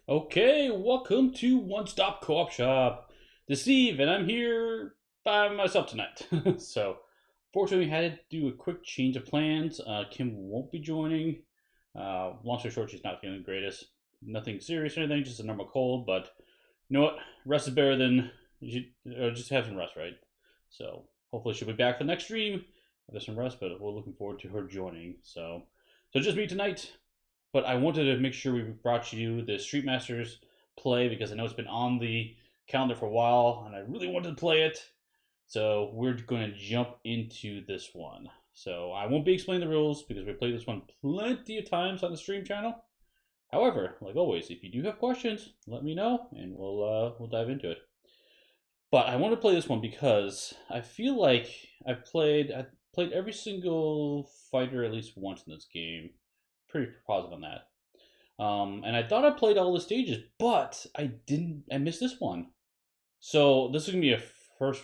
Okay, welcome to One Stop Co-op Shop. This is Steve, and I'm here by myself tonight. So, fortunately, we had to do a quick change of plans. Kim won't be joining. Long story short, she's not feeling the greatest. Nothing serious or anything, just a normal cold. But you know what? Rest is better than just have some rest, right? So, hopefully, she'll be back for the next stream after some rest. But we're looking forward to her joining. So just me tonight. But I wanted to make sure we brought you the Street Masters play because I know it's been on the calendar for a while and I really wanted to play it. So we're going to jump into this one. So I won't be explaining the rules because we played this one plenty of times on the stream channel. However, like always, if you do have questions, let me know and we'll dive into it. But I want to play this one because I feel like I played every single fighter at least once in this game. Pretty positive on that. And I thought I played all the stages, but I didn't. I missed this one. So this is gonna be a first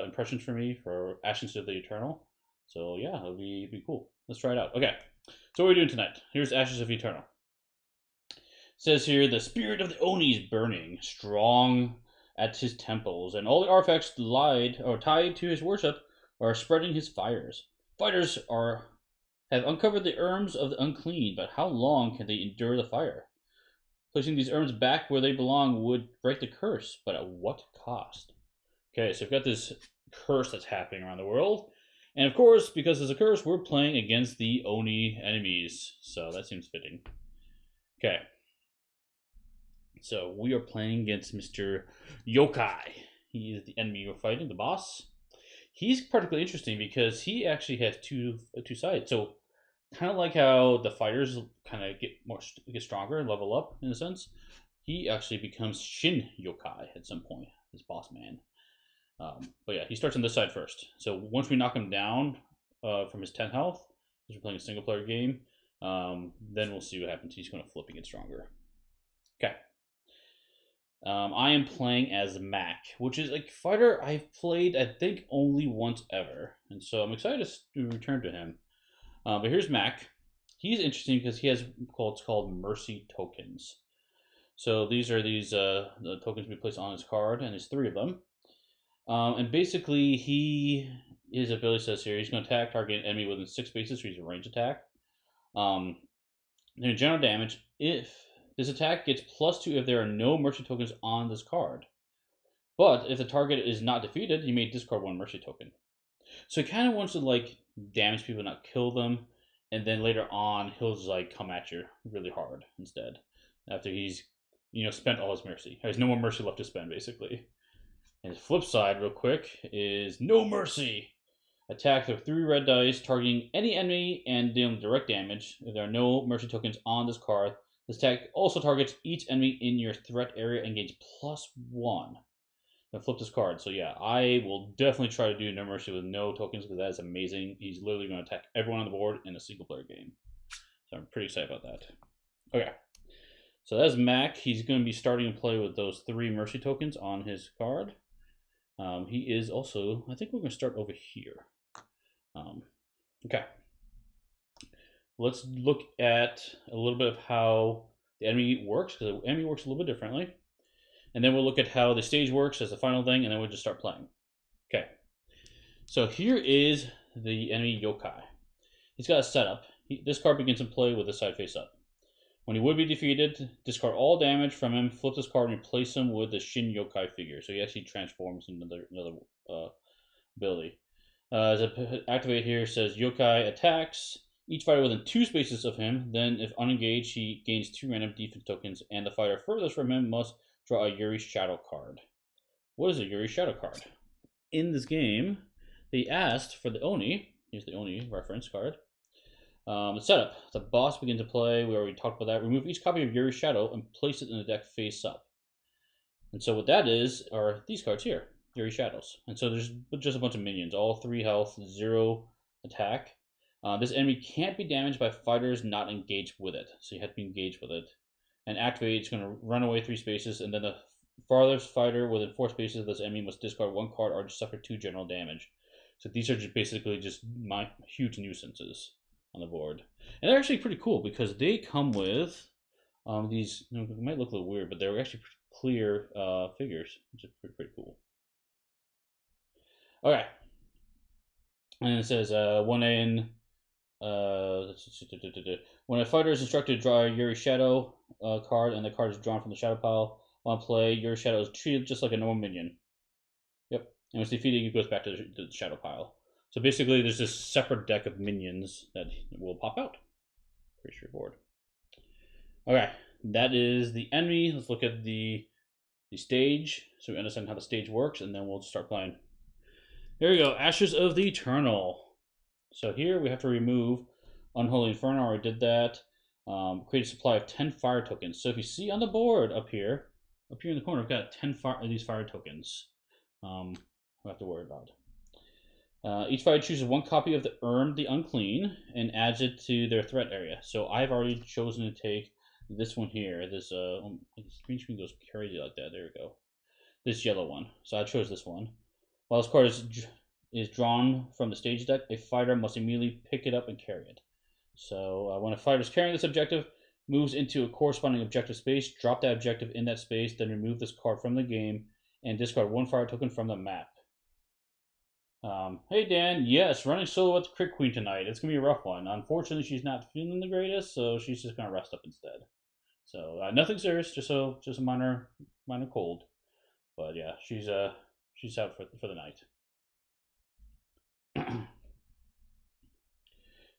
impressions for me for Ashes of the Eternal. So yeah, it'll be cool. Let's try it out. Okay. So what are we doing tonight? Here's Ashes of Eternal. It says here the spirit of the Oni is burning strong at his temples, and all the artifacts tied to his worship are spreading his fires. Fighters have uncovered the urns of the unclean, but how long can they endure the fire? Placing these urns back where they belong would break the curse, but at what cost? Okay, so we've got this curse that's happening around the world. And of course, because there's a curse, we're playing against the Oni enemies. So that seems fitting. Okay. So we are playing against Mr. Yokai. He is the enemy we're fighting, the boss. He's particularly interesting because he actually has two sides. So kind of like how the fighters kind of get stronger and level up in a sense, he actually becomes Shin Yokai at some point, this boss man. But yeah, he starts on this side first. So once we knock him down from his 10 health, because we're playing a single player game, then we'll see what happens. He's going to flip and get stronger. Okay. I am playing as Mack, which is a fighter I've played, I think, only once ever. And so I'm excited to return to him. But here's Mack. He's interesting because he has what's called mercy tokens. So these are the tokens we place on his card, and there's 3 of them. And basically, his ability says here he's going to attack target enemy within 6 spaces, so he's a range attack. General damage, if this attack gets +2 if there are no mercy tokens on this card. But if the target is not defeated, you may discard 1 mercy token. So he kind of wants to like damage people, not kill them, and then later on he'll just like come at you really hard instead. After he's spent all his mercy, there's no more mercy left to spend basically. And the flip side, real quick, is no mercy. Attack with 3 red dice, targeting any enemy and dealing direct damage. If there are no mercy tokens on this card, this attack also targets each enemy in your threat area and gains +1. And flip this card. So yeah, I will definitely try to do No Mercy with no tokens because that is amazing. He's literally going to attack everyone on the board in a single player game. So I'm pretty excited about that. Okay. So that's Mack. He's going to be starting to play with those 3 mercy tokens on his card. He is also, I think we're going to start over here. Okay. Let's look at a little bit of how the enemy works, because the enemy works a little bit differently. And then we'll look at how the stage works as the final thing, and then we'll just start playing. Okay. So here is the enemy Yokai. He's got a setup. This card begins in play with the side face up. When he would be defeated, discard all damage from him, flip this card, and replace him with the Shin Yokai figure. So he actually transforms into another ability. As I activate here, says Yokai attacks each fighter within 2 spaces of him. Then, if unengaged, he gains 2 random defense tokens, and the fighter furthest from him must draw a Yuri Shadow card. What is a Yuri Shadow card? In this game, they asked for the Oni. Here's the Oni reference card. The setup. The boss begins to play. We already talked about that. Remove each copy of Yuri Shadow and place it in the deck face up. And so what that is are these cards here, Yuri Shadows. And so there's just a bunch of minions, all 3 health, 0 attack. This enemy can't be damaged by fighters not engaged with it. So you have to be engaged with it. And activate, it's going to run away 3 spaces, and then the farthest fighter within 4 spaces of this enemy must discard 1 card or just suffer 2 general damage. So these are just basically just my huge nuisances on the board. And they're actually pretty cool because they come with These might look a little weird, but they're actually pretty clear figures, which is pretty cool. Okay, and it says when a fighter is instructed to draw a Yuri Shadow card, and the card is drawn from the shadow pile on play, Yuri Shadow is treated just like a normal minion. Yep, and once defeated, it goes back to the shadow pile. So basically, there's this separate deck of minions that will pop out. Pretty straightforward. Okay, that is the enemy. Let's look at the stage so we understand how the stage works, and then we'll start playing. There we go, Ashes of the Eternal. So here we have to remove Unholy Inferno. I already did that. Create a supply of 10 fire tokens. So if you see on the board up here in the corner, I've got 10 of these fire tokens. We'll have to worry about. Each fighter chooses one copy of the Urn the Unclean and adds it to their threat area. So I've already chosen to take this one here. This green screen goes crazy like that. There we go. This yellow one. So I chose this one. While this card is drawn from the stage deck, a fighter must immediately pick it up and carry it. So when a fighter is carrying this objective, moves into a corresponding objective space, drop that objective in that space, then remove this card from the game and discard one fire token from the map. Hey Dan, yes, running solo with the Crit Queen tonight. It's gonna be a rough one. Unfortunately, she's not feeling the greatest, so she's just gonna rest up instead. So nothing serious, just a minor cold. But yeah, she's out for the night.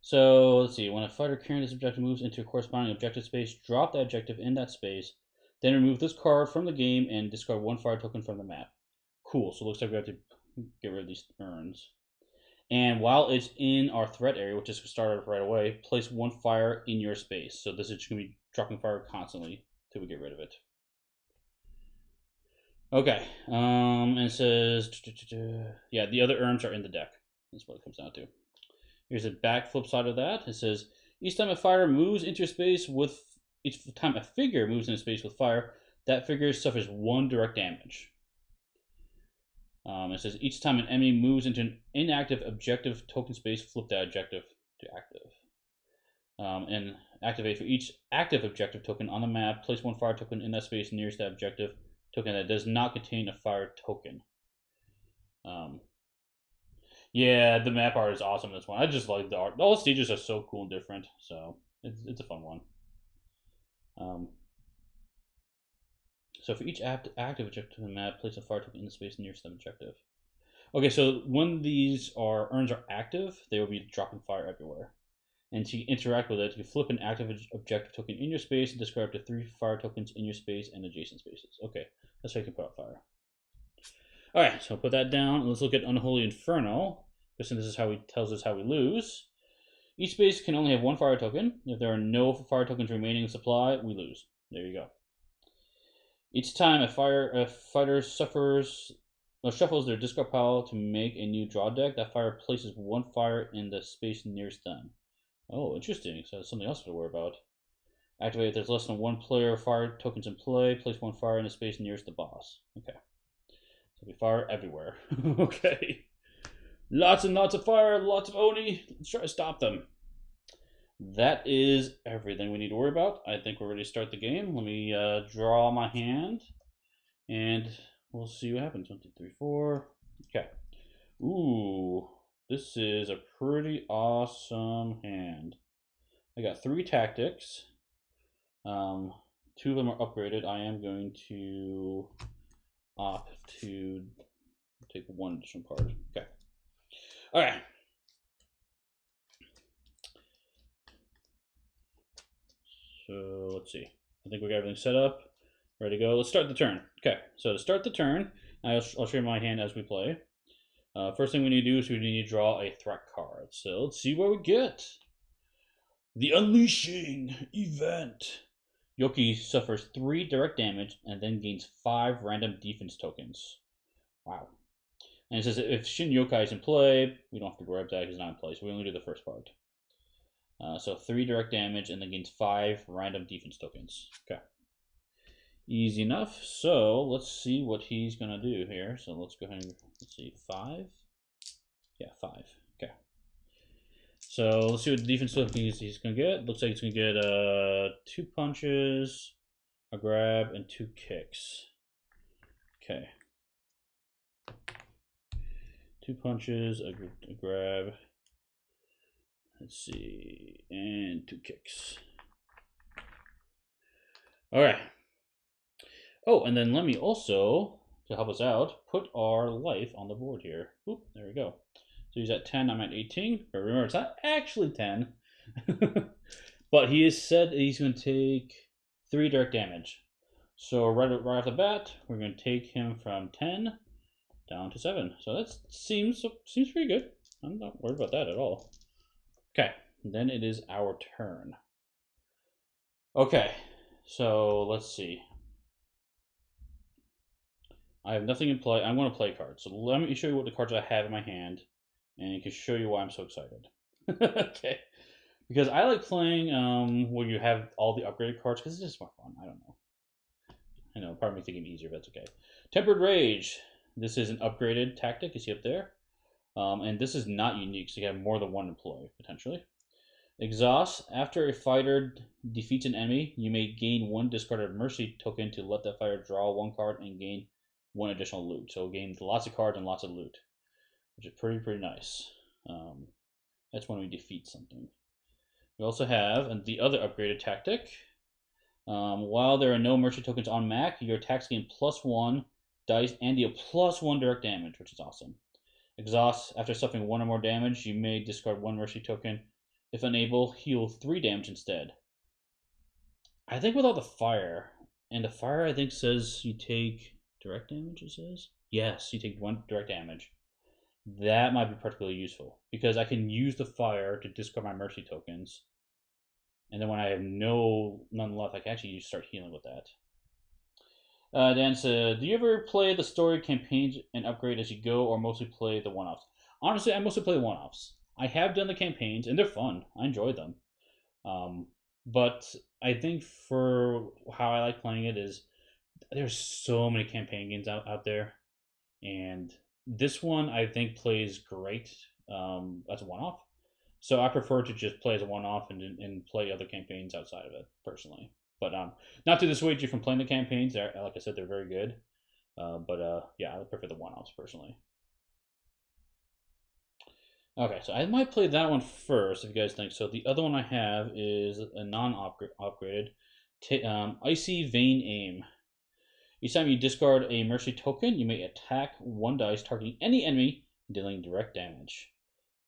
So let's see. When a fighter carrying this objective moves into a corresponding objective space, drop that objective in that space, then remove this card from the game and discard one fire token from the map. Cool. So it looks like we have to get rid of these urns. And while it's in our threat area, which is started right away, place one fire in your space. So this is going to be dropping fire constantly till we get rid of it. Okay, and it says, yeah, the other urns are in the deck. That's what it comes down to. Here's a back flip side of that. It says, each time a fighter moves into space with, each time a figure moves into space with fire, that figure suffers 1 direct damage. It says, each time an enemy moves into an inactive objective token space, flip that objective to active. And activate for each active objective token on the map, place one fire token in that space nearest that objective token that does not contain a fire token. Yeah, the map art is awesome in this one. I just like the art. All the stages are so cool and different, so it's a fun one. So for each active objective on the map, place a fire token in the space nearest the objective. Okay, so when these urns are active, they will be dropping fire everywhere. And to interact with it, you flip an active objective token in your space and discard up to 3 fire tokens in your space and adjacent spaces. Okay, that's how you can put out fire. Alright, so put that down. Let's look at Unholy Inferno. Because this is how he tells us how we lose. Each space can only have 1 fire token. If there are no fire tokens remaining in supply, we lose. There you go. Each time a fighter shuffles their discard pile to make a new draw deck, that fighter places 1 fire in the space nearest them. Oh, interesting. So that's something else to worry about. Activate if there's less than 1 player fire tokens in play. Place 1 fire in the space nearest the boss. Okay. So we fire everywhere. Okay. Lots and lots of fire, lots of Oni. Let's try to stop them. That is everything we need to worry about. I think we're ready to start the game. Let me draw my hand, and we'll see what happens. 1, 2, 3, 4. Okay. Ooh, this is a pretty awesome hand. I got 3 tactics. 2 of them are upgraded. I am going to opt to take 1 additional card. Okay. All right. So let's see. I think we got everything set up. Ready to go. Let's start the turn. Okay. So to start the turn, I'll show you my hand as we play. First thing we need to do is we need to draw a threat card. So let's see what we get. The Unleashing Event. Yoki suffers 3 direct damage and then gains 5 random defense tokens. Wow. And it says if Shin Yokai is in play, we don't have to worry about that because he's not in play, so we only do the first part. So 3 direct damage and then gains 5 random defense tokens. Okay. Easy enough. So let's see what he's going to do here. So let's go ahead and let's see, 5. Yeah, 5. Okay. So let's see what defense he's gonna get. Looks like he's gonna get 2 punches, a grab, and 2 kicks. Okay. 2 punches, a grab. Let's see, and 2 kicks. All right. Oh, and then let me also, to help us out, put our life on the board here. Oop, there we go. So he's at 10, I'm at 18. But remember, it's not actually 10. But he has said he's going to take 3 direct damage. So right off the bat, we're going to take him from 10 down to 7. So that seems pretty good. I'm not worried about that at all. Okay, then it is our turn. Okay, so let's see. I have nothing in play. I'm going to play cards. So let me show you what the cards I have in my hand, and I can show you why I'm so excited. Okay. Because I like playing where you have all the upgraded cards, because it's just more fun. I don't know. I know, part of me thinking easier, but that's okay. Tempered Rage. This is an upgraded tactic, you see up there. And this is not unique, so you have more than one in play, potentially. Exhaust. After a fighter defeats an enemy, you may gain 1 discarded mercy token to let that fighter draw 1 card and gain 1 additional loot. So gain lots of cards and lots of loot, which is pretty nice. That's when we defeat something. We also have the other upgraded tactic. While there are no mercy tokens on Mack, your attacks gain +1 dice and deal +1 direct damage, which is awesome. Exhaust. After suffering 1 or more damage, you may discard 1 mercy token. If unable, heal 3 damage instead. I think without the fire, and the fire I think says you take direct damage, it says? Yes, you take 1 direct damage. That might be particularly useful, because I can use the fire to discard my mercy tokens. And then when I have none left, I can actually start healing with that. Dan said, do you ever play the story campaigns and upgrade as you go, or mostly play the one-offs? Honestly, I mostly play the one-offs. I have done the campaigns, and they're fun. I enjoy them. But I think for how I like playing it is there's so many campaign games out there. And this one, I think, plays great as a one-off. So I prefer to just play as a one-off and play other campaigns outside of it, personally. But not to dissuade you from playing the campaigns. Like I said, they're very good. Yeah, I prefer the one-offs, personally. Okay, so I might play that one first, if you guys think so. The other one I have is a non-upgraded Icy Vein Aim. Each time you discard a mercy token, you may attack 1 dice targeting any enemy, dealing direct damage.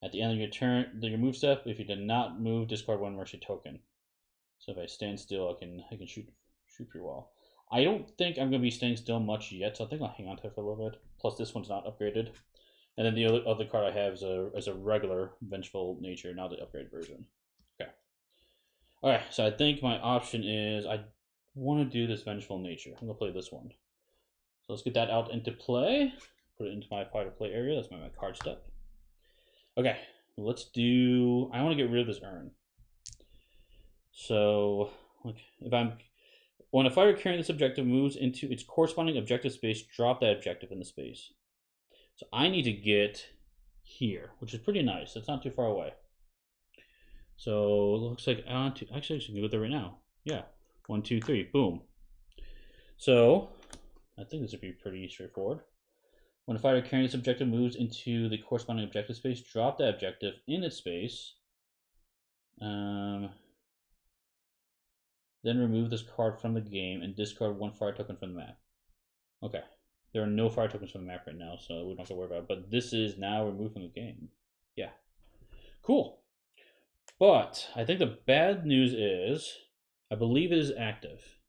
At the end of your turn, your move step, if you did not move, discard 1 mercy token. So if I stand still, I can shoot pretty well. I don't think I'm going to be staying still much yet, so I think I'll hang on to it for a little bit. Plus, this one's not upgraded. And then the other card I have is a regular Vengeful Nature, not the upgrade version. Okay. Alright, so I think my option is I want to do this Vengeful Nature. I'm going to play this one. So let's get that out into play. Put it into my fighter play area. That's my card step. Okay, let's do... I want to get rid of this urn. So, when a fighter carrying this objective moves into its corresponding objective space, drop that objective in the space. So I need to get here, which is pretty nice. It's not too far away. So it looks like I want to... Actually, I should go there right now. Yeah. 1, 2, 3. Boom. So I think this would be pretty straightforward. When a fighter carrying this objective moves into the corresponding objective space, drop that objective in its space. Then remove this card from the game and discard 1 fire token from the map. Okay. There are no fire tokens from the map right now, so we don't have to worry about it. But this is now removed from the game. Yeah. Cool. But I think the bad news is, I believe it is active.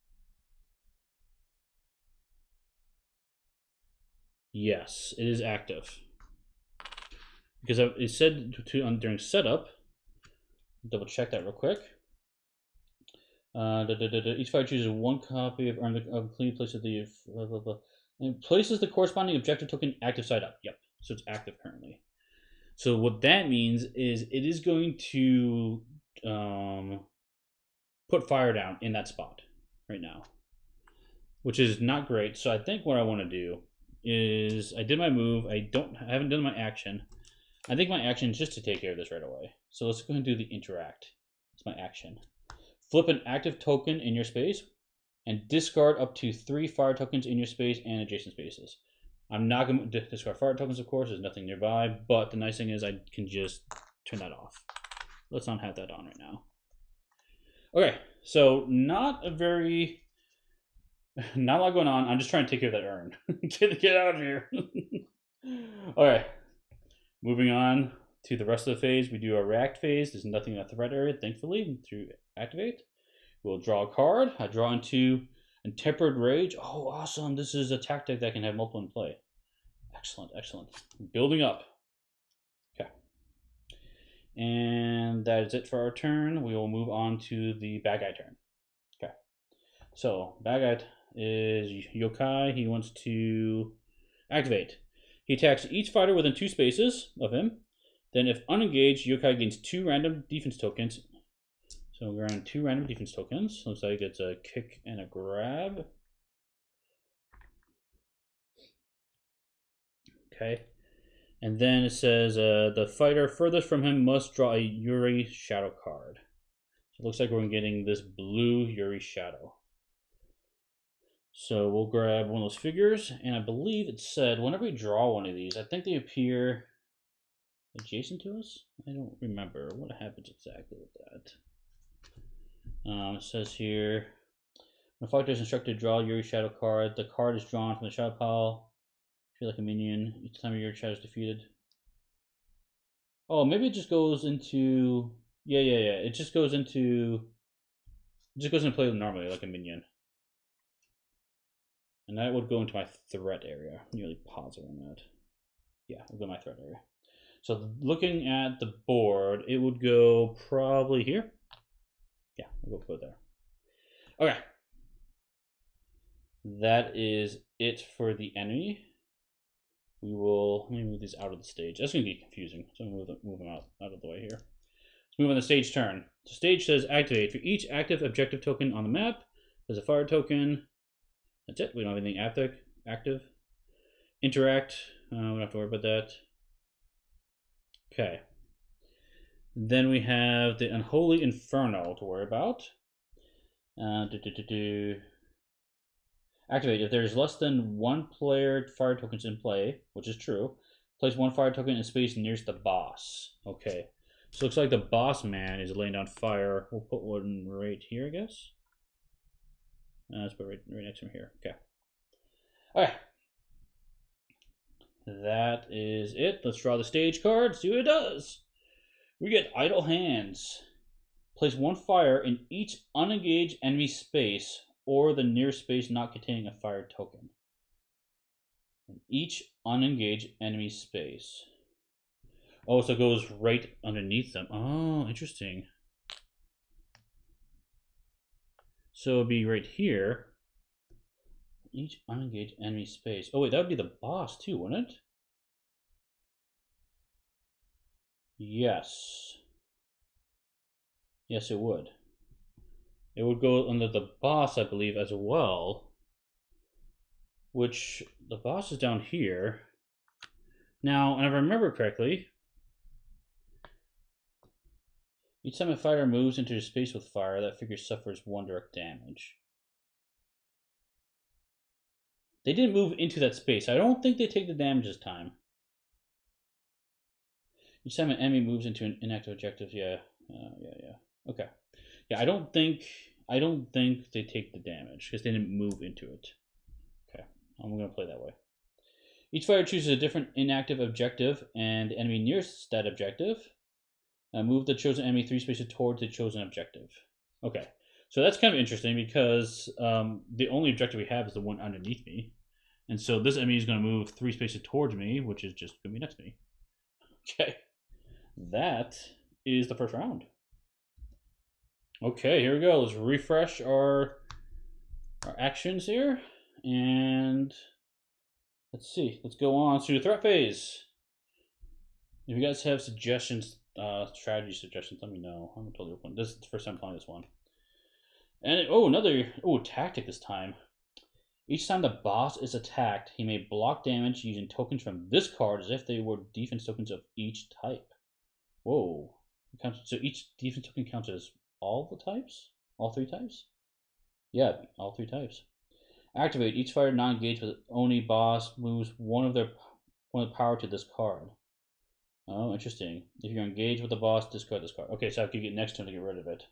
Yes, it is active. Because it said during setup, double check that real quick. Each fighter chooses 1 copy of clean place of the and places the corresponding objective token active side up. Yep, so it's active currently. So what that means is it is going to put fire down in that spot right now, which is not great. So I think what I want to do is I did my move. I haven't done my action. I think my action is just to take care of this right away. So let's go ahead and do the interact. It's my action. Flip an active token in your space and discard up to 3 fire tokens in your space and adjacent spaces. I'm not going to discard fire tokens, of course. There's nothing nearby. But the nice thing is I can just turn that off. Let's not have that on right now. Okay, so not a lot going on. I'm just trying to take care of that urn. Get out of here. Okay, moving on to the rest of the phase. We do our react phase. There's nothing in the threat area, thankfully, to activate. We'll draw a card. I draw into Intemperate Rage. Oh, awesome. This is a tactic that can have multiple in play. Excellent, excellent. Building up. Okay. And that is it for our turn. We will move on to the bad guy turn. Okay. So, bad guy is Yokai. He wants to activate. He attacks each fighter within 2 spaces of him. Then, if unengaged, Yokai gains 2 random defense tokens. So we're on 2 random defense tokens. Looks like it's a kick and a grab. Okay. And then it says the fighter furthest from him must draw a Yuri Shadow card. So it looks like we're getting this blue Yuri Shadow. So we'll grab one of those figures, and I believe it said whenever we draw one of these, I think they appear adjacent to us. I don't remember what happens exactly with that. It says here, when a fighter is instructed to draw Yuri Shadow card, the card is drawn from the shadow pile. Feel like a minion each time your shadow is defeated. Oh, maybe it just goes into It just goes into play normally like a minion. And that would go into my threat area. I'm nearly positive on that. Yeah, it'll go in my threat area. So looking at the board, it would go probably here. Yeah, we'll go there. Okay. That is it for the enemy. Let me move these out of the stage. That's going to get confusing. So I'm going to move them out of the way here. Let's move on the stage turn. The stage says activate. For each active objective token on the map, there's a fire token. That's it. We don't have anything active. Interact. We don't have to worry about that. Okay. Then we have the Unholy Inferno to worry about. Activate. If there's less than 1 player fire tokens in play, which is true, place 1 fire token in space nearest the boss. Okay. So it looks like the boss man is laying down fire. We'll put one right here, I guess. Let's put right next to him here. Okay. Okay. That is it. Let's draw the stage card. See what it does. We get Idle Hands. Place 1 fire in each unengaged enemy space or the nearest space not containing a fire token. In each unengaged enemy space. Oh, so it goes right underneath them. Oh, interesting. So it'd be right here. Each unengaged enemy space. Oh, wait, that would be the boss too, wouldn't it? Yes. Yes, it would. It would go under the boss, I believe, as well. Which, the boss is down here. Now, and if I remember correctly, each time a fighter moves into a space with fire, that figure suffers 1 direct damage. They didn't move into that space. I don't think they take the damage this time. Each time an enemy moves into an inactive objective, yeah. Okay. Yeah, I don't think they take the damage because they didn't move into it. Okay, I'm gonna play that way. Each fighter chooses a different inactive objective, and the enemy nearest that objective move the chosen enemy 3 spaces towards the chosen objective. Okay, so that's kind of interesting because the only objective we have is the one underneath me, and so this enemy is going to move 3 spaces towards me, which is just going to be next to me. Okay, that is the first round. Okay, here we go. Let's refresh our actions here. And let's see. Let's go on to the threat phase. If you guys have suggestions, strategy suggestions, let me know. I'm totally open. This is the first time playing this one. And another tactic this time. Each time the boss is attacked, he may block damage using tokens from this card as if they were defense tokens of each type. Whoa. So each defense token counts as all the types? All 3 types? Yeah, all 3 types. Activate. Each fighter not engaged with Oni boss moves one of the power to this card. Oh, interesting. If you're engaged with the boss, discard this card. Okay, so I could get next turn to get rid of it.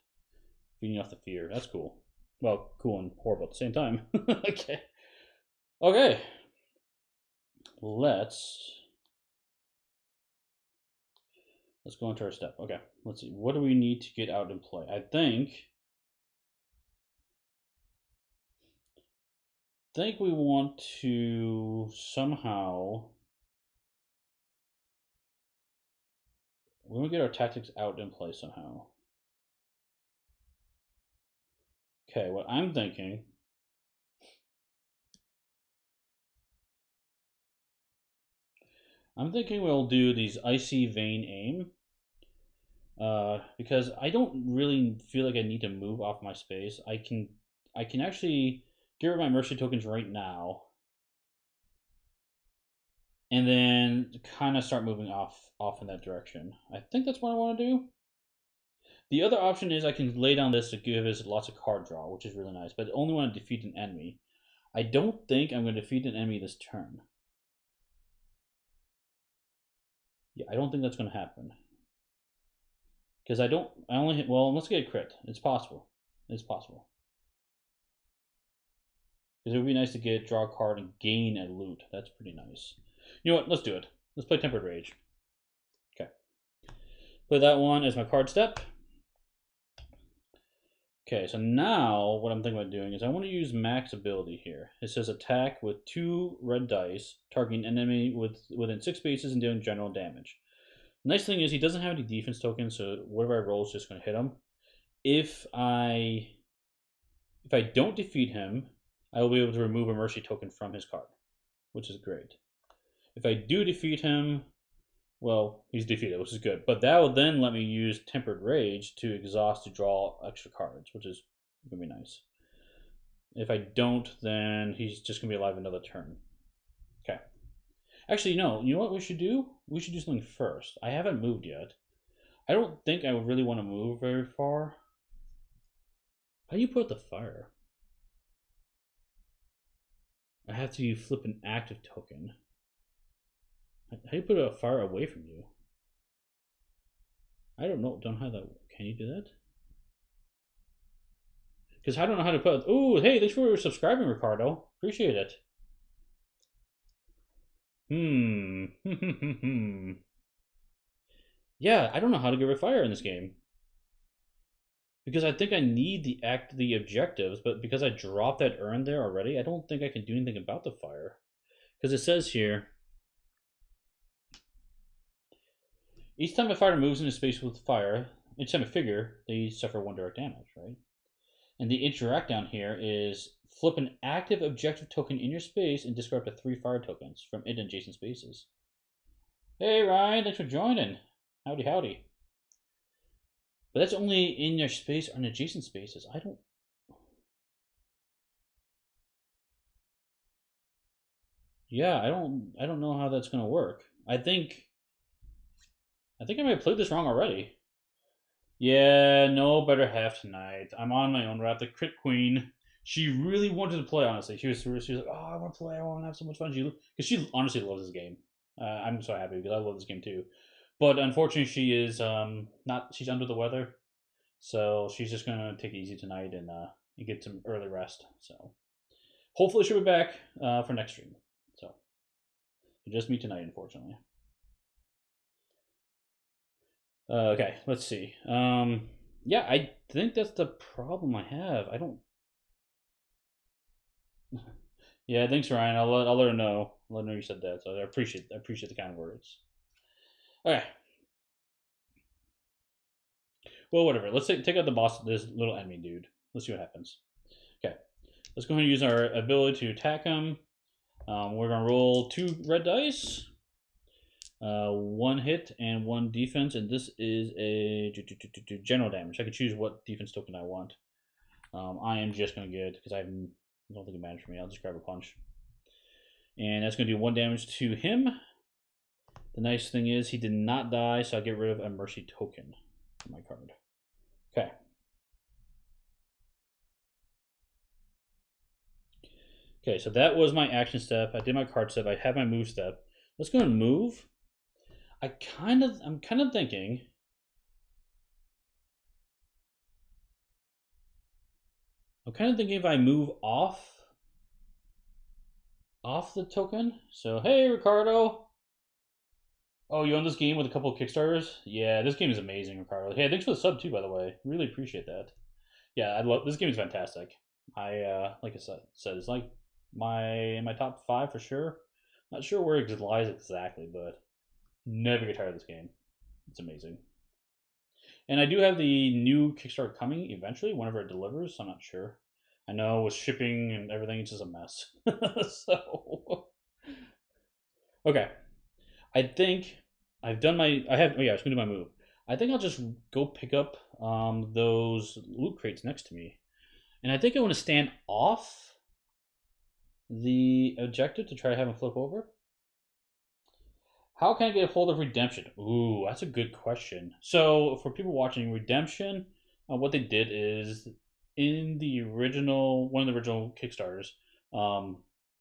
Feeding off the fear. That's cool. Well, cool and horrible at the same time. Okay. Okay. Let's go into our step. Okay. Let's see. What do we need to get out and play? I think we want to somehow we want to get our tactics out and play somehow. Okay, what I'm thinking we'll do these icy vein aim. Because I don't really feel like I need to move off my space. I can actually get rid of my mercy tokens right now, and then kind of start moving off in that direction. I think that's what I want to do. The other option is I can lay down this to give us lots of card draw, which is really nice, but I only want to defeat an enemy. I don't think I'm going to defeat an enemy this turn. Yeah, I don't think that's going to happen. Because I only hit, well, let's get a crit. It's possible. It's possible. Because it would be nice to draw a card and gain a loot. That's pretty nice. You know what? Let's do it. Let's play Tempered Rage. Okay. Play that one as my card step. Okay, so now what I'm thinking about doing is I want to use Mack's ability here. It says attack with 2 red dice, targeting an enemy within 6 spaces and dealing general damage. Nice thing is he doesn't have any defense tokens, so whatever I roll is just going to hit him. If I don't defeat him, I will be able to remove a mercy token from his card, which is great. If I do defeat him, well, he's defeated, which is good. But that will then let me use Tempered Rage to exhaust to draw extra cards, which is going to be nice. If I don't, then he's just going to be alive another turn. Okay. Actually, no. You know what we should do? We should do something first. I haven't moved yet. I don't think I would really want to move very far. How do you put out the fire? I have to flip an active token. How do you put a fire away from you? I don't know. Don't have that. Can you do that? Because I don't know how to put. Oh, hey, thanks for subscribing, Ricardo. Appreciate it. Yeah, I don't know how to get rid of fire in this game. Because I think I need the objectives, but because I dropped that urn there already, I don't think I can do anything about the fire. Because it says here, each time a fighter moves into space with fire, each time a figure, they suffer 1 direct damage, right? And the interact down here is flip an active objective token in your space and discard up to 3 fire tokens from it adjacent spaces. Hey Ryan, thanks for joining. Howdy, howdy. But that's only in your space or in adjacent spaces. I don't know how that's gonna work. I think I might have played this wrong already. Yeah, no better half tonight. I'm on my own route. The Crit Queen, she really wanted to play, honestly. She was like, oh, I want to play. I want to have so much fun. Because she honestly loves this game. I'm so happy because I love this game too. But unfortunately, she is she's under the weather. So she's just going to take it easy tonight and get some early rest. So hopefully she'll be back for next stream. So just me tonight, unfortunately. Okay, let's see. Yeah, I think that's the problem I have. I don't. Yeah, thanks, Ryan. I'll let her know. I'll let her know you said that. So I appreciate the kind words. Okay. Well, whatever. Let's take out the boss, this little enemy dude. Let's see what happens. Okay. Let's go ahead and use our ability to attack him. We're gonna roll 2 red dice. 1 hit and 1 defense, and this is a general damage. I can choose what defense token I want. I am just going to get, because I have I don't think it matters for me. I'll just grab a punch. And that's going to do 1 damage to him. The nice thing is he did not die, so I get rid of a mercy token on my card. Okay. Okay, so that was my action step. I did my card step. I have my move step. Let's go and move. I'm kind of thinking. If I move off the token. So hey, Ricardo. Oh, you own this game with a couple of Kickstarters? Yeah, this game is amazing, Ricardo. Hey, thanks for the sub too, by the way. Really appreciate that. Yeah, I love this game. Is fantastic. Like I said, it's like my top 5 for sure. Not sure where it lies exactly, but never get tired of this game. It's amazing. And I do have the new Kickstarter coming eventually, whenever it delivers. So I'm not sure. I know with shipping and everything, it's just a mess. So okay, I think I've done my. I was gonna do my move. I think I'll just go pick up those loot crates next to me, and I think I want to stand off the objective to try to have him flip over. How can I get a hold of Redemption? Ooh, that's a good question. So for people watching, Redemption, what they did is in the original one of the original Kickstarters,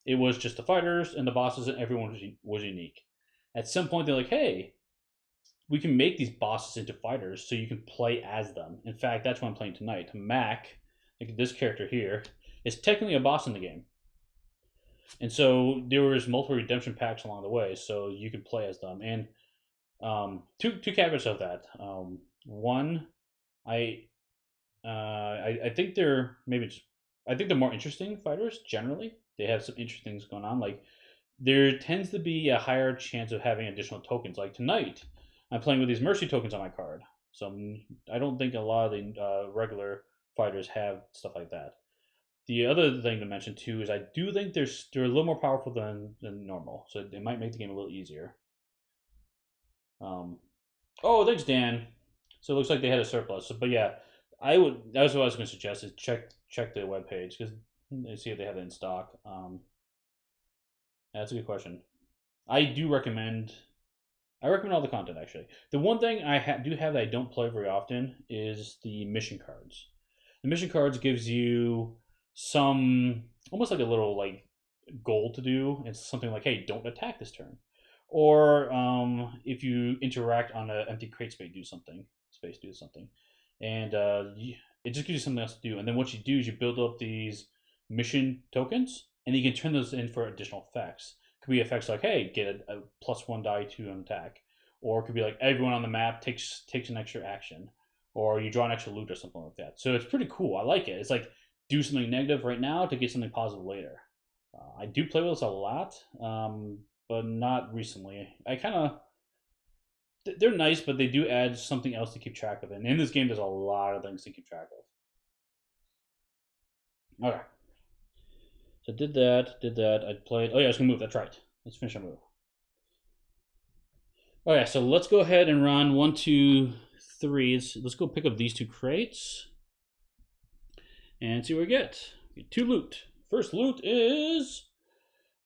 it was just the fighters and the bosses, and everyone was unique. At some point, they're like, "Hey, we can make these bosses into fighters, so you can play as them." In fact, that's what I'm playing tonight. Mack, like this character here, is technically a boss in the game. And so there was multiple redemption packs along the way, so you could play as them. And two caveats of that. One, I think they're I think they're more interesting fighters generally. They have some interesting things going on. Like there tends to be a higher chance of having additional tokens. Like tonight, I'm playing with these mercy tokens on my card, so I don't think a lot of the regular fighters have stuff like that. The other thing to mention too is I do think they're a little more powerful than normal, so it might make the game a little easier. Oh, thanks, Dan. So it looks like they had a surplus. So, but yeah, that was what I was going to suggest is check the webpage because they see if they have it in stock. That's a good question. I recommend all the content actually. The one thing I do have that I don't play very often is the mission cards. The mission cards gives you some almost like a little like goal to do. It's something like, hey, don't attack this turn, or if you interact on an empty crate space, do something. And it just gives you something else to do. And then what you do is you build up these mission tokens, and you can turn those in for additional effects. It could be effects like, hey, get a +1 die to an attack, or it could be like everyone on the map takes an extra action, or you draw an extra loot or something like that. So it's pretty cool. I like it. It's like do something negative right now to get something positive later. I do play with this a lot, but not recently. I kind of they're nice, but they do add something else to keep track of. And in this game, there's a lot of things to keep track of. Okay. So did that. I played. Oh yeah, I was gonna move. That's right. Let's finish our move. Okay, so let's go ahead and run 1, 2, 3. Let's go pick up these 2 crates and see what we get. We get 2 loot. First loot is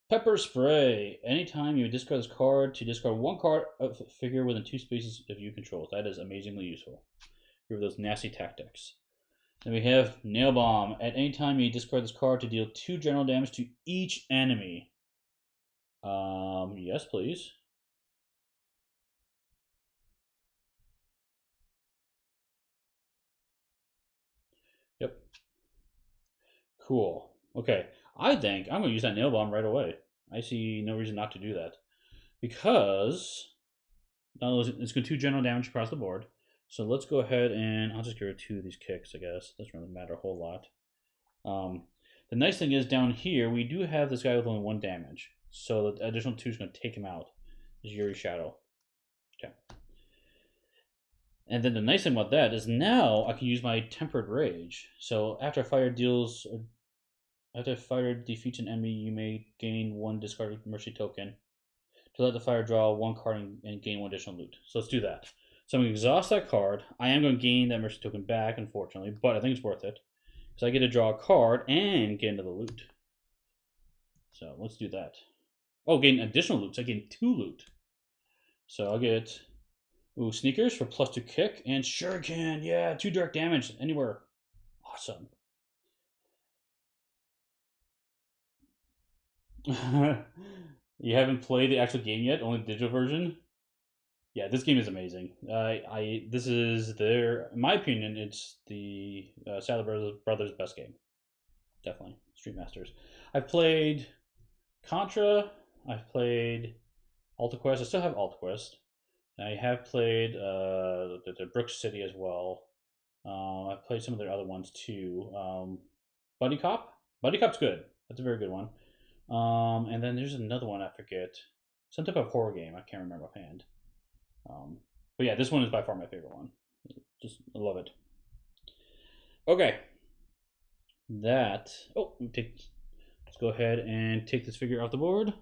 pepper spray. Anytime you discard this card to discard 1 card of a figure within 2 spaces of you control. That is amazingly useful. Here are those nasty tactics. Then we have nail bomb. At any time you discard this card to deal 2 general damage to each enemy. Yes, please. Yep. Cool. Okay. I think I'm going to use that nail bomb right away. I see no reason not to do that. Because it's going to 2 general damage across the board. So let's go ahead and I'll just give her 2 of these kicks, I guess. Doesn't really matter a whole lot. The nice thing is down here, we do have this guy with only 1 damage. So the additional 2 is going to take him out. This Yuri Shadow. Okay. And then the nice thing about that is now I can use my Tempered Rage. So after a fighter defeats an enemy, you may gain 1 discarded mercy token to let the fighter draw 1 card and gain 1 additional loot. So let's do that. So I'm going to exhaust that card. I am going to gain that mercy token back, unfortunately, but I think it's worth it. Because I get to draw a card and get into the loot. So let's do that. Oh, gain additional loot. So I gain 2 loot. So I'll get sneakers for +2 kick and shuriken. Yeah, 2 direct damage anywhere. Awesome. You haven't played the actual game yet, only the digital version. Yeah, this game is amazing. This is their, in my opinion, it's the Sadler Brothers best game. Definitely, Street Masters. I've played Contra. I've played Alta Quest. I still have Alta Quest. I have played the Brook City as well. I've played some of their other ones too. Buddy Cop. Buddy Cop's good. That's a very good one. And then there's another one I forget. Some type of horror game. I can't remember offhand. But yeah, this one is by far my favorite one. Just I love it. Okay. That. Oh, let's go ahead and take this figure off the board.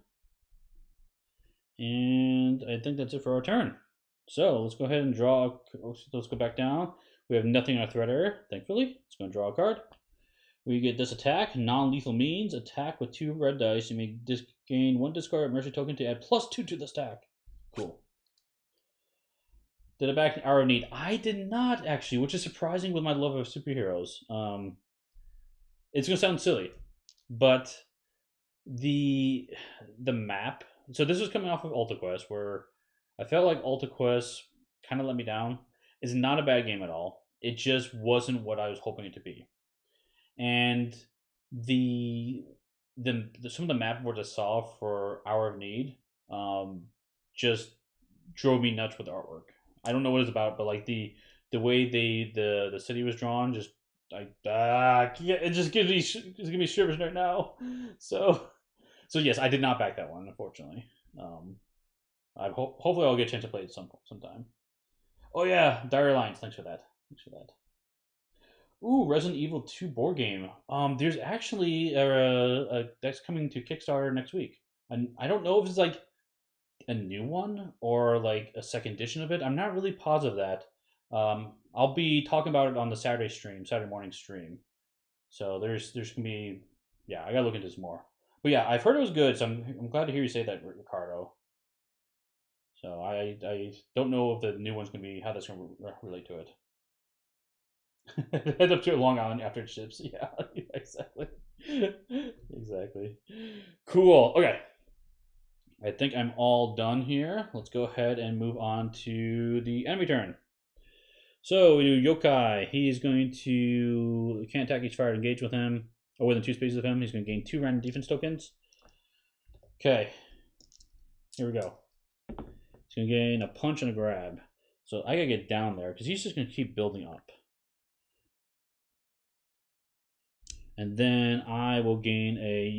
And I think that's it for our turn. So let's go ahead and draw. Let's go back down. We have nothing in our threat area, thankfully. Let's go and draw a card. We get this attack. Non-lethal means attack with 2 red dice. You may gain 1 discard mercy token to add +2 to the stack. Cool. Did I back an Hour of Need? I did not, actually, which is surprising with my love of superheroes. It's going to sound silly, but the map... So this was coming off of Alta Quest, where I felt like Alta Quest kind of let me down. It's not a bad game at all. It just wasn't what I was hoping it to be. And some of the map boards I saw for Hour of Need just drove me nuts with the artwork. I don't know what it's about, but like the way the city was drawn, just like it just gives me shivers right now. So yes, I did not back that one, unfortunately. Hopefully I'll get a chance to play it sometime. Oh yeah, Dire Alliance. Thanks for that. Ooh, Resident Evil 2 board game. There's actually that's coming to Kickstarter next week. And I don't know if it's like a new one or like a second edition of it. I'm not really positive of that. I'll be talking about it on the Saturday morning stream. So there's gonna be, yeah, I gotta look into this more. But yeah, I've heard it was good, so I'm glad to hear you say that, Ricardo. So I don't know if the new one's gonna be how that's gonna relate to it. Head up to Long Island after it ships. Yeah, exactly. Exactly. Cool. Okay. I think I'm all done here. Let's go ahead and move on to the enemy turn. So we do Yokai. He's going to can't attack each fire engage with him or within 2 spaces of him. He's going to gain 2 random defense tokens. Okay. Here we go. He's going to gain a punch and a grab. So I gotta get down there because he's just going to keep building up. And then I will gain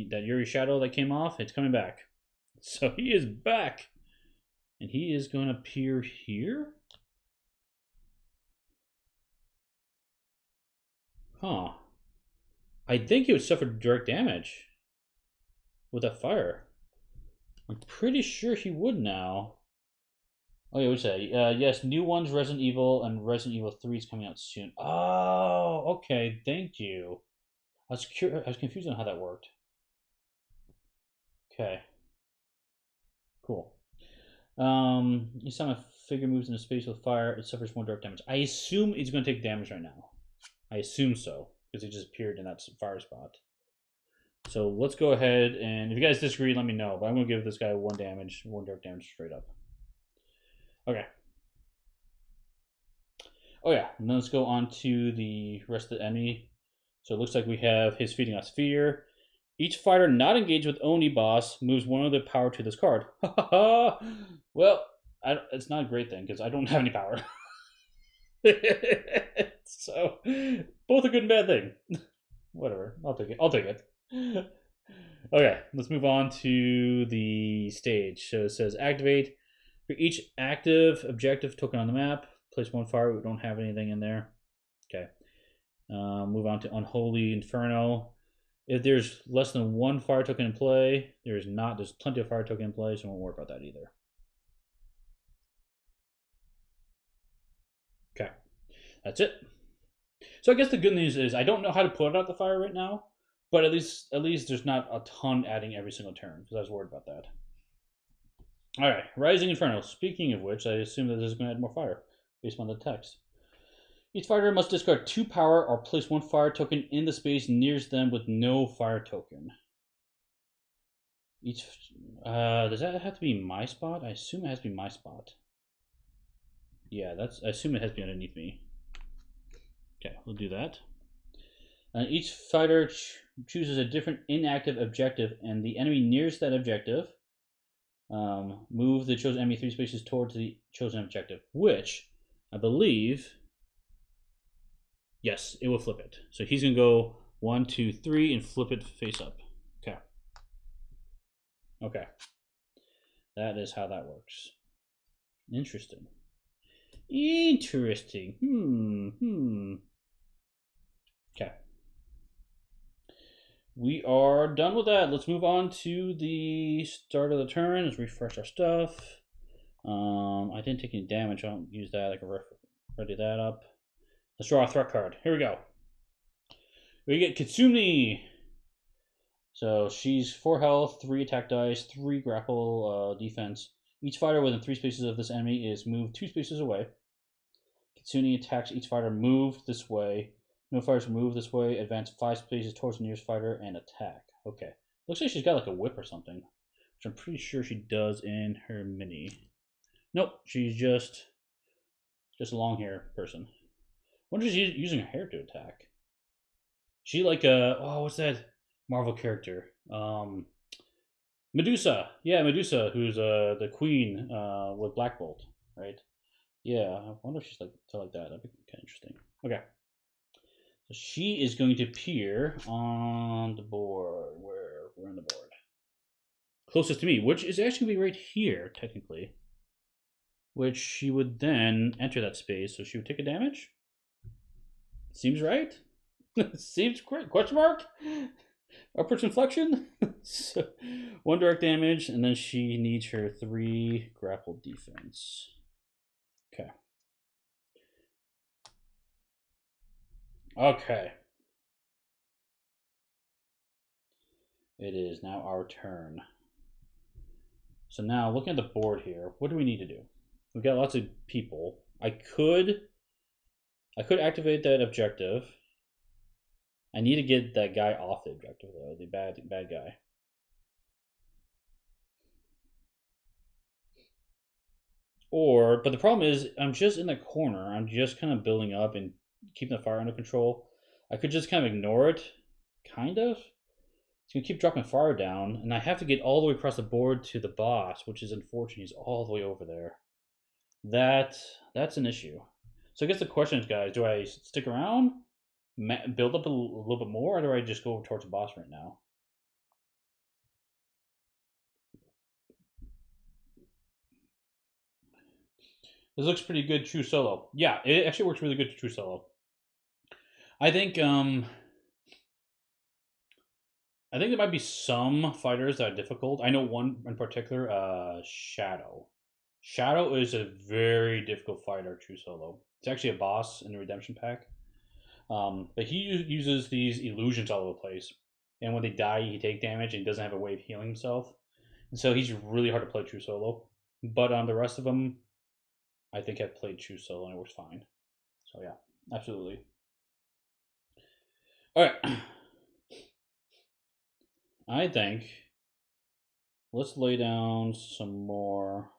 that Yuri Shadow that came off. It's coming back. So he is back. And he is going to appear here. Huh. I think he would suffer direct damage with that fire. I'm pretty sure he would now. Oh yeah, we say yes. New ones, Resident Evil and Resident Evil 3 is coming out soon. Oh, okay. Thank you. I was confused on how that worked. Okay. Cool. Each time a figure moves in a space with fire, it suffers 1 direct damage. I assume it's going to take damage right now. I assume so, because it just appeared in that fire spot. So let's go ahead, and if you guys disagree, let me know. But I'm going to give this guy 1 direct damage straight up. Okay. Oh yeah, and then let's go on to the rest of the enemy. So it looks like we have his Feeding Us Fear. Each fighter not engaged with Oni boss moves 1 of their power to this card. Well, it's not a great thing because I don't have any power. So, both a good and bad thing. Whatever, I'll take it. Okay, let's move on to the stage. So it says activate. For each active objective token on the map, place 1 fire. We don't have anything in there. Okay. Move on to Unholy Inferno. If there's less than 1 fire token in play, there's plenty of fire token in play, so I won't worry about that either. Okay, that's it. So I guess the good news is I don't know how to put out the fire right now, But at least there's not a ton adding every single turn, because I was worried about that. Alright, Rising Inferno. Speaking of which, I assume that this is going to add more fire, based on the text. Each fighter must discard 2 power or place 1 fire token in the space nearest them with no fire token. Each does that have to be my spot? I assume it has to be my spot. Yeah, I assume it has to be underneath me. Okay, we'll do that. And each fighter chooses a different inactive objective, and the enemy nearest that objective move the chosen enemy 3 spaces towards the chosen objective, which I believe, yes, it will flip it. So he's gonna go 1, 2, 3 and flip it face up. Okay. Okay. That is how that works. Interesting. Interesting. Okay. We are done with that. Let's move on to the start of the turn. Let's refresh our stuff. I didn't take any damage. I don't use that. I can ready that up. Let's draw a threat card. Here we go. We get Kitsune. So she's 4 health, 3 attack dice, 3 grapple defense. Each fighter within 3 spaces of this enemy is moved 2 spaces away. Kitsune attacks each fighter moved this way. No fighters move this way. Advance 5 spaces towards the nearest fighter and attack. Okay. Looks like she's got like a whip or something, which I'm pretty sure she does in her mini. Nope, she's just a long hair person. I wonder if she's using her hair to attack. She like what's that Marvel character? Medusa. Yeah, Medusa, who's the queen with Black Bolt, right? Yeah, I wonder if she's like that. That'd be kind of interesting. Okay. So she is going to appear on the board. Where we're on the board. Closest to me, which is actually right here, technically. Which she would then enter that space, so she would take a damage. Seems right. Seems great. Question mark? Upwards inflection? So, 1 direct damage, and then she needs her 3 grapple defense. Okay. Okay. It is now our turn. So now, looking at the board here, what do we need to do? We've got lots of people. I could activate that objective. I need to get that guy off the objective, though, the bad guy. But the problem is, I'm just in the corner. I'm just kind of building up and keeping the fire under control. I could just kind of ignore it, kind of. It's gonna keep dropping fire down, and I have to get all the way across the board to the boss, which is unfortunate. He's all the way over there. That's an issue. So I guess the question is, guys, do I stick around, build up a little bit more, or do I just go towards the boss right now? This looks pretty good true solo. Yeah, it actually works really good to true solo. I think there might be some fighters that are difficult. I know one in particular, Shadow. Shadow is a very difficult fighter true solo. It's actually a boss in the redemption pack. But he uses these illusions all over the place. And when they die, he takes damage and he doesn't have a way of healing himself. And so he's really hard to play true solo. But the rest of them, I think I've played true solo and it works fine. So yeah, absolutely. All right. I think let's lay down some more.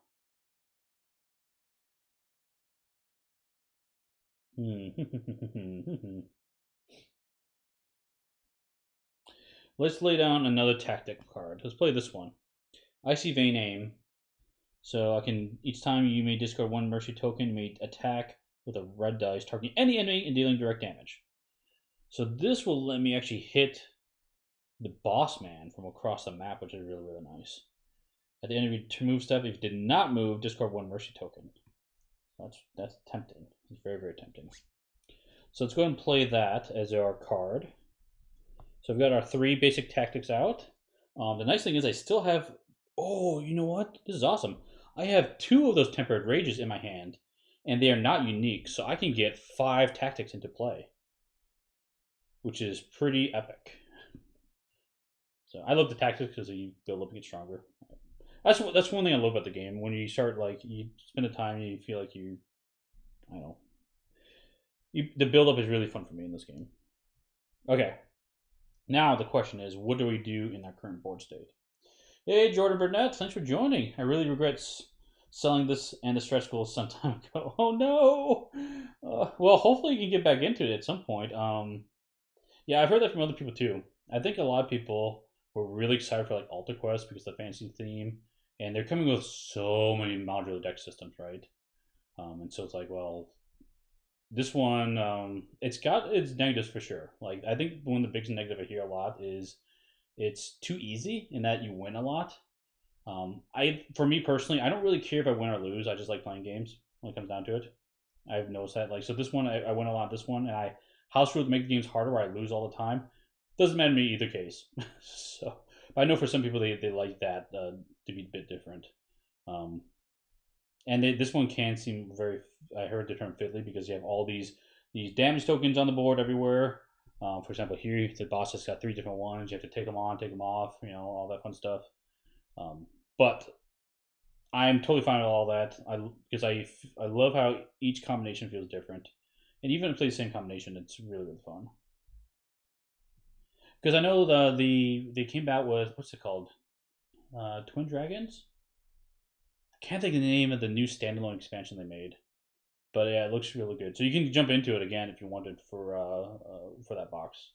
Let's lay down another tactic card. Let's play this one. Icy Vein Aim. So I can, each time you may discard 1 mercy token, you may attack with a red dice, targeting any enemy and dealing direct damage. So this will let me actually hit the boss man from across the map, which is really, really nice. At the end of your move step, if you did not move, discard 1 mercy token. That's tempting. It's very, very tempting. So let's go ahead and play that as our card. So we've got our 3 basic tactics out. The nice thing is I still have... Oh, you know what? This is awesome. I have 2 of those tempered rages in my hand, and they are not unique, so I can get 5 tactics into play, which is pretty epic. So I love the tactics because you build up and get stronger. That's one thing I love about the game. When you start like you spend the time, you feel like I don't know, the build up is really fun for me in this game. Okay, now the question is, what do we do in our current board state? Hey, Jordan Burnett, thanks for joining. I really regret selling this and the stretch goals some time ago. Oh no! Well, hopefully you can get back into it at some point. Yeah, I've heard that from other people too. I think a lot of people were really excited for like Alta Quest because of the fantasy theme, and they're coming with so many modular deck systems, right? And so it's like, well, this one, it's got its negatives for sure. Like, I think one of the biggest negative I hear a lot is it's too easy in that you win a lot. For me personally, I don't really care if I win or lose. I just like playing games when it comes down to it. I've noticed that. Like, so this one, I win a lot. This one, and I house rule to make the games harder where I lose all the time. Doesn't matter to me either case. So, but I know for some people they like that to be a bit different. Um, and this one can seem very. I heard the term fiddly because you have all these damage tokens on the board everywhere. For example, here the boss has got 3 different ones. You have to take them on, take them off. You know, all that fun stuff. But I'm totally fine with all that. Because I love how each combination feels different, and even if you play the same combination, it's really fun. Because I know they came out with what's it called, Twin Dragons. I can't think of the name of the new standalone expansion they made, but yeah, it looks really good. So you can jump into it again if you wanted for that box.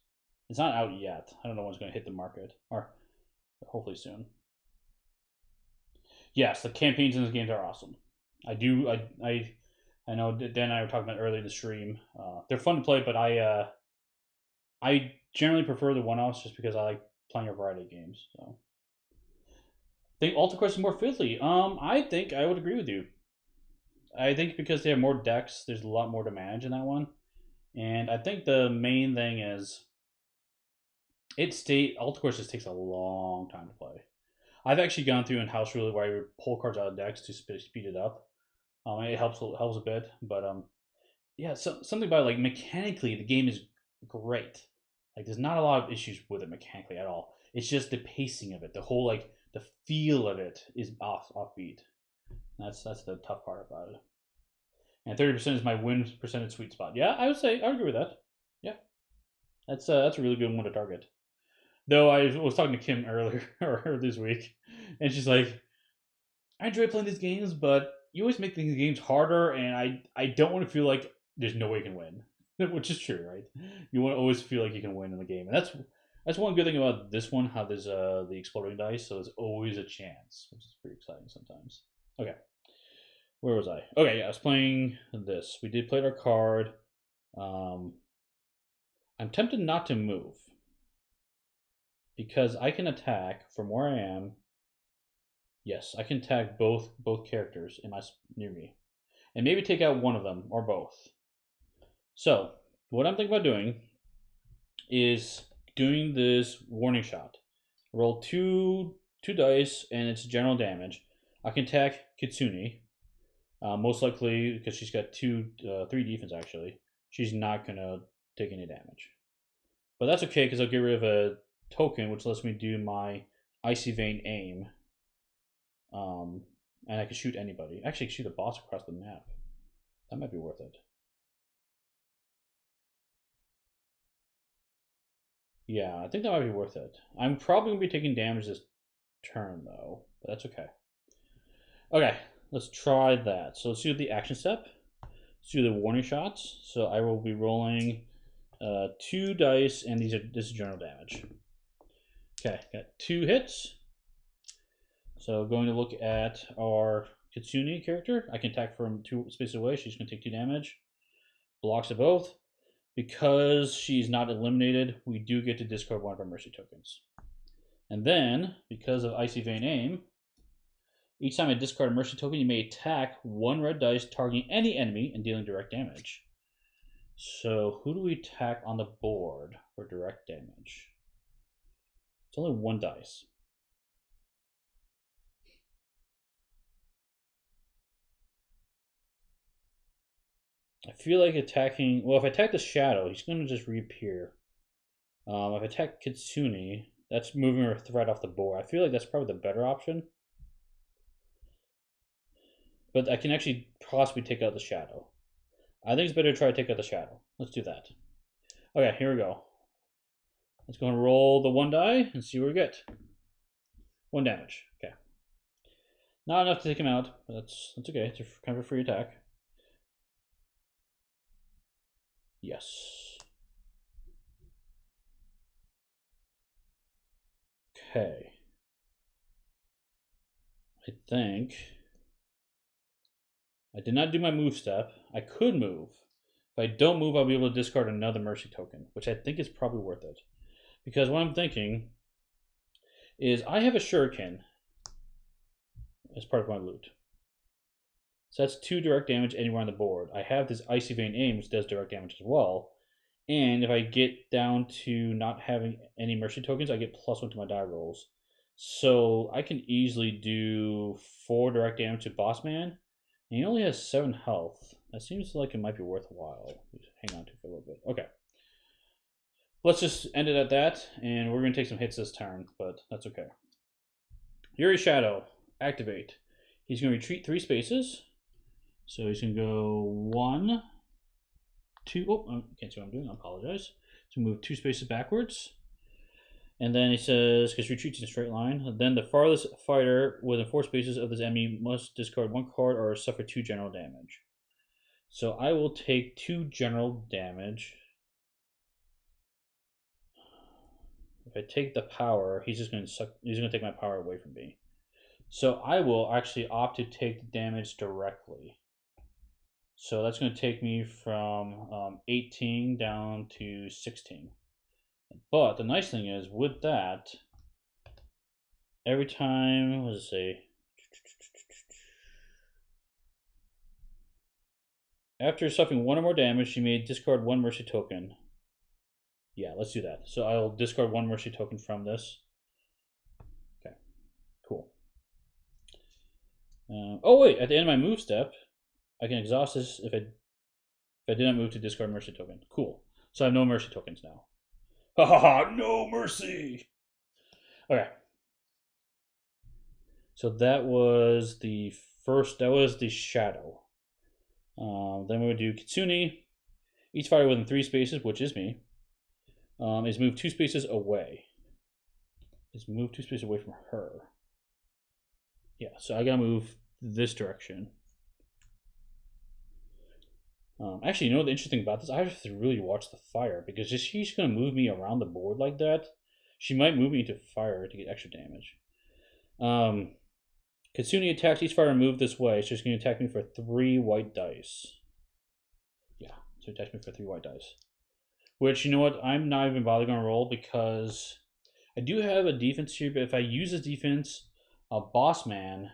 It's not out yet. I don't know when it's going to hit the market, or hopefully soon. Yes, the campaigns in this games are awesome. I do. I know Dan and I were talking about earlier in the stream. They're fun to play, but I generally prefer the one-offs just because I like playing a variety of games. So, think Alta Quest is more fiddly. I think I would agree with you. I think because they have more decks, there's a lot more to manage in that one, and I think the main thing is Alta Quest just takes a long time to play. I've actually gone through in house rule where I would pull cards out of decks to speed it up. It helps a bit, but yeah, something about like mechanically the game is great. Like there's not a lot of issues with it mechanically at all. It's just the pacing of it, the whole like the feel of it is offbeat. That's the tough part about it. And 30% is my win percentage sweet spot. Yeah, I would say I agree with that. Yeah, that's a really good one to target. Though I was talking to Kim earlier or this week, and she's like, I enjoy playing these games, but you always make these games harder, and I don't want to feel like there's no way you can win, which is true, right? You want to always feel like you can win in the game, and that's one good thing about this one. How there's the exploding dice, so there's always a chance, which is pretty exciting sometimes. Okay, where was I? Okay, yeah, I was playing this. We did play our card. Um, I'm tempted not to move because I can attack from where I am. Yes, I can attack both characters in my near me, and maybe take out one of them or both. So what I'm thinking about doing is doing this warning shot. Roll two dice, and it's general damage. I can attack Kitsune, most likely because she's got 3 defense. Actually, she's not gonna take any damage, but that's okay because I'll get rid of a token, which lets me do my Icy Vein aim. And I can shoot anybody. Actually, shoot a boss across the map. That might be worth it. Yeah, I think that might be worth it. I'm probably gonna be taking damage this turn though, but that's okay. Okay, let's try that. So let's do the action step. Let's do the warning shots. So I will be rolling 2 dice, and this is general damage. Okay, got 2 hits. So going to look at our Kitsune character. I can attack from 2 spaces away. She's going to take 2 damage. Blocks it both. Because she's not eliminated, we do get to discard one of our mercy tokens. And then, because of Icy Vein Aim, each time I discard a mercy token, you may attack 1 red dice targeting any enemy and dealing direct damage. So who do we attack on the board for direct damage? It's only 1 dice. I feel like attacking. Well, if I attack the shadow, he's going to just reappear. If I attack Kitsune, That's moving her threat off the board. I feel like that's probably the better option. But I can actually possibly take out the shadow. I think it's better to try to take out the shadow. Let's do that. Okay, here we go. Let's go and roll the 1 die and see what we get. 1 damage. Okay. Not enough to take him out, but that's okay. It's kind of a free attack. Yes. Okay. I think I did not do my move step. I could move. If I don't move, I'll be able to discard another mercy token, which I think is probably worth it. Because what I'm thinking is I have a shuriken as part of my loot. So that's 2 direct damage anywhere on the board. I have this Icy Vein aim, which does direct damage as well. And if I get down to not having any mercy tokens, I get +1 to my die rolls. So I can easily do 4 direct damage to Boss Man. And he only has 7 health. That seems like it might be worthwhile. Hang on to it for a little bit. Okay. Let's just end it at that, and we're going to take some hits this turn, but that's okay. Yuri Shadow, activate. He's going to retreat 3 spaces. So he's going to go 1, 2. Oh, I can't see what I'm doing. I apologize. So move 2 spaces backwards. And then he says, because retreats in a straight line, then the farthest fighter within 4 spaces of this enemy must discard 1 card or suffer 2 general damage. So I will take 2 general damage. If I take the power, he's just going to suck. He's going to take my power away from me. So I will actually opt to take the damage directly. So that's going to take me from 18 down to 16. But the nice thing is, with that, every time, what does it say? After suffering 1 or more damage, you may discard 1 mercy token. Yeah, let's do that. So I'll discard 1 mercy token from this. Okay, cool. Oh wait, at the end of my move step, I can exhaust this if I didn't move to discard mercy token. Cool. So I have no mercy tokens now. Ha ha ha! No mercy. Okay. So that was the first. That was the shadow. Then we would do Kitsune. Each fighter within 3 spaces, which is me, is moved 2 spaces away. Is moved 2 spaces away from her. Yeah, so I gotta move this direction. Actually, you know the interesting thing about this? I have to really watch the fire, because if she's gonna move me around the board like that, she might move me into fire to get extra damage. Kitsune attacks each fighter moved this way, so she's gonna attack me for 3 white dice. Yeah, so attack me for 3 white dice. Which, you know what, I'm not even bothering on roll, because I do have a defense here, but if I use this defense, a Boss Man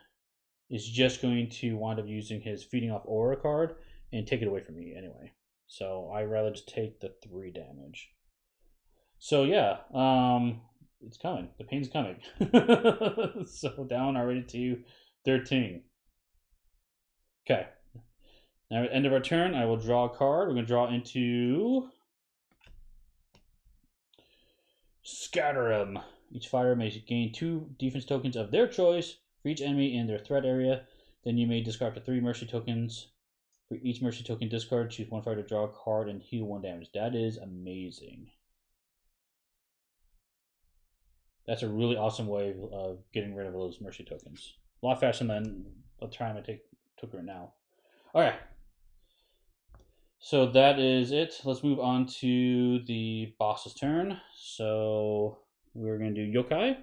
is just going to wind up using his Feeding Off Aura card and take it away from me anyway. So I'd rather just take the 3 damage. So yeah, it's coming. The pain's coming. So down already to 13. Okay. Now at the end of our turn, I will draw a card. We're going to draw into Scatter 'em. Each fighter may gain 2 defense tokens of their choice for each enemy in their threat area. Then you may discard up to 3 mercy tokens. For each mercy token discard, choose 1 fighter to draw a card and heal 1 damage. That is amazing. That's a really awesome way of getting rid of those mercy tokens. A lot faster than the time I took right now. Okay. So that is it. Let's move on to the boss's turn. So we're going to do Yokai.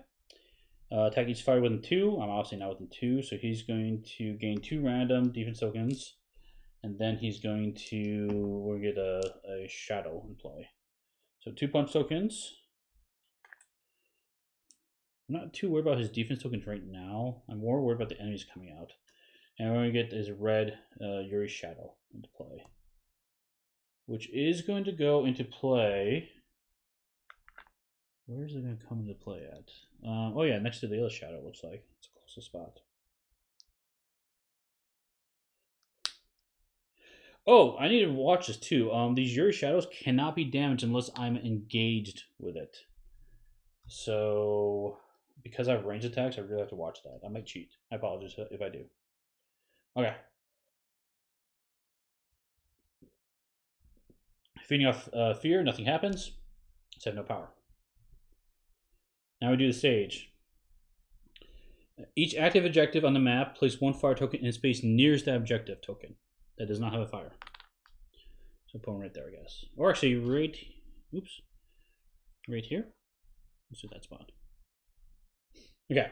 Attack each fighter within 2. I'm obviously not within 2, so he's going to gain 2 random defense tokens. And then he's going to, we'll get a shadow in play. So 2 punch tokens. I'm not too worried about his defense tokens right now. I'm more worried about the enemies coming out. And we're going to get his red Yuri Shadow into play. Which is going to go into play. Where is it going to come into play at? Oh yeah, next to the other shadow, it looks like. It's the closest spot. Oh, I need to watch this too. These Yuri Shadows cannot be damaged unless I'm engaged with it. So because I have range attacks, I really have to watch that. I might cheat. I apologize if I do. Okay. Feeding off fear, nothing happens. Let's have no power. Now we do the stage. Each active objective on the map, place one fire token in space nearest that objective token that does not have a fire. So put one right there, I guess. Or actually, right here. Let's do that spot. Okay.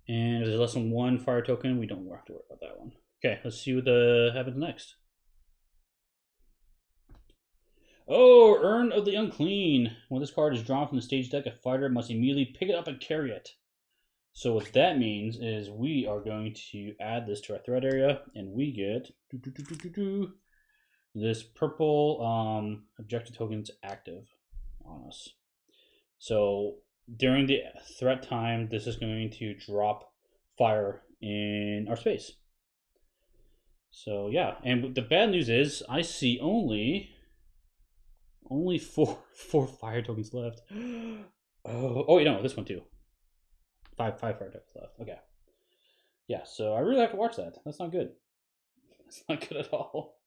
And if there's less than one fire token, we don't have to worry about that one. Okay, let's see what happens next. Oh, Urn of the Unclean. When this card is drawn from the stage deck, a fighter must immediately pick it up and carry it. So what that means is we are going to add this to our threat area, and we get this purple objective tokens active on us. So during the threat time, this is going to drop fire in our space. So yeah, and the bad news is I see only four fire tokens left. Oh wait, no, this one too. Five fire tokens left. Okay. Yeah, so I really have to watch that. That's not good. That's not good at all.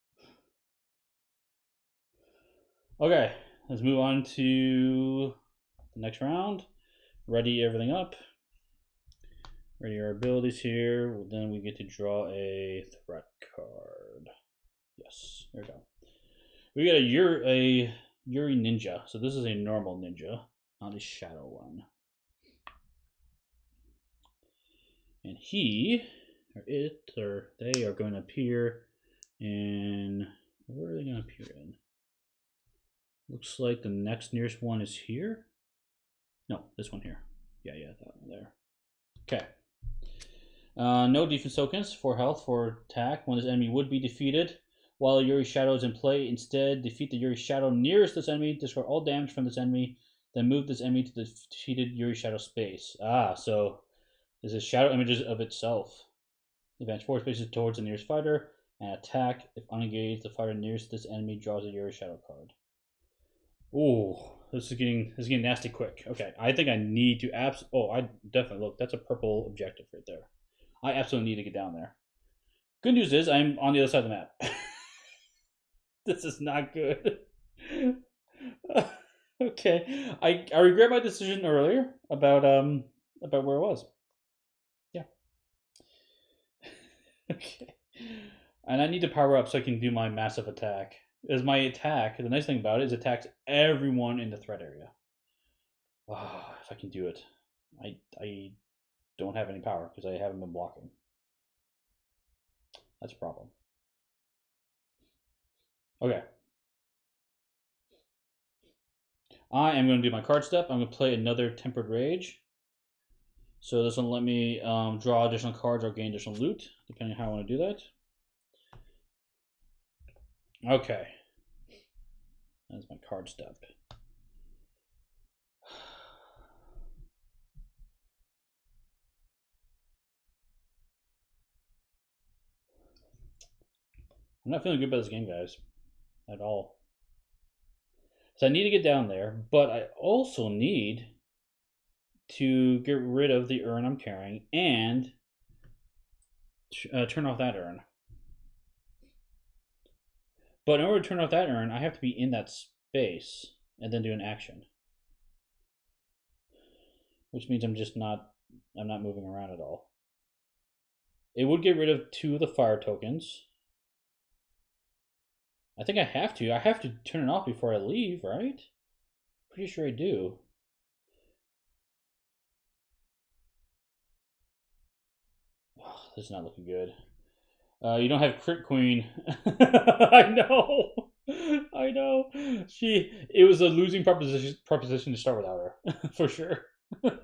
Okay, let's move on to the next round. Ready everything up. Ready our abilities here. Then we get to draw a threat card. Yes, there we go. We got a Yuri Ninja. So this is a normal ninja, not a shadow one. And he, or it, or they are going to appear in, where are they going to appear in? Looks like the next nearest one is here. No, this one here. Yeah, that one there. Okay. No defense tokens, 4 health for attack when this enemy would be defeated. While Yuri Shadow is in play, instead defeat the Yuri Shadow nearest this enemy, destroy all damage from this enemy, then move this enemy to the defeated Yuri Shadow space. So this is shadow images of itself. Advance 4 spaces towards the nearest fighter and attack. If unengaged, the fighter nearest this enemy draws a Yuri Shadow card. Ooh, this is getting nasty quick. Okay, I think I need to I definitely look. That's a purple objective right there. I absolutely need to get down there. Good news is I'm on the other side of the map. This is not good. Okay, I regret my decision earlier about where it was. Yeah. Okay, and I need to power up so I can do my massive attack. As my attack, the nice thing about it is it attacks everyone in the threat area. Oh, if I can do it. I don't have any power because I haven't been blocking. That's a problem. Okay. I am going to do my card step. I'm going to play another Tempered Rage. So this will let me draw additional cards or gain additional loot, depending on how I want to do that. Okay. That's my card step. I'm not feeling good about this game, guys. At all. So I need to get down there, but I also need to get rid of the urn I'm carrying and turn off that urn. But in order to turn off that urn, I have to be in that space and then do an action. Which means I'm not moving around at all. It would get rid of 2 of the fire tokens. I think I have to. I have to turn it off before I leave, right? Pretty sure I do. Oh, this is not looking good. You don't have Crit Queen. I know. I know. It was a losing proposition to start without her, for sure.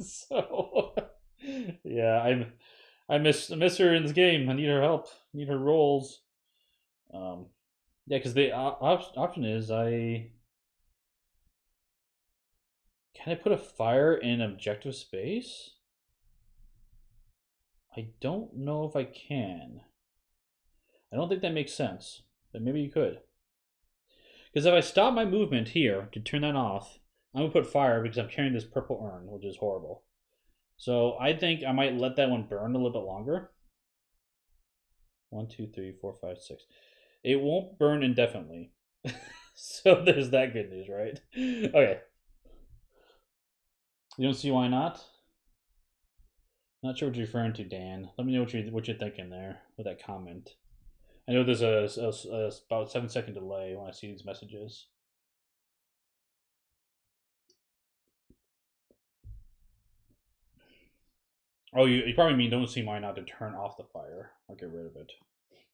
So, yeah, I miss her in this game. I need her help. I need her rolls. Yeah, because the option is can I put a fire in objective space? I don't know if I can. I don't think that makes sense, but maybe you could. Because if I stop my movement here to turn that off, I'm gonna put fire because I'm carrying this purple urn, which is horrible. So I think I might let that one burn a little bit longer. 1, 2, 3, 4, 5, 6. It won't burn indefinitely. So there's that good news, right? Okay. You don't see why not? Not sure what you're referring to, Dan. Let me know what you're thinking there with that comment. I know there's a about 7-second delay when I see these messages. Oh, you probably mean don't see why not to turn off the fire or get rid of it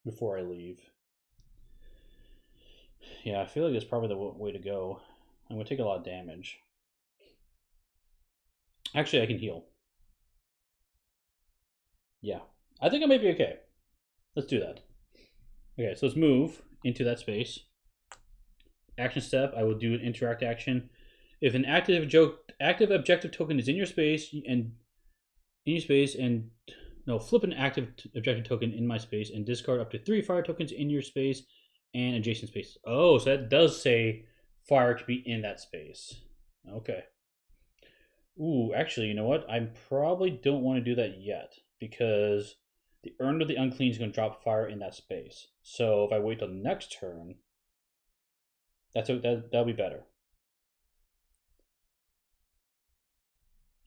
before I leave. Yeah, I feel like that's probably the way to go. I'm gonna take a lot of damage. Actually, I can heal. Yeah, I think I might be okay. Let's do that. Okay, so let's move into that space. Action step, I will do an interact action. If an active objective token is in your space and no, flip an active objective token in my space and discard up to 3 fire tokens in your space and adjacent space. Oh, so that does say fire to be in that space. Okay. Ooh, actually, you know what? I probably don't want to do that yet because the Urn of the Unclean is going to drop fire in that space. So if I wait till next turn, that'll be better.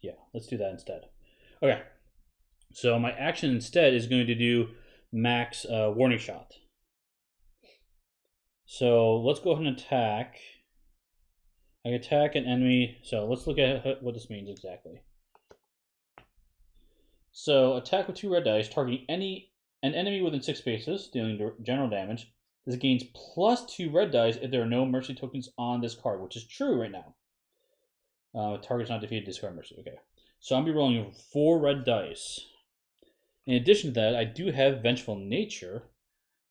Yeah, let's do that instead. Okay. So my action instead is going to do Mack's warning shot. So let's go ahead and attack. I attack an enemy. So let's look at what this means exactly. So attack with 2 red dice, targeting an enemy within 6 spaces, dealing general damage. This gains +2 red dice if there are no mercy tokens on this card, which is true right now. Target's not defeated, discard mercy. Okay. So I'm be rolling 4 red dice. In addition to that, I do have Vengeful Nature,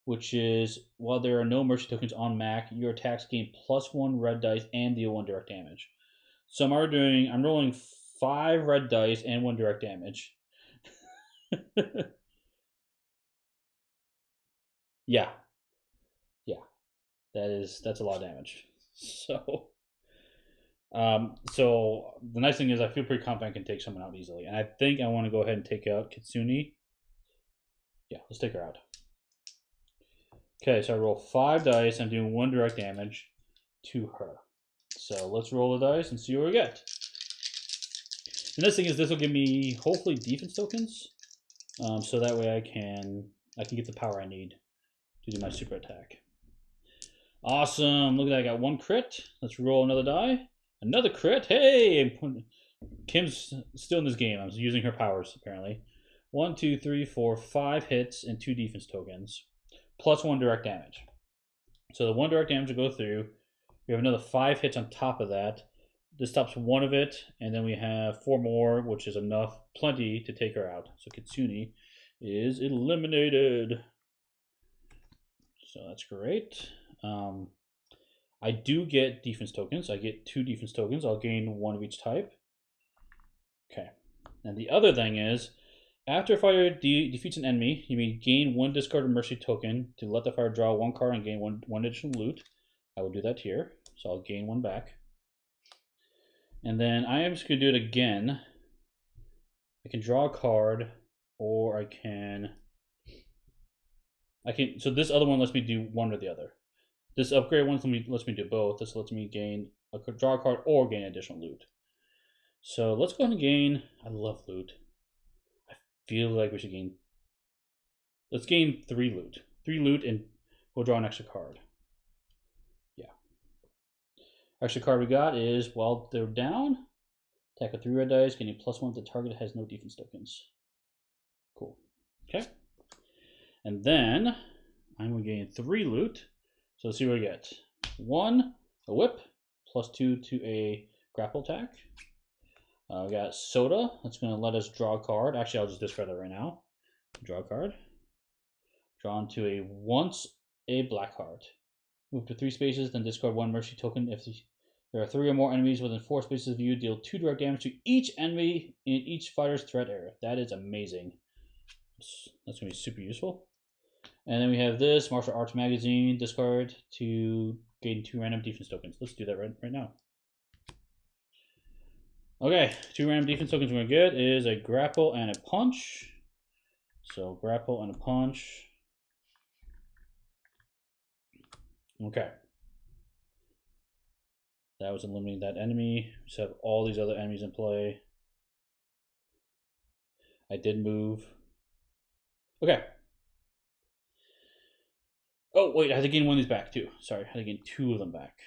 which is while there are no mercy tokens on Mack, your attacks gain +1 red dice and deal 1 direct damage. So I'm rolling 5 red dice and 1 direct damage. Yeah. Yeah. That's a lot of damage. So the nice thing is I feel pretty confident I can take someone out easily. And I think I want to go ahead and take out Kitsune. Yeah, let's take her out. Okay, so I roll 5 dice. I'm doing 1 direct damage to her. So let's roll the dice and see what we get. The next thing is this will give me hopefully defense tokens, so that way I can get the power I need to do my super attack. Awesome! Look at that, I got 1 crit. Let's roll another die. Another crit. Hey, Kim's still in this game. I'm using her powers apparently. 1, 2, 3, 4, 5 hits and 2 defense tokens, +1 direct damage. So the 1 direct damage will go through. We have another 5 hits on top of that. This stops 1 of it, and then we have 4 more, which is enough, plenty to take her out. So Kitsune is eliminated. So that's great. I do get defense tokens. I get 2 defense tokens. I'll gain 1 of each type. Okay. And the other thing is, after a fighter defeats an enemy, you may gain 1 discarded mercy token to let the fighter draw 1 card and gain 1 additional loot. I will do that here. So I'll gain 1 back. And then I am just going to do it again. I can draw a card, or I can... So this other one lets me do one or the other. This upgrade one lets me do both. This lets me draw a card or gain additional loot. So let's go ahead and gain... I love loot. I feel like we should gain... Let's gain 3 loot. 3 loot, and we'll draw an extra card. Extra card we got is, while they're down, attack with 3 red dice, getting +1 if the target has no defense tokens. Cool. Okay. And then I'm going to gain 3 loot. So let's see what we get. 1, a whip, +2 to a grapple attack. We got soda. That's going to let us draw a card. Actually, I'll just discard that right now. Draw a card. Draw into once a black card. Move to 3 spaces, then discard 1 mercy token. If there are 3 or more enemies within 4 spaces of you, deal 2 direct damage to each enemy in each fighter's threat area. That is amazing. That's going to be super useful. And then we have this martial arts magazine. Discard to gain 2 random defense tokens. Let's do that right now. Okay, 2 random defense tokens we're gonna get is a grapple and a punch. So grapple and a punch. Okay. That was eliminating that enemy. We just have all these other enemies in play. I did move. Okay. Oh, wait, I had to gain one of these back too. Sorry, I had to gain 2 of them back.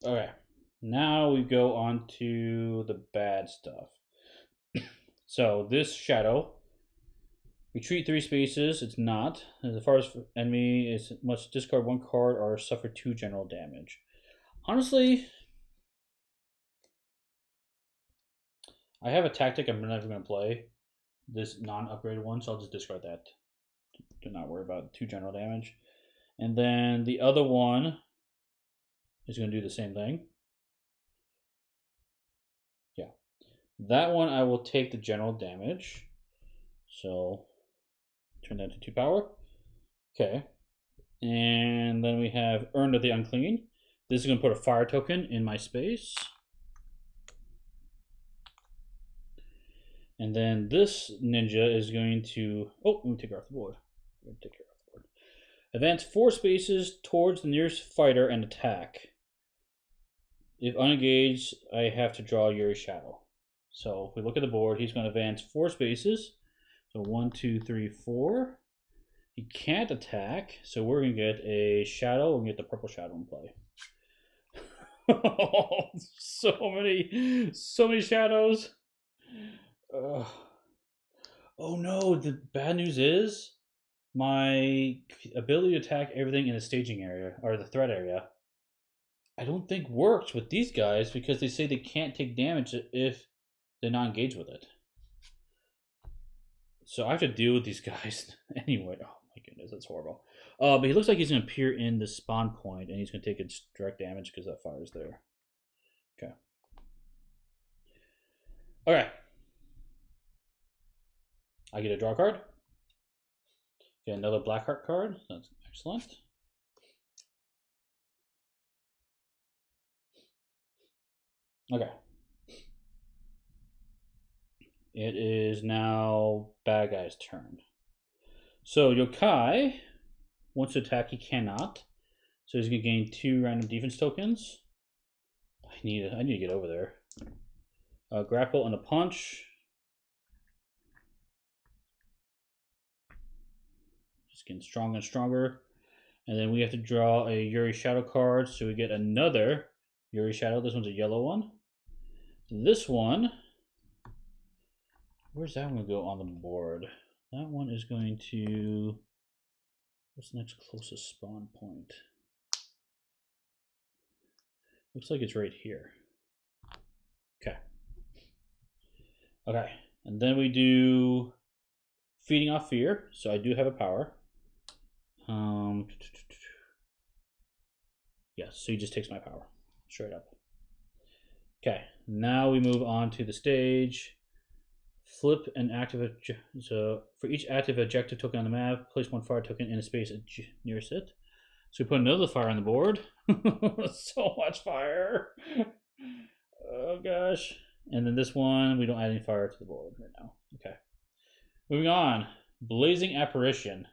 Okay. Now we go on to the bad stuff. So this shadow, retreat 3 spaces. It's not. As far as enemy is, must discard 1 card or suffer 2 general damage. Honestly, I have a tactic I'm never going to play. This non-upgraded one, so I'll just discard that. Do not worry about 2 general damage. And then the other one is going to do the same thing. Yeah. That one I will take the general damage. So turn that to 2 power. Okay. And then we have Urn of the Unclean. This is going to put a fire token in my space. And then this ninja is going to... Oh, let me take her off the board. Take her off the board. Advance 4 spaces towards the nearest fighter and attack. If unengaged, I have to draw Yuri's Shadow. So if we look at the board, he's going to advance 4 spaces. So 1, 2, 3, 4. He can't attack, so we're going to get a shadow. We're going to get the purple shadow in play. so many shadows. Oh no, the bad news is my ability to attack everything in the staging area, or the threat area, I don't think works with these guys because they say they can't take damage if they're not engaged with it. So I have to deal with these guys anyway. Oh my goodness, that's horrible. But he looks like he's going to appear in the spawn point, and he's going to take its direct damage because that fire's there. Okay. Okay. I get a draw card. Get another Blackheart card. That's excellent. Okay. It is now bad guy's turn. So Yokai wants to attack. He cannot. So he's going to gain 2 random defense tokens. I need to get over there. Grapple and a punch. Just getting stronger and stronger. And then we have to draw a Yuri Shadow card. So we get another Yuri Shadow. This one's a yellow one. This one, where's that one going to go on the board? That one is going to... What's the next closest spawn point? Looks like it's right here. Okay. Okay. And then we do Feeding Off Fear. So I do have a power. Yes, so he just takes my power. Straight up. Okay. Now we move on to the stage. Flip an active... So for each active objective token on the map, place 1 fire token in a space nearest it. So we put another fire on the board. So much fire. Oh gosh. And then this one, we don't add any fire to the board right now. Okay. Moving on. Blazing Apparition.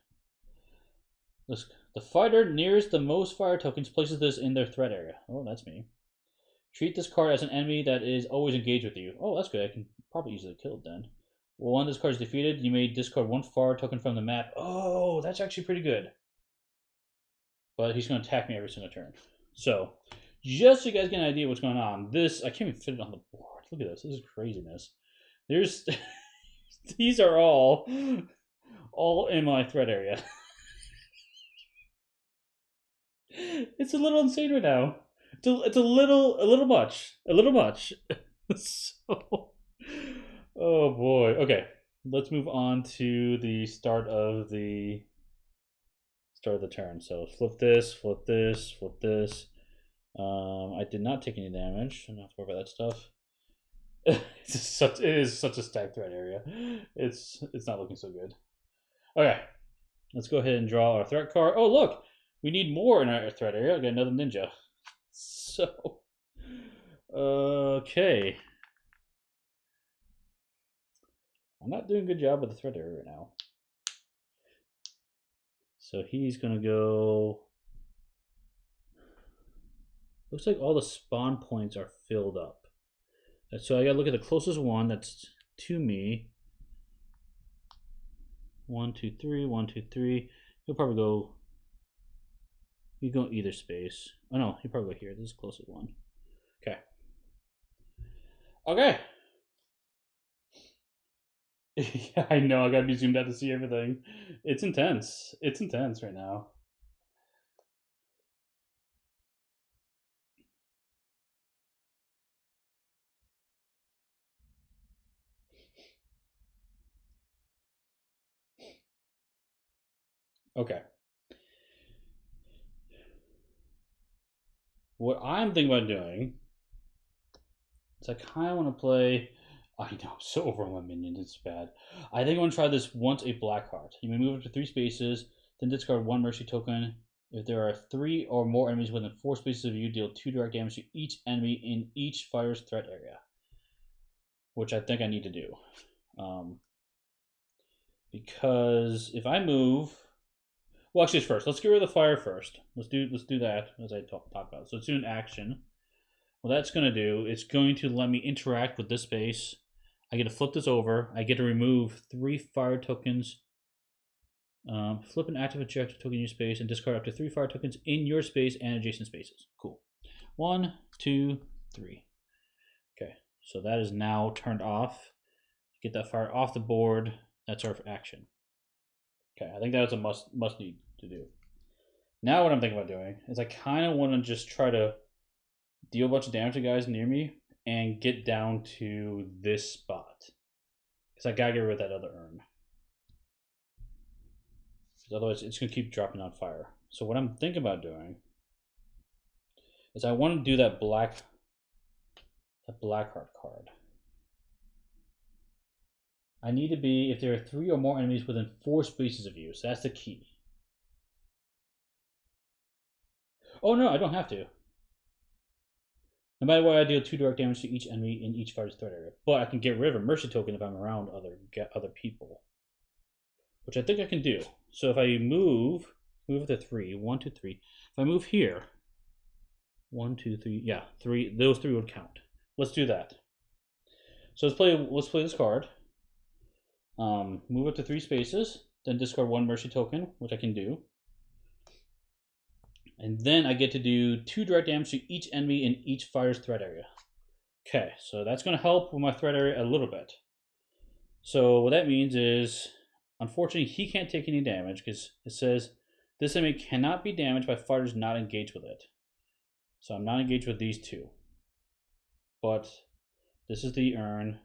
The fighter nearest the most fire tokens places this in their threat area. Oh, that's me. Treat this card as an enemy that is always engaged with you. Oh, that's good. I can probably easily kill it then. Well, when this card is defeated, you may discard 1 fire token from the map. Oh, that's actually pretty good. But he's going to attack me every single turn. So, just so you guys get an idea of what's going on, this, I can't even fit it on the board. Look at this. This is craziness. There's, these are all in my threat area. It's a little insane right now. It's a little much. So, oh boy. Okay, let's move on to the start of the turn. So flip this, flip this, flip this. I did not take any damage. I'm not have to worry about that stuff. It is such a stacked threat area. It's not looking so good. Okay, let's go ahead and draw our threat card. Oh look, we need more in our threat area. I got another ninja. So, okay. I'm not doing a good job with the threat area right now. So he's gonna go. Looks like all the spawn points are filled up. So I gotta look at the closest one that's to me. 1, 2, 3, 1, 2, 3. He'll probably go. You go either space. Oh no, he'll probably go here. This is the closest one. Okay. Okay. Yeah, I know. I gotta be zoomed out to see everything. It's intense. It's intense right now. Okay. What I'm thinking about doing is I kind of want to play. I know, I'm so overwhelmed, minions. It's bad. I think I want to try this once a black heart. You may move up to 3 spaces, then discard 1 mercy token. If there are 3 or more enemies within 4 spaces of you, deal 2 direct damage to each enemy in each fire's threat area. Which I think I need to do. Because if I move. Well, actually, first, let's get rid of the fire first. Let's do that as I talk about. So let's do an action. What that's going to do, it's going to let me interact with this space. I get to flip this over. I get to remove 3 fire tokens. Flip an active objective token in your space and discard up to 3 fire tokens in your space and adjacent spaces. Cool. 1, 2, 3. Okay, so that is now turned off. Get that fire off the board. That's our action. Okay, I think that's a must need to do. Now what I'm thinking about doing is I kind of want to just try to deal a bunch of damage to guys near me and get down to this spot. Because I gotta get rid of that other urn. Because otherwise it's going to keep dropping on fire. So what I'm thinking about doing is I want to do that black heart card. I need to be, if there are 3 or more enemies within 4 spaces of you. So that's the key. Oh no, I don't have to. No matter what, I deal 2 direct damage to each enemy in each fighter's threat area. But I can get rid of a mercy token if I'm around other people. Which I think I can do. So if I move up to 3, 1, 2, 3. If I move here, 1, 2, 3, yeah, 3. Those 3 would count. Let's do that. So let's play this card. Move up to 3 spaces, then discard 1 mercy token, which I can do. And then I get to do 2 direct damage to each enemy in each fire's threat area. Okay, so that's going to help with my threat area a little bit. So what that means is, unfortunately, he can't take any damage because it says this enemy cannot be damaged by fighters not engaged with it. So I'm not engaged with these 2. But this is the urn.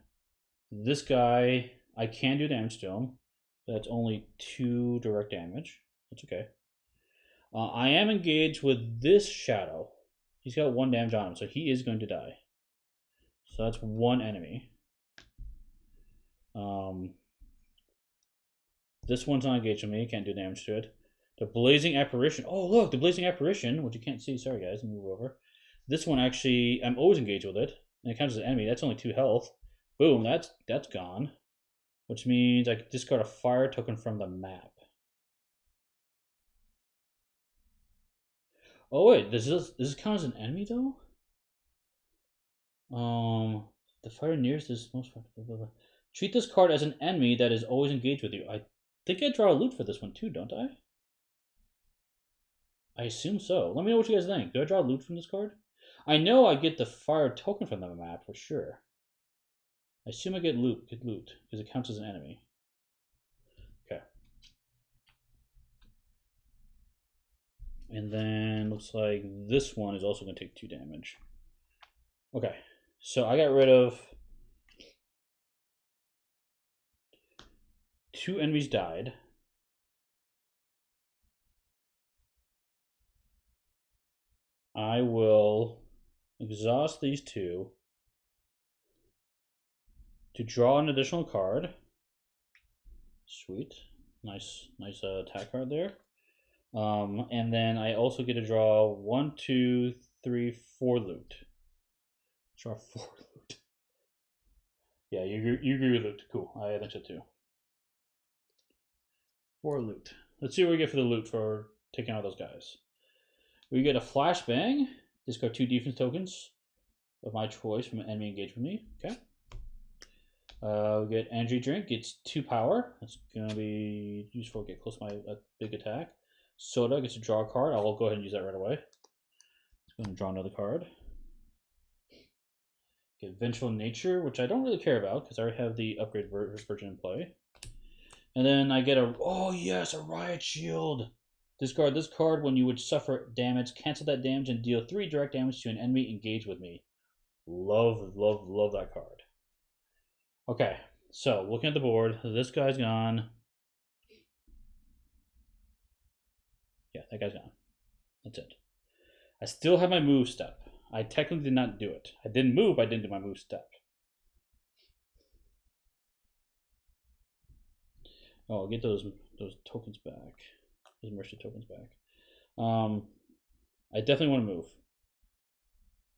This guy, I can do damage to him. That's only 2 direct damage. That's okay. I am engaged with this shadow. He's got 1 damage on him, so he is going to die. So that's 1 enemy. This one's not engaged with me. Can't do damage to it. The Blazing Apparition. Oh, look, the Blazing Apparition, which you can't see. Sorry, guys. Let me move over. This one, actually, I'm always engaged with it. And it counts as an enemy. That's only 2 health. Boom, that's gone. Which means I can discard a fire token from the map. Oh wait, does this count as an enemy though? The fire nearest is most. Treat this card as an enemy that is always engaged with you. I think I draw a loot for this one too, don't I? I assume so. Let me know what you guys think. Do I draw a loot from this card? I know I get the fire token from the map for sure. I assume I get loot, because it counts as an enemy. Okay. And then looks like this one is also going to take 2 damage. Okay, so I got rid of 2 enemies died. I will exhaust these 2 to draw an additional card. Sweet, nice attack card there. And then I also get to draw 1, 2, 3, 4 loot. Draw 4 loot. Yeah, you agree with loot. Cool. I think so too. 4 loot. Let's see what we get for the loot for taking out those guys. We get a flashbang. Discard 2 defense tokens of my choice from an enemy engaged with me. Okay. We get energy drink. It's 2 power. That's gonna be useful to get close to my big attack. Soda gets to draw a card. I'll go ahead and use that right away. I'm gonna draw another card. Get Vengeful Nature, which I don't really care about because I already have the upgrade version in play. And then I get a, oh yes, a Riot Shield. Discard this card when you would suffer damage. Cancel that damage and deal 3 direct damage to an enemy engaged with me. Love, love, love that card. Okay, so looking at the board, this guy's gone. Yeah, that guy's gone. That's it. I still have my move step. I technically did not do it. I didn't move, I didn't do my move step. Oh, I'll get those tokens back. Those mercy tokens back. I definitely want to move.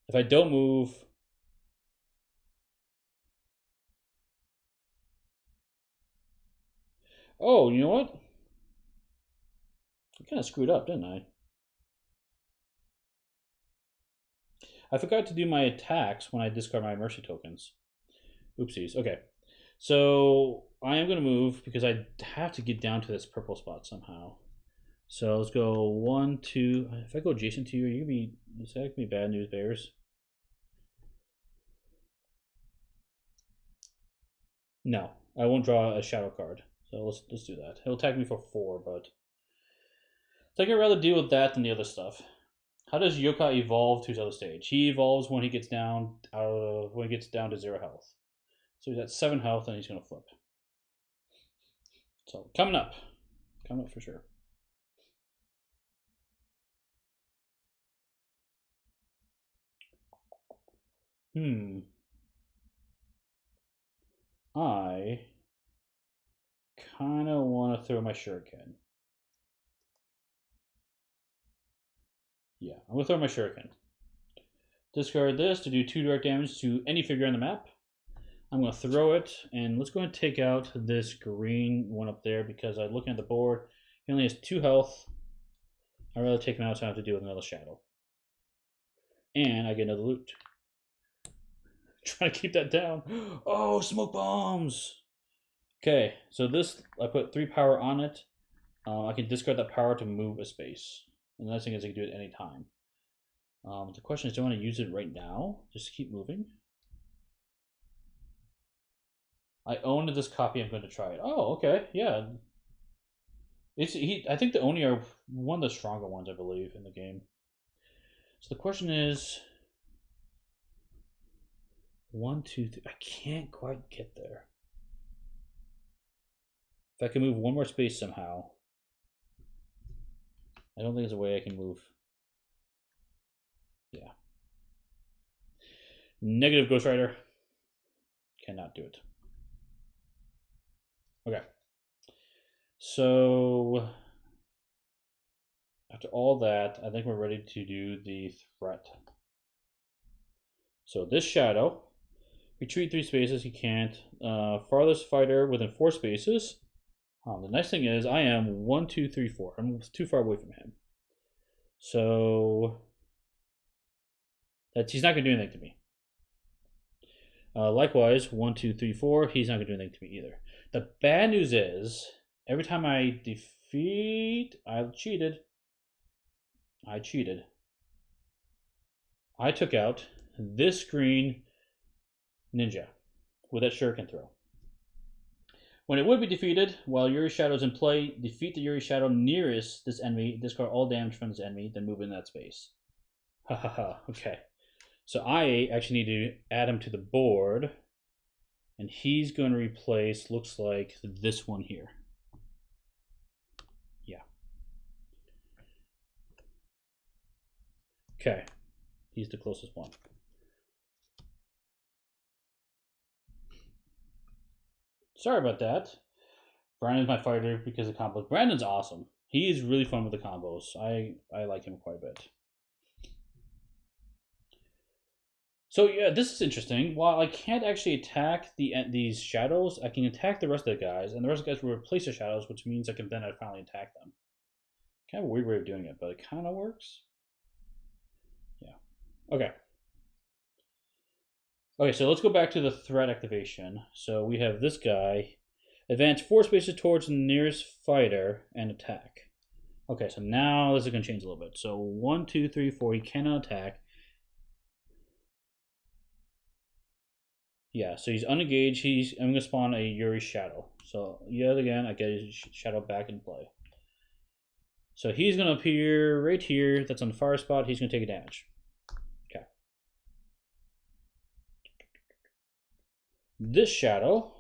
If I don't move, oh, you know what? I kind of screwed up, didn't I? I forgot to do my attacks when I discard my mercy tokens. Oopsies. Okay. So I am going to move because I have to get down to this purple spot somehow. So let's go 1, 2. If I go adjacent to you, are you gonna be? Is that gonna be bad news bears? No, I won't draw a shadow card. So let's do that. He'll attack me for 4, but I think I'd rather deal with that than the other stuff. How does Yokai evolve to his other stage? He evolves when he gets down to 0 health. So he's at 7 health and he's gonna flip. So coming up for sure. I kind of want to throw my shuriken. Yeah, I'm going to throw my shuriken. Discard this to do 2 direct damage to any figure on the map. I'm going to throw it, and let's go ahead and take out this green one up there because I'm looking at the board. He only has 2 health. I'd rather take him out so I have to deal with another shadow. And I get another loot. Trying to keep that down. Oh, smoke bombs! Okay, so this, I put 3 power on it. I can discard that power to move a space. And the nice thing is I can do it any time. The question is, do I want to use it right now? Just keep moving. I own this copy. I'm going to try it. Oh, okay, yeah. I think the Oni are one of the stronger ones, I believe, in the game. So the question is, 1, 2, 3. I can't quite get there. If I can move 1 more space somehow. I don't think there's a way I can move. Yeah. Negative, Ghost Rider. Cannot do it. Okay. So after all that, I think we're ready to do the threat. So this shadow, retreat 3 spaces. He can't. Farthest fighter within 4 spaces. The nice thing is I am 1, 2, 3, 4. I'm too far away from him. So he's not going to do anything to me. Likewise, 1, 2, 3, 4. He's not going to do anything to me either. The bad news is every time I defeat, I cheated. I took out this green ninja with that shuriken throw. When it would be defeated, while Yuri Shadow is in play, defeat the Yuri Shadow nearest this enemy, discard all damage from this enemy, then move in that space. Ha ha ha, okay. So I actually need to add him to the board, and he's going to replace, looks like, this one here. Yeah. Okay, he's the closest one. Sorry about that. Brandon's my fighter because of combos. Brandon's awesome. He is really fun with the combos. I like him quite a bit. So yeah, this is interesting. While I can't actually attack these shadows, I can attack the rest of the guys, and the rest of the guys will replace the shadows, which means I can then finally attack them. Kind of a weird way of doing it, but it kind of works. Yeah. Okay. Okay, so let's go back to the threat activation. So we have this guy. Advance 4 spaces towards the nearest fighter and attack. Okay, so now this is going to change a little bit. So 1, 2, 3, 4, he cannot attack. Yeah, so he's unengaged. I'm going to spawn a Yuri Shadow. So yet again, I get his Shadow back in play. So he's going to appear right here. That's on the fire spot. He's going to take a damage. Okay. This Shadow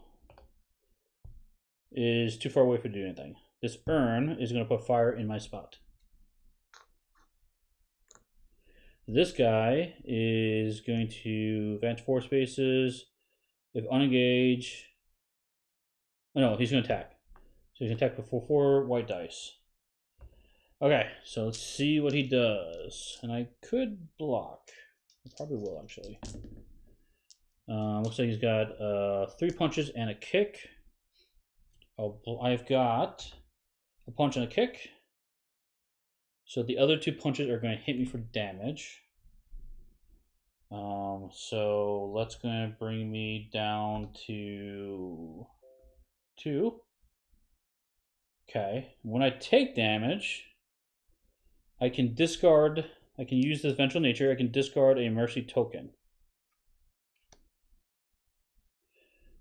is too far away for to do anything. This urn is going to put fire in my spot. This guy is going to advance 4 spaces. If unengaged, oh no, he's going to attack. So he's going to attack before 4 white dice. Okay, so let's see what he does. And I could block. I probably will, actually. Looks like he's got 3 punches and a kick. I've got a punch and a kick. So the other 2 punches are going to hit me for damage. So that's going to bring me down to 2. Okay. When I take damage, I can discard. I can use this vengeful nature. I can discard a mercy token.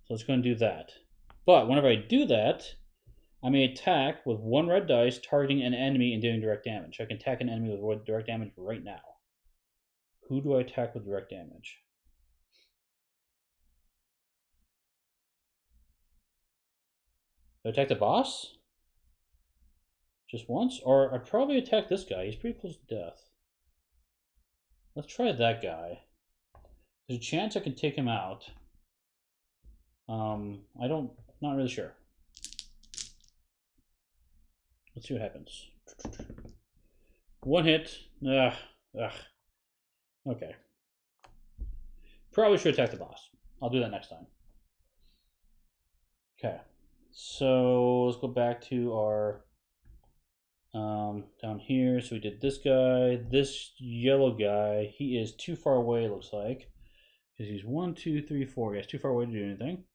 So it's going to do that. But whenever I do that, I may attack with 1 red dice, targeting an enemy and doing direct damage. I can attack an enemy with direct damage right now. Who do I attack with direct damage? Do I attack the boss? Just once? Or I'd probably attack this guy. He's pretty close to death. Let's try that guy. There's a chance I can take him out. Not really sure. Let's see what happens. 1 hit. Okay. Probably should attack the boss. I'll do that next time. Okay. So let's go back to our down here. So we did this guy. This yellow guy, he is too far away, it looks like. Because he's 1, 2, 3, 4. He's too far away to do anything.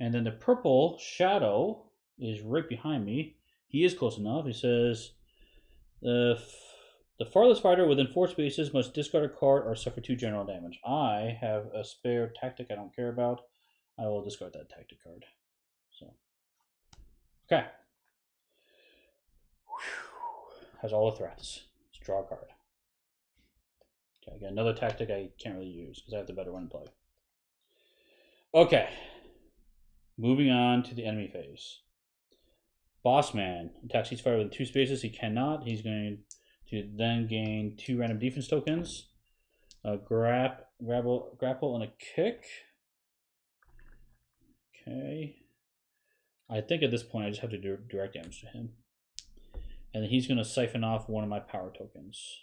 And then the purple Shadow is right behind me. He is close enough. He says, the farthest fighter within 4 spaces must discard a card or suffer 2 general damage. I have a spare tactic I don't care about. I will discard that tactic card. So, okay. Has all the threats. Let's draw a card. Okay, I got another tactic I can't really use because I have the better one in play. Okay. Moving on to the enemy phase. Bossman attacks each fighter within 2 spaces. He cannot. He's going to then gain 2 random defense tokens. A grapple, and a kick. Okay. I think at this point I just have to do direct damage to him. And then he's going to siphon off 1 of my power tokens.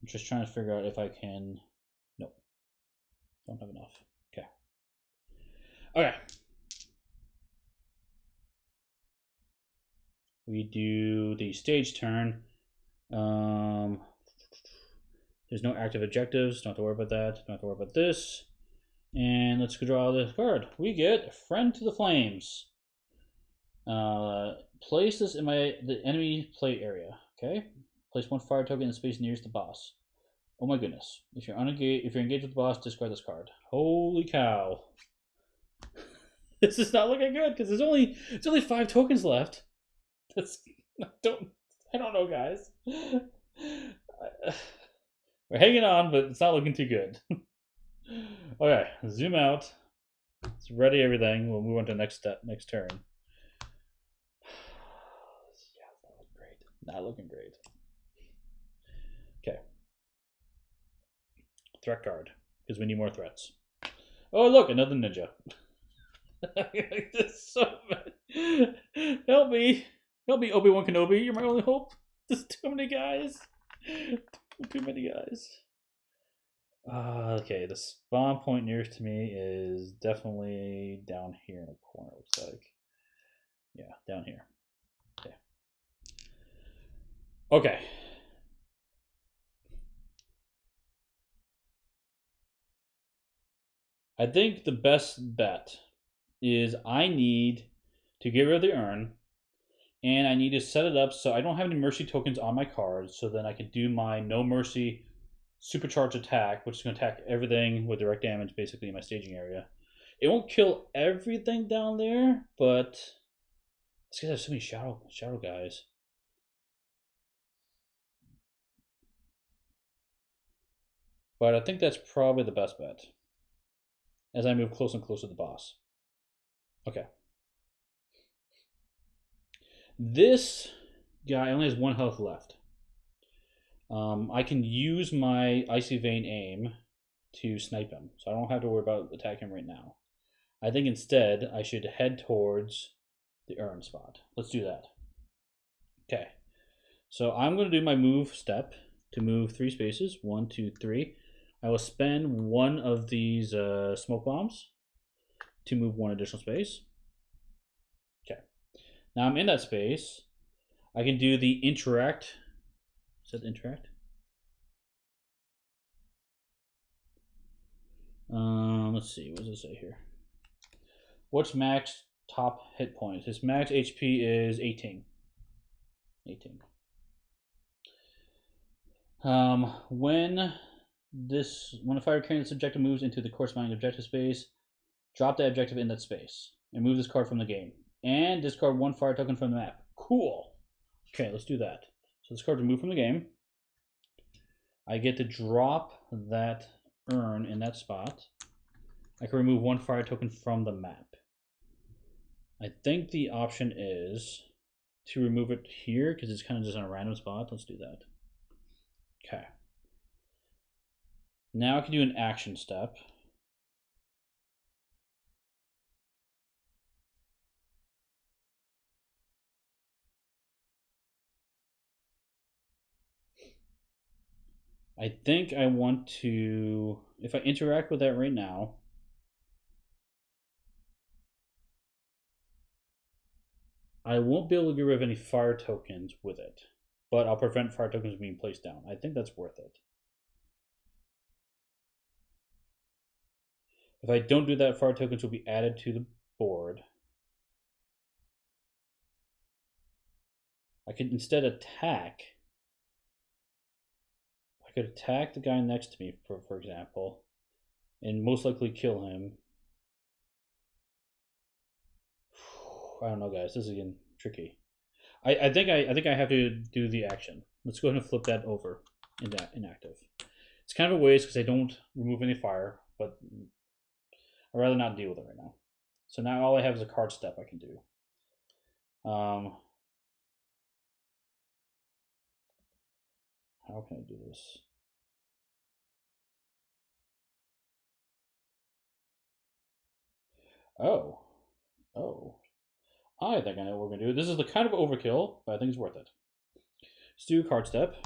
I'm just trying to figure out if I can... Nope. Don't have enough. Okay. Okay. We do the stage turn. There's no active objectives. Don't have to worry about that. Don't have to worry about this. And let's draw this card. We get Friend to the Flames. Place this in the enemy play area. Okay. Place 1 fire token in the space nearest the boss. Oh my goodness! If you're engaged with the boss, discard this card. Holy cow! This is not looking good because there's only 5 tokens left. I don't know, guys. We're hanging on, but it's not looking too good. Okay, zoom out. Let's ready everything. We'll move on to the next turn. Yeah, not looking great. Not looking great. Okay. Threat card, because we need more threats. Oh, look, another ninja. This is so bad. Help me, Obi-Wan Kenobi. You're my only hope. There's too many guys. Too many guys. Okay, the spawn point nearest to me is definitely down here in the corner, looks like. Yeah, down here. Okay. Okay. I think the best bet is I need to get rid of the urn, and I need to set it up so I don't have any mercy tokens on my card, so then I can do my no mercy supercharged attack, which is going to attack everything with direct damage basically in my staging area. It won't kill everything down there, but these guys have so many shadow guys. But I think that's probably the best bet as I move closer and closer to the boss. Okay. This guy only has 1 health left. I can use my Icy Vein aim to snipe him, so I don't have to worry about attacking him right now. I think instead I should head towards the urn spot. Let's do that. Okay. So I'm going to do my move step to move 3 spaces. 1, 2, 3. I will spend 1 of these smoke bombs to move 1 additional space. Okay. Now I'm in that space. I can do the interact. Is that interact? Let's see. What does it say here? What's Mack's top hit points? His max HP is 18. 18. When a fire carrying this objective moves into the corresponding objective space, drop that objective in that space and move this card from the game. And discard 1 fire token from the map. Cool. Okay, let's do that. So this card removed from the game. I get to drop that urn in that spot. I can remove 1 fire token from the map. I think the option is to remove it here because it's kind of just in a random spot. Let's do that. Okay. Now I can do an action step. I think I want to, if I interact with that right now, I won't be able to get rid of any fire tokens with it, but I'll prevent fire tokens from being placed down. I think that's worth it. If I don't do that, fire tokens will be added to the board. I could instead attack. I could attack the guy next to me, for example, and most likely kill him. I don't know, guys. This is getting tricky. I think I have to do the action. Let's go ahead and flip that over into inactive. It's kind of a waste because I don't remove any fire, but I'd rather not deal with it right now. So now all I have is a card step I can do. How can I do this? Oh. I think I know what we're gonna do. This is the kind of overkill, but I think it's worth it. Let's do a card step.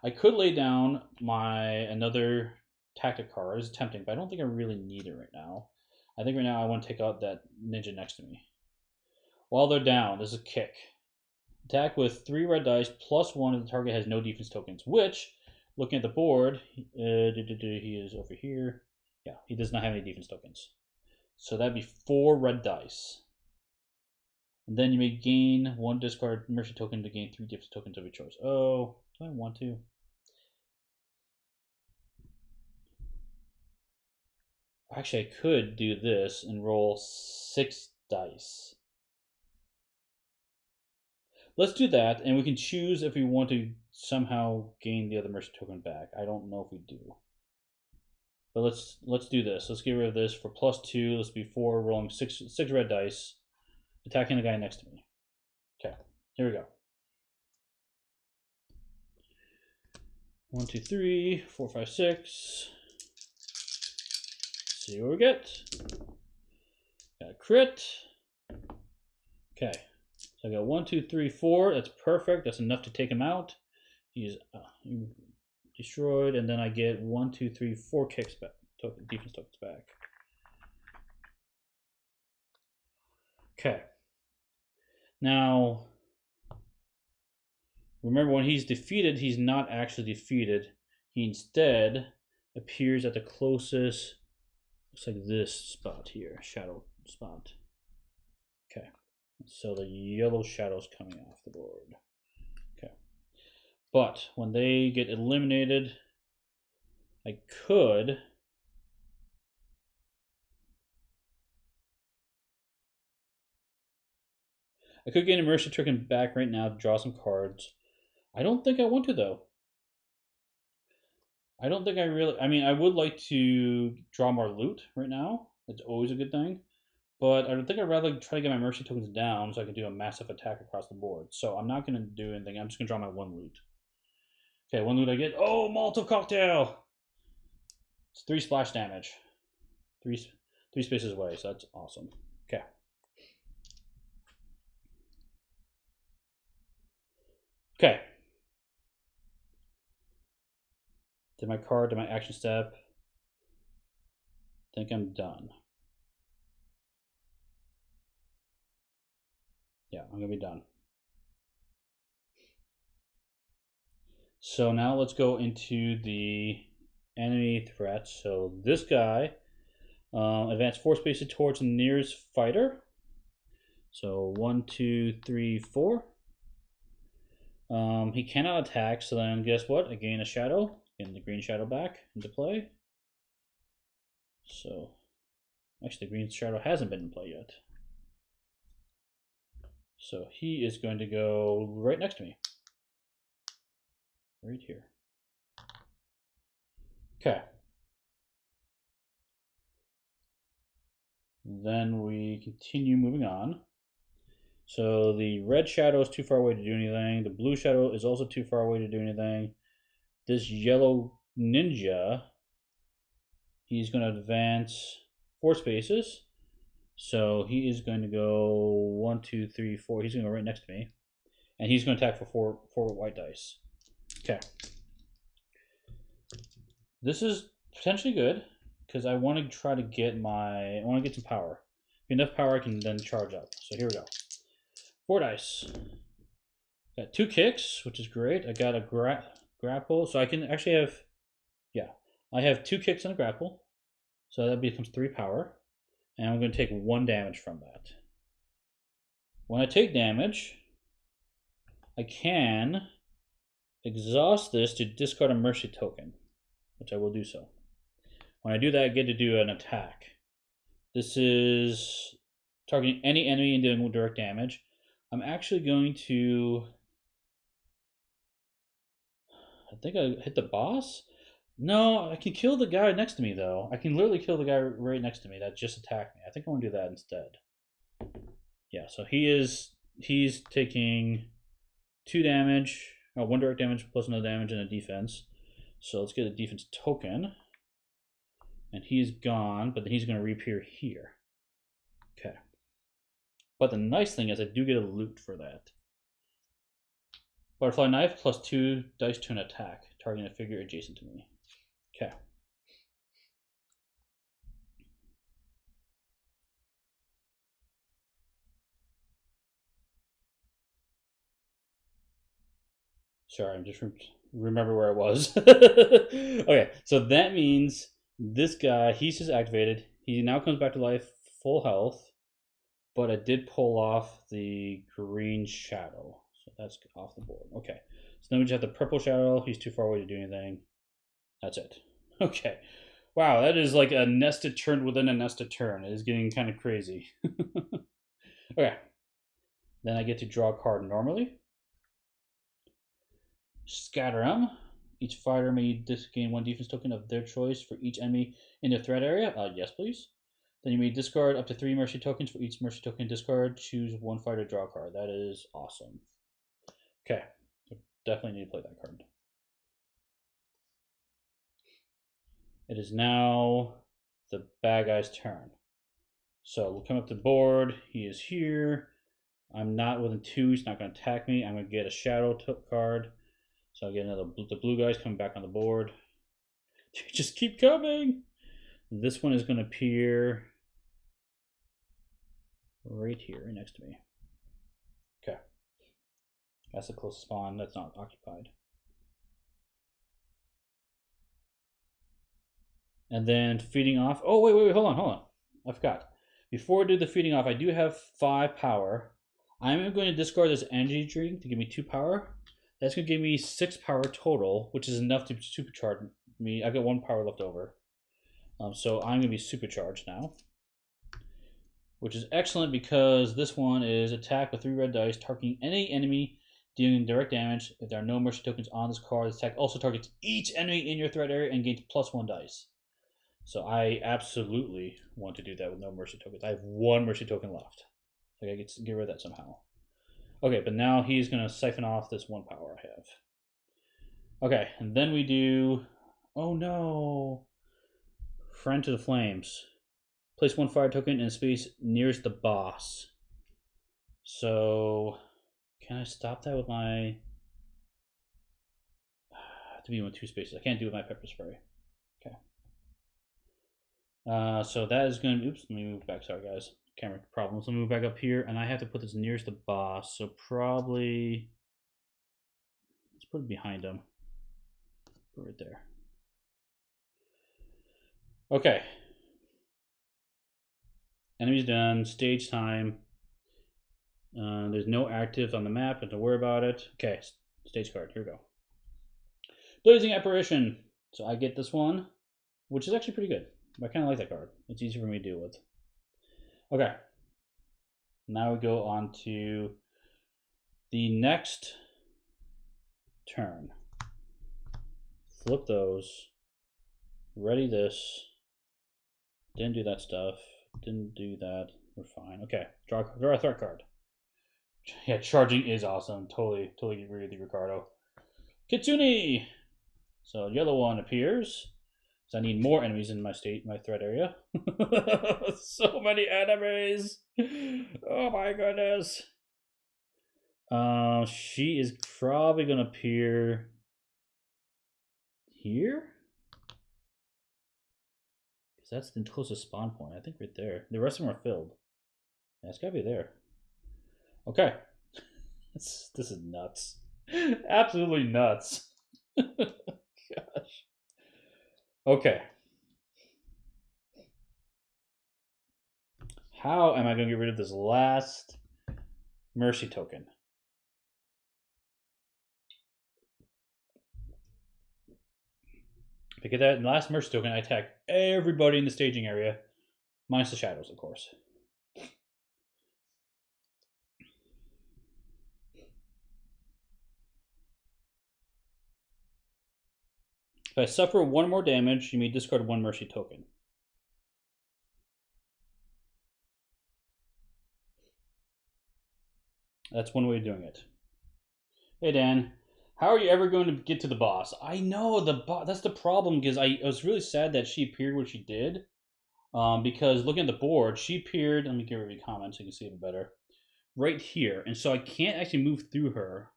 I could lay down another tactic card. It's tempting, but I don't think I really need it right now. I think right now I want to take out that ninja next to me. While they're down, this is a kick. Attack with 3 red dice plus 1 if the target has no defense tokens, which, looking at the board, he is over here. Yeah, he does not have any defense tokens. So that'd be 4 red dice. And then you may gain 1 discard mercy token to gain 3 defense tokens of your choice. Oh, do I want to? Actually, I could do this and roll 6 dice. Let's do that, and we can choose if we want to somehow gain the other mercy token back. I don't know if we do. But let's do this. Let's get rid of this for +2. Let's be 4, rolling 6 red dice, attacking the guy next to me. Okay, here we go. 1, 2, 3, 4, 5, 6. See what we get. Got a crit. Okay. So I got 1, 2, 3, 4. That's perfect. That's enough to take him out. He's destroyed, and then I get 1, 2, 3, 4 kicks back. Defense tokens back. Okay. Now, remember when he's defeated, he's not actually defeated. He instead appears at the closest, looks like this spot here, shadow spot. Okay. So the yellow shadow's coming off the board. Okay. But when they get eliminated, I could get a mercy token back right now to draw some cards. I don't think I want to though. I don't think I really. I mean, I would like to draw more loot right now. It's always a good thing. But I don't think I'd rather try to get my mercy tokens down so I can do a massive attack across the board. So I'm not going to do anything. I'm just going to draw my 1 loot. Okay, 1 loot I get. Oh, Molotov cocktail! It's 3 splash damage. Three spaces away, so that's awesome. Okay. Okay. Did my card, did my action step. I think I'm done. Yeah, I'm going to be done. So now let's go into the enemy threats. So this guy, advance 4 spaces towards the nearest fighter. So 1, 2, 3, 4. He cannot attack, so then guess what? I gain a shadow, getting the green shadow back into play. So, actually, the green shadow hasn't been in play yet. So he is going to go right next to me. Right here. Okay. Then we continue moving on. So the red shadow is too far away to do anything. The blue shadow is also too far away to do anything. This yellow ninja, he's going to advance 4 spaces. So he is going to go 1, 2, 3, 4. He's going to go right next to me. And he's going to attack for 4 white dice. Okay. This is potentially good because I want to try to get I want to get some power. Enough power I can then charge up. So here we go. 4 dice. Got 2 kicks, which is great. I got a grapple. So I can actually have, yeah, I have 2 kicks and a grapple. So that becomes 3 power. And I'm going to take 1 damage from that. When I take damage, I can exhaust this to discard a mercy token, which I will do so. When I do that, I get to do an attack. This is targeting any enemy and doing direct damage. I'm actually going to, I think I hit the boss. No, I can kill the guy next to me though. I can literally kill the guy right next to me that just attacked me. I think I want to do that instead. Yeah, so he's taking 2 damage, 1 direct damage plus no damage and a defense. So let's get a defense token. And he's gone, but then he's going to reappear here. Okay. But the nice thing is I do get a loot for that. Butterfly knife plus 2 dice to an attack, targeting a figure adjacent to me. Okay. Sorry, I'm just remember where I was. Okay, so that means this guy, he's just activated. He now comes back to life, full health, but I did pull off the green shadow. So that's off the board. Okay, so then we just have the purple shadow. He's too far away to do anything. That's it. Okay. Wow, that is like a nested turn within a nested turn. It is getting kind of crazy. Okay. Then I get to draw a card normally. Scatter them. Each fighter may gain 1 defense token of their choice for each enemy in their threat area. Yes, please. Then you may discard up to 3 mercy tokens. For each mercy token discard, choose 1 fighter, draw a card. That is awesome. Okay, so definitely need to play that card. It is now the bad guy's turn. So we'll come up to the board. He is here. I'm not within 2. He's not going to attack me. I'm going to get a shadow card. So I'll get the blue guys coming back on the board. Just keep coming. This one is going to appear right here, right next to me. Okay. That's the closest spawn that's not occupied. And then feeding off. Oh, wait, hold on. I forgot. Before I do the feeding off, I do have 5 power. I'm going to discard this energy drink to give me 2 power. That's going to give me 6 power total, which is enough to supercharge me. I've got 1 power left over. So I'm going to be supercharged now. Which is excellent because this one is attack with 3 red dice, targeting any enemy, dealing direct damage. If there are no mercy tokens on this card, this attack also targets each enemy in your threat area and gains +1 dice. So I absolutely want to do that with no mercy tokens. I have 1 mercy token left. So I gotta get rid of that somehow. Okay, but now he's gonna siphon off this 1 power I have. Okay, and then we do. Oh no! Friend to the Flames. Place 1 fire token in space nearest the boss. So, can I stop that with my? I have to be in 2 spaces. I can't do it with my pepper spray. Okay. So that is going to. Oops, let me move back. Sorry, guys. Camera problems. Let me move back up here, and I have to put this nearest the boss. So probably. Let's put it behind him. Put it right there. Okay. Enemies done. Stage time. There's no active on the map. Don't worry about it. Okay, stage card. Here we go. Blazing Apparition. So I get this one, which is actually pretty good. I kind of like that card. It's easy for me to deal with. Okay. Now we go on to the next turn. Flip those. Ready this. Didn't do that stuff. Didn't do that. We're fine. Okay. Draw a threat card. Yeah, charging is awesome. Totally agree with you, Ricardo. Kitsune! So yellow one appears. So I need more enemies in my threat area. So many enemies! Oh my goodness. She is probably gonna appear here? Because that's the closest spawn point. I think right there. The rest of them are filled. Yeah, it's gotta be there. Okay. This is nuts. Absolutely nuts. Gosh. Okay. How am I going to get rid of this last mercy token? If I get that last mercy token, I attack everybody in the staging area, minus the shadows, of course. If I suffer 1 more damage, you may discard 1 mercy token. That's one way of doing it. Hey, Dan. How are you ever going to get to the boss? I know, that's the problem, because I was really sad that she appeared where she did. Because looking at the board, she appeared, let me get rid of your comments so you can see it better, right here. And so I can't actually move through her,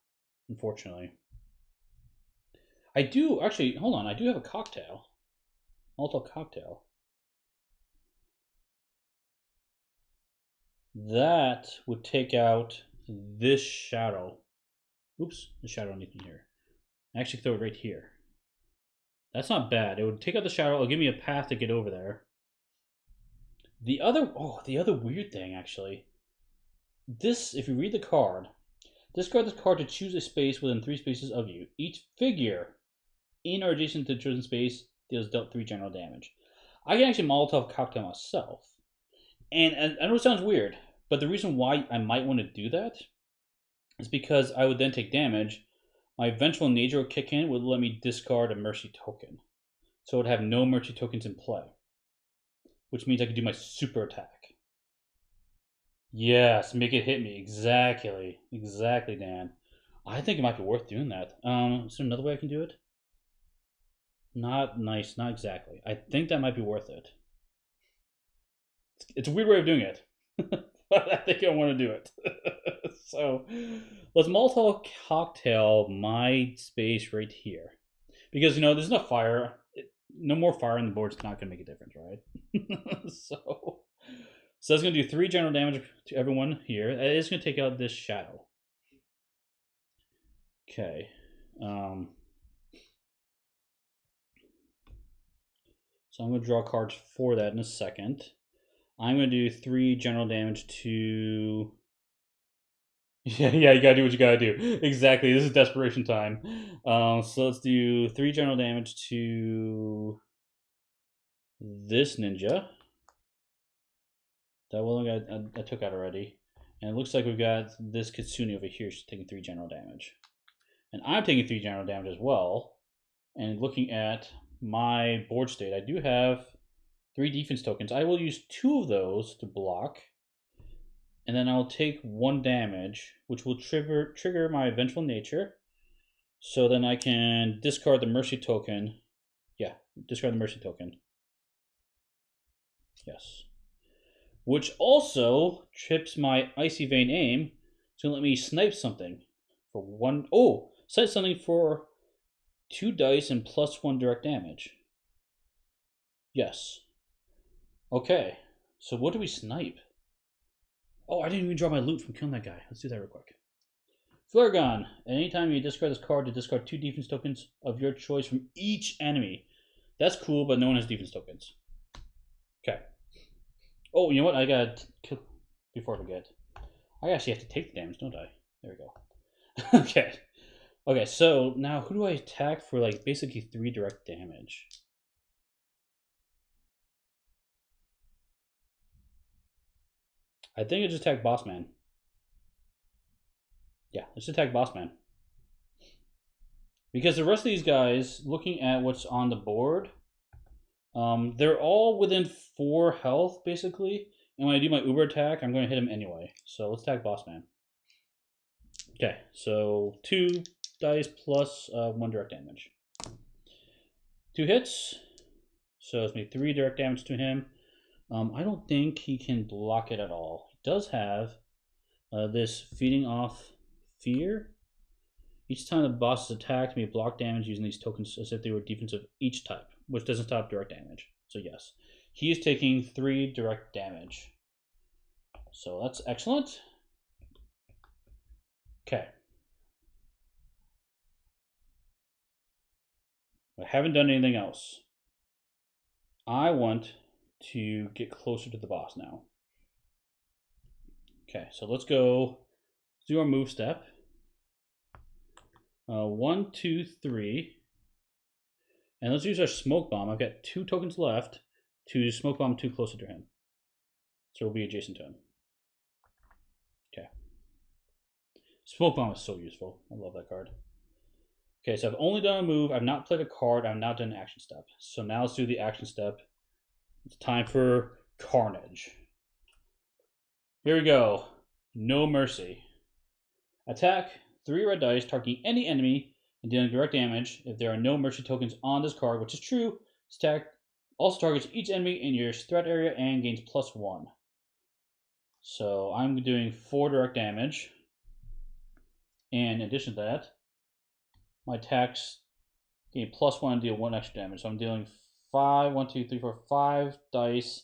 unfortunately. I do, actually, hold on, I do have a cocktail. Molotov cocktail. That would take out this shadow. Oops, the shadow underneath me here. I actually throw it right here. That's not bad. It would take out the shadow. It'll give me a path to get over there. The other weird thing, actually. This, if you read the card, discard this card to choose a space within 3 spaces of you. Each figure in or adjacent to the chosen space deals dealt 3 general damage. I can actually Molotov cocktail myself. And I know it sounds weird, but the reason why I might want to do that is because I would then take damage. My eventual nature would kick in, would let me discard a mercy token. So it would have no mercy tokens in play. Which means I could do my super attack. Yes, make it hit me. Exactly. Exactly, Dan. I think it might be worth doing that. Is there another way I can do it? Not nice, not exactly. I think that might be worth it. It's a weird way of doing it. but I think I want to do it. So let's Molotov cocktail my space right here. Because, there's enough fire. No more fire on the board's not going to make a difference, right? So that's going to do 3 general damage to everyone here. It is going to take out this shadow. Okay. So I'm going to draw cards for that in a second. I'm going to do 3 general damage to... Yeah, you gotta do what you gotta do. Exactly, this is desperation time. So let's do 3 general damage to this ninja. That one I took out already. And it looks like we've got this Kitsune over here. She's taking 3 general damage. And I'm taking 3 general damage as well. And looking at my board state, I do have 3 defense tokens. I will use 2 of those to block. And then I'll take 1 damage, which will trigger my Vengeful Nature. So then I can discard the Mercy token. Yeah, discard the Mercy token. Yes. Which also trips my Icy Vein aim to let me snipe something for 1. Oh, snipe something for 2 dice and +1 direct damage. Yes. Okay, so what do we snipe? Oh, I didn't even draw my loot from killing that guy. Let's do that real quick. Flare Gun. Anytime you discard this card, to discard 2 defense tokens of your choice from each enemy. That's cool, but no one has defense tokens. Okay. Oh, you know what? I got kill before I forget. I actually have to take the damage, don't I? There we go. Okay. Okay, so now who do I attack for like basically 3 direct damage? I think I just attack Boss Man. Yeah, let's attack Boss Man. Because the rest of these guys, looking at what's on the board, they're all within 4 health, basically. And when I do my Uber attack, I'm going to hit him anyway. So let's attack Boss Man. Okay, so 2 dice plus 1 direct damage. 2 hits. So it's made 3 direct damage to him. I don't think he can block it at all. He does have this feeding off fear. Each time the boss is attacked, may block damage using these tokens as if they were defensive each type, which doesn't stop direct damage. So yes, he is taking 3 direct damage. So that's excellent. Okay. I haven't done anything else. I want to get closer to the boss now. Okay, so let's go do our move step. 1, 2, 3. And let's use our smoke bomb. I've got 2 tokens left to smoke bomb 2 closer to him. So we'll be adjacent to him. Okay. Smoke bomb is so useful. I love that card. Okay, so I've only done a move. I've not played a card. I've not done an action step. So now let's do the action step. It's time for Carnage. Here we go. No mercy. Attack 3 red dice, targeting any enemy and dealing direct damage. If there are no mercy tokens on this card, which is true, stack also targets each enemy in your threat area and gains +1. So I'm doing 4 direct damage. And in addition to that, my attacks gain +1 and deal 1 extra damage. So I'm dealing 5, 1, 2, 3, 4, 5 dice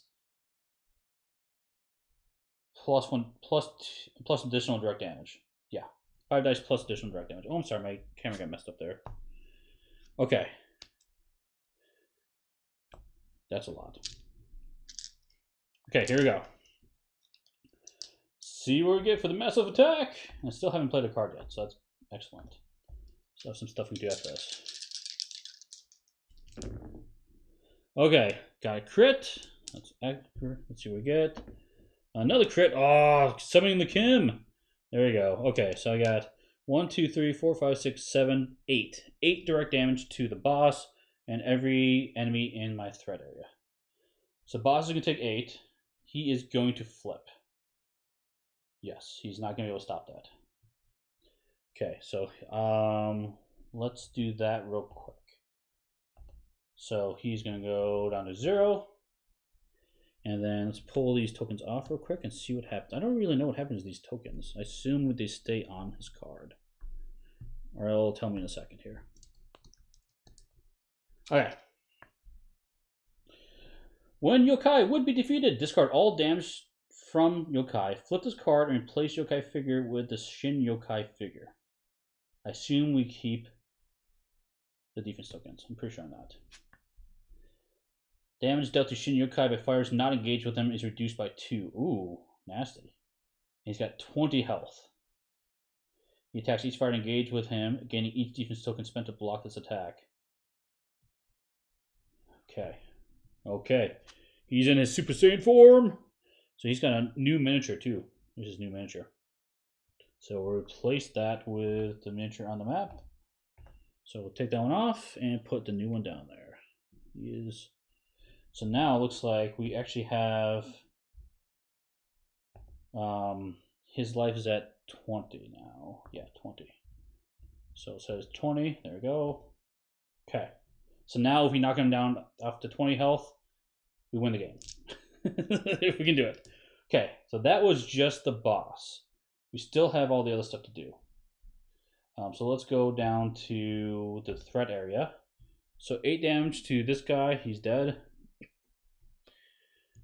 plus additional direct damage. Yeah, 5 dice plus additional direct damage. Oh, I'm sorry, my camera got messed up there. Okay, that's a lot. Okay, here we go. See what we get for the massive attack. I still haven't played a card yet, so that's excellent. So I have some stuff we can do after this. Okay, got a crit. Let's see what we get. Another crit. Oh, summoning the Kim. There we go. Okay, so I got 1, 2, 3, 4, 5, 6, 7, 8. 8 direct damage to the boss and every enemy in my threat area. So boss is going to take 8. He is going to flip. Yes, he's not going to be able to stop that. Okay, so let's do that real quick. So he's going to go down to 0. And then let's pull these tokens off real quick and see what happens. I don't really know what happens to these tokens. I assume they stay on his card. Or it'll tell me in a second here. Okay. When yokai would be defeated, discard all damage from yokai, flip this card, and replace yokai figure with the Shin yokai figure. I assume we keep the defense tokens. I'm pretty sure on that. Damage dealt to Shin yokai by fighters not engaged with him is reduced by 2. Ooh, nasty. He's got 20 health. He attacks each fighter engaged with him, gaining each defense token spent to block this attack. Okay. Okay. He's in his Super Saiyan form. So he's got a new miniature too. This is new miniature. So we'll replace that with the miniature on the map. So we'll take that one off and put the new one down there. He is. So now it looks like we actually have his life is at 20 now. Yeah, 20. So it says 20. There we go. Okay. So now if we knock him down up to 20 health, we win the game. If we can do it. Okay, so that was just the boss. We still have all the other stuff to do. So let's go down to the threat area. So 8 damage to this guy. He's dead.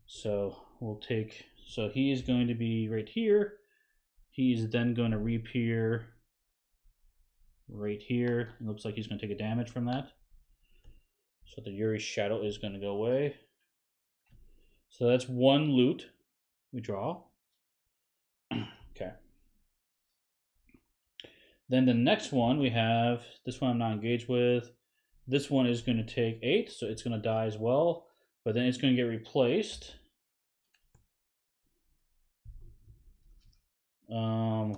So we'll take... So he is going to be right here. He's then going to reappear right here. It looks like he's going to take a damage from that. So the Yuri's shadow is going to go away. So that's one loot we draw. Okay. Then the next one we have, this one I'm not engaged with. This one is going to take 8, so it's going to die as well. But then it's going to get replaced.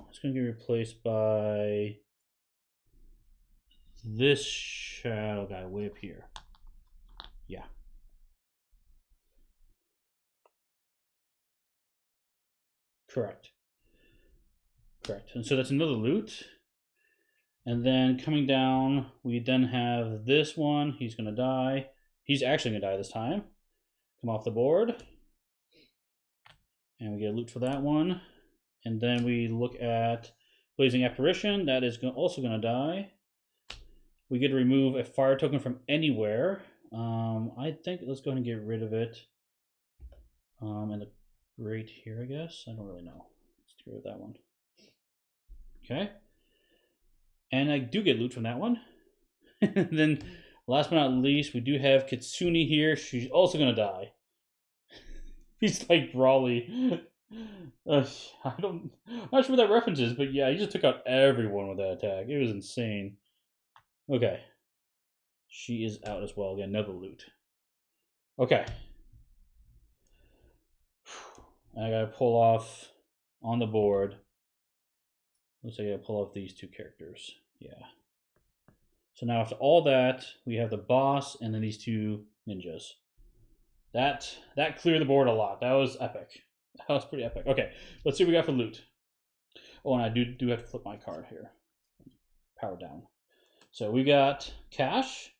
It's going to get replaced by this shadow guy way up here. Yeah. Correct. Correct. And so that's another loot. And then coming down, we then have this one. He's going to die. He's actually going to die this time. Come off the board. And we get a loot for that one. And then we look at Blazing Apparition. That is also going to die. We get to remove a fire token from anywhere. I think let's go ahead and get rid of it. And right here, I guess. I don't really know. Let's get rid of that one. Okay. And I do get loot from that one. Then, last but not least, we do have Kitsune here. She's also going to die. He's like Brawly. I'm not sure what that reference is, but yeah, he just took out everyone with that attack. It was insane. Okay. She is out as well. Again, another loot. Okay. And I gotta pull off on the board. Looks like I gotta pull off these two characters. Yeah. So now after all that, we have the boss and then these two ninjas. That cleared the board a lot. That was epic. That was pretty epic. Okay, let's see what we got for loot. Oh, and I do have to flip my card here. Power down. So we got cash.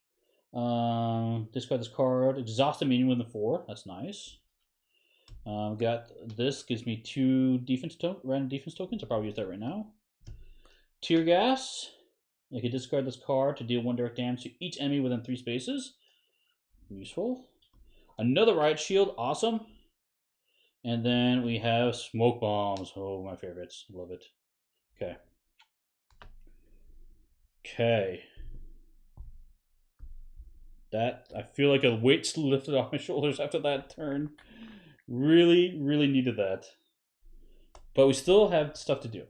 Discard this card. Exhaust the minion within 4. That's nice. Got this. Gives me 2 random defense tokens. I'll probably use that right now. Tear gas. I can discard this card to deal 1 direct damage to each enemy within 3 spaces. Useful. Another riot shield. Awesome. And then we have smoke bombs. Oh, my favorites. Love it. Okay. Okay. That, I feel like a weight's lifted off my shoulders after that turn. Really, really needed that. But we still have stuff to do.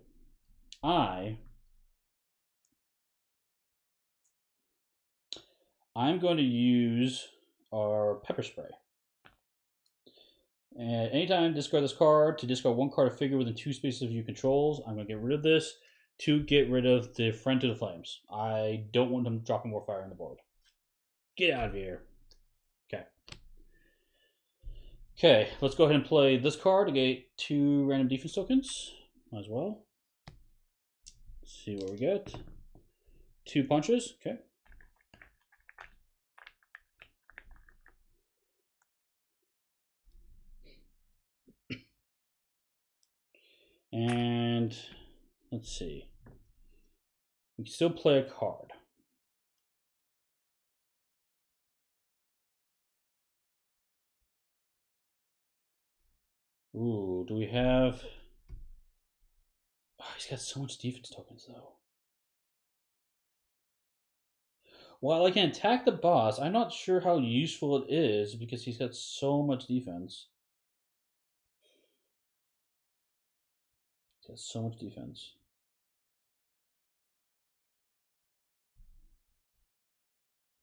I'm going to use our pepper spray. And anytime discard this card to discard 1 card of figure within 2 spaces of you controls, I'm going to get rid of this to get rid of the friend to the flames. I don't want them dropping more fire on the board. Get out of here. Okay. Okay, let's go ahead and play this card to get 2 random defense tokens. Might as well. Let's see what we get. 2 punches. Okay. And let's see. We can still play a card. Ooh, do we have... Oh, he's got so much defense tokens, though. While I can attack the boss, I'm not sure how useful it is because he's got so much defense. He has so much defense.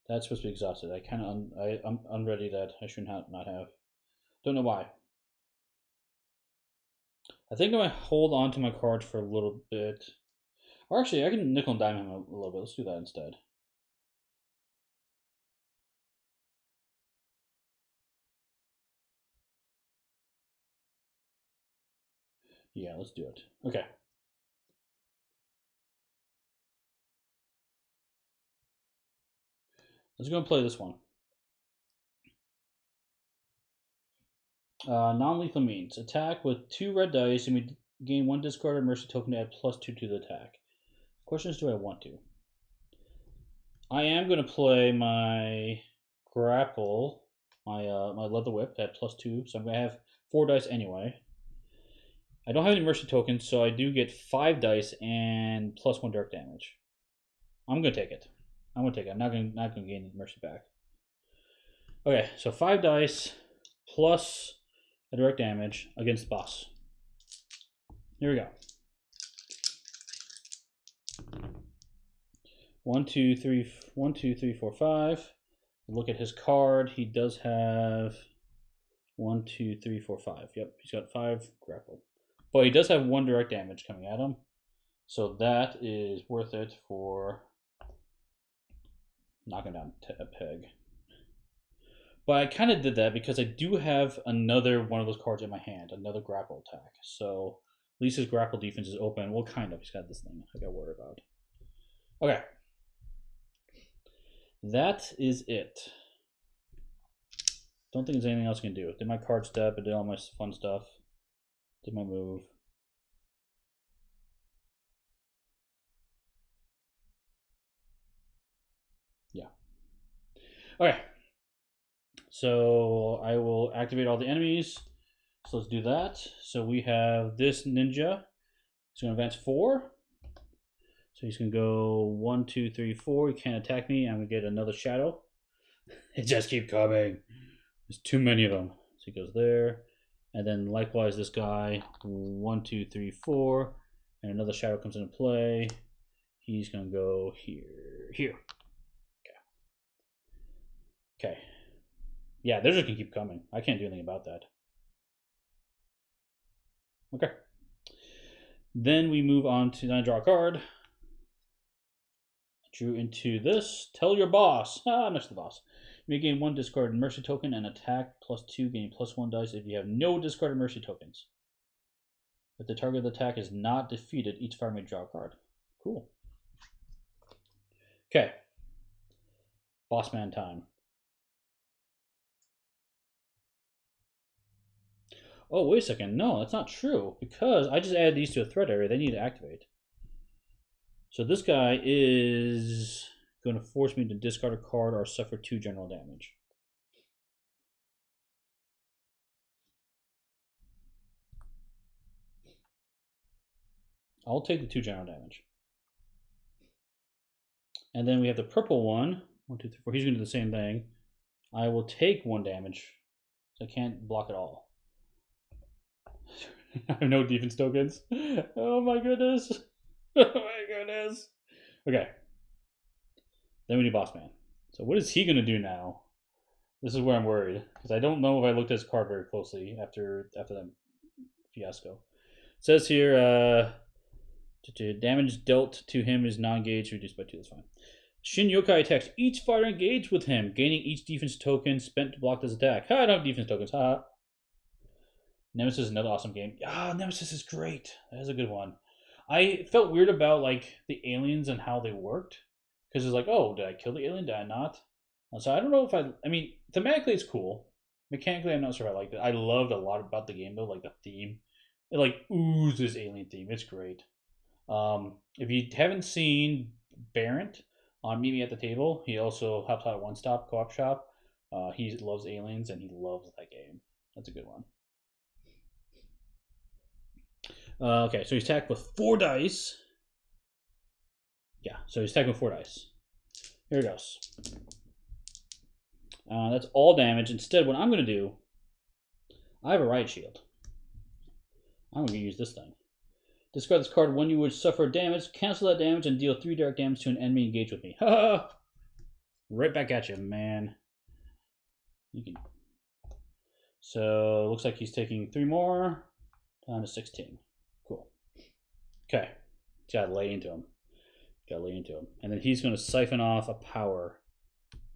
That's supposed to be exhausted. I kind of I'm unready that I should not have. Don't know why. I think I might hold on to my cards for a little bit. Or actually, I can nickel and dime him a little bit. Let's do that instead. Yeah, let's do it. Okay. Let's go and play this one. Non-lethal means attack with 2 red dice and we gain 1 discarded mercy token to add +2 to the attack. Question is, do I want to? I am going to play my grapple, my leather whip at +2, so I'm going to have 4 dice anyway. I don't have any mercy tokens, so I do get 5 dice and +1 direct damage. I'm going to take it. I'm going to take it. I'm not going to gain the mercy back. Okay, so 5 dice plus a direct damage against the boss. Here we go. 1, 2, 3, 1, 2, 3, 4, 5. Look at his card. He does have 1, 2, 3, 4, 5. Yep, he's got 5 grapple. But he does have 1 direct damage coming at him. So that is worth it for knocking down a peg. But I kind of did that because I do have another one of those cards in my hand, another grapple attack. So at least his grapple defense is open. Well, kind of. He's got this thing I got to worry about. Okay. That is it. Don't think there's anything else I can do. Did my card step, I did all my fun stuff. Did my move. Yeah. Okay. So I will activate all the enemies. So let's do that. So we have this ninja. He's going to advance 4. So he's going to go 1, 2, 3, 4. He can't attack me. I'm going to get another shadow. It just keep coming. There's too many of them. So he goes there. And then likewise this guy. 1, 2, 3, 4. And another shadow comes into play. He's going to go here. Okay. Yeah, they're just going to keep coming. I can't do anything about that. Okay. Then we move on to, I draw a card. Drew into this. Tell your boss. Next to the boss. You may gain 1 discarded mercy token and attack +2, gain +1 dice if you have no discarded mercy tokens. If the target of the attack is not defeated, each fighter may draw a card. Cool. Okay. Boss man time. Oh, wait a second. No, that's not true. Because I just added these to a threat area. They need to activate. So this guy is going to force me to discard a card or suffer 2 general damage. I'll take the 2 general damage. And then we have the purple one. 1, 2, 3, 4. He's going to do the same thing. I will take 1 damage. So I can't block it all. I have no defense tokens. Oh my goodness. Oh my goodness. Okay. Then we do boss man. So what is he going to do now? This is where I'm worried. Because I don't know if I looked at his card very closely after that fiasco. It says here, damage dealt to him is non-engaged, reduced by 2. That's fine. Shin Yokai attacks each fighter engaged with him, gaining each defense token spent to block this attack. I don't have defense tokens. Ha. Nemesis is another awesome game. Nemesis is great. That is a good one. I felt weird about like the aliens and how they worked. Because it's like, oh, did I kill the alien? Did I not? So I don't know if I mean, thematically it's cool. Mechanically, I'm not sure I liked it. I loved a lot about the game though, like the theme It like oozes alien theme. It's great. If you haven't seen Barrett on Meet Me at the Table, he also helps out at One Stop Co-op Shop. He loves aliens and he loves that game. That's a good one. Okay, so he's attacked with 4 dice. Yeah, so he's attacked with 4 dice. Here it goes. That's all damage. Instead, what I'm going to do, I have a riot shield. I'm going to use this thing. Discard this card when you would suffer damage. Cancel that damage and deal 3 direct damage to an enemy engaged with me. Ha! Right back at you, man. You can. So it looks like he's taking 3 more. Down to 16. Cool. Okay. Got to lay into him. Got to lay into him. And then he's going to siphon off a power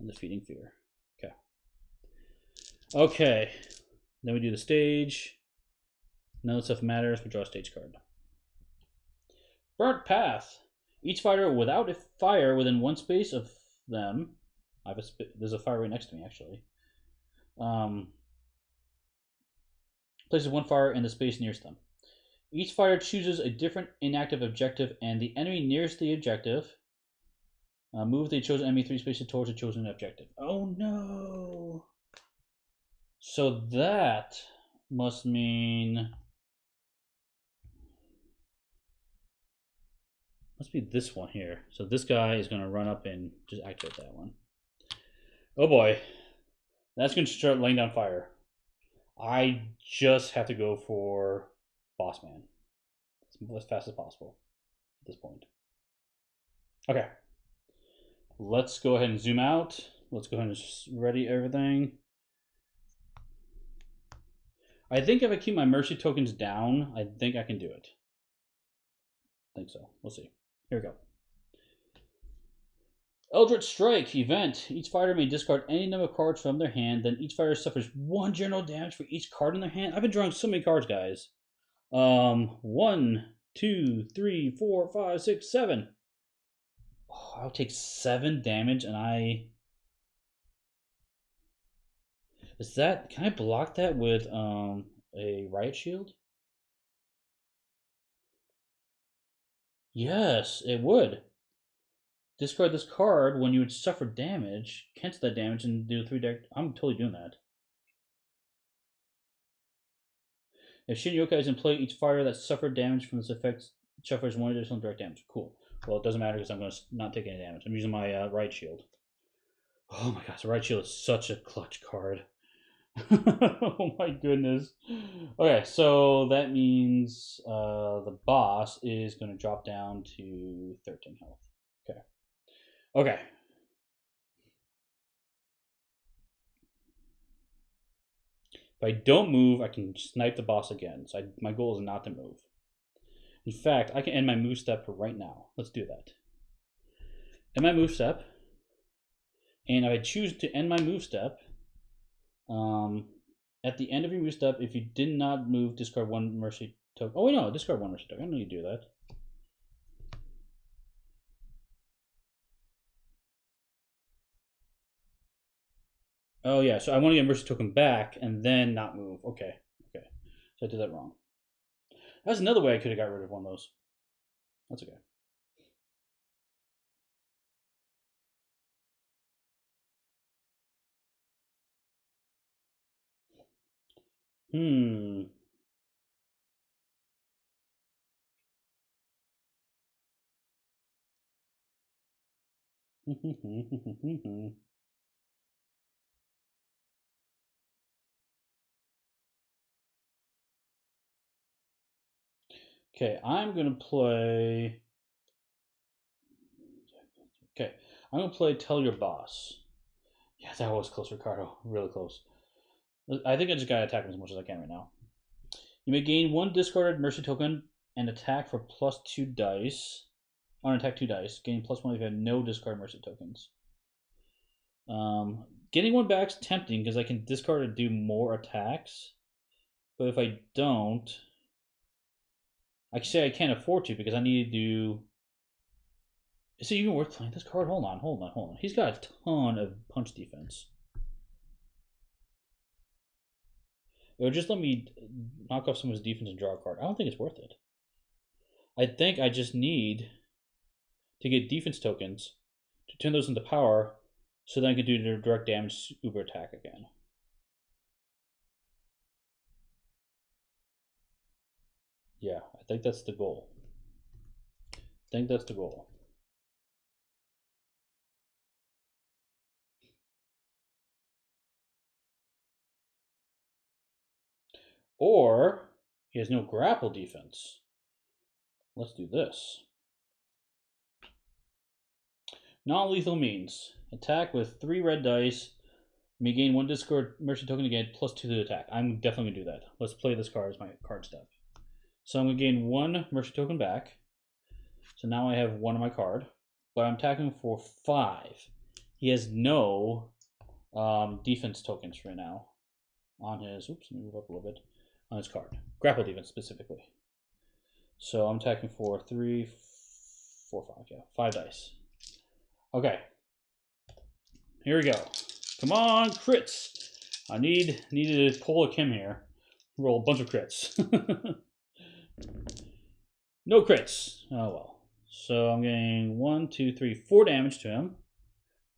on Defeating Fear. Okay. Okay. Then we do the stage. None of the stuff matters. We draw a stage card. Burnt Path. Each fighter without a fire within 1 space of them. There's a fire right next to me, actually. Places 1 fire in the space nearest them. Each fighter chooses a different inactive objective, and the enemy nearest the objective move the chosen enemy 3 spaces towards the chosen objective. Oh no! So that must mean. Must be this one here. So this guy is going to run up and just activate that one. Oh boy. That's going to start laying down fire. I just have to go for Boss Man as fast as possible at this point. Okay. Let's go ahead and zoom out. Let's go ahead and ready everything. I think if I keep my mercy tokens down, I think I can do it. I think so. We'll see. Here we go. Eldritch Strike event. Each fighter may discard any number of cards from their hand. Then each fighter suffers 1 general damage for each card in their hand. I've been drawing so many cards, guys. 1, 2, 3, 4, 5, 6, 7. Oh, I'll take 7 damage, and is that? Can I block that with a riot shield? Yes, it would. Discard this card when you would suffer damage. Cancel that damage and do 3 direct. I'm totally doing that. If Shin Yokai is in play, each fighter that suffered damage from this effect suffers 1 additional direct damage. Cool. Well, it doesn't matter because I'm going to not take any damage. I'm using my right shield. Oh my gosh, the right shield is such a clutch card. Oh my goodness. Okay, so that means the boss is going to drop down to 13 health. Okay. Okay. If I don't move, I can snipe the boss again. So my goal is not to move. In fact, I can end my move step right now. Let's do that. End my move step. And if I choose to end my move step, at the end of your move step, if you did not move, discard 1 mercy token. Oh, wait, no, discard 1 mercy token. I don't need to do that. Oh, yeah, so I want to get mercy token back and then not move. Okay, okay. So I did that wrong. That's another way I could have got rid of one of those. That's okay. Okay, I'm going to play. Okay, I'm going to play Tell Your Boss. Yeah, that was close, Ricardo. Really close. I think I just got to attack him as much as I can right now. You may gain 1 discarded mercy token and attack for +2 dice. On attack 2 dice. Gain +1 if you have no discard mercy tokens. Getting 1 back is tempting because I can discard and do more attacks. But if I don't, I can say I can't afford to because I need to do. Is it even worth playing this card? Hold on. He's got a ton of punch defense. It would just let me knock off someone's defense and draw a card. I don't think it's worth it. I think I just need to get defense tokens to turn those into power so then I can do the direct damage uber attack again. Yeah, I think that's the goal. Or he has no grapple defense. Let's do this. Non-lethal means attack with 3 red dice. May gain 1 discard mercy token again, plus 2 to the attack. I'm definitely gonna do that. Let's play this card as my card step. So I'm gonna gain 1 mercy token back. So now I have 1 on my card, but I'm attacking for 5. He has no defense tokens right now on his. Oops, let me move up a little bit on his card. Grapple defense specifically. So I'm attacking for 3, 4, 5. Yeah, 5 dice. Okay. Here we go. Come on, crits. I needed to pull a Kim here. Roll a bunch of crits. No crits. Oh well. So I'm getting 1, 2, 3, 4 damage to him.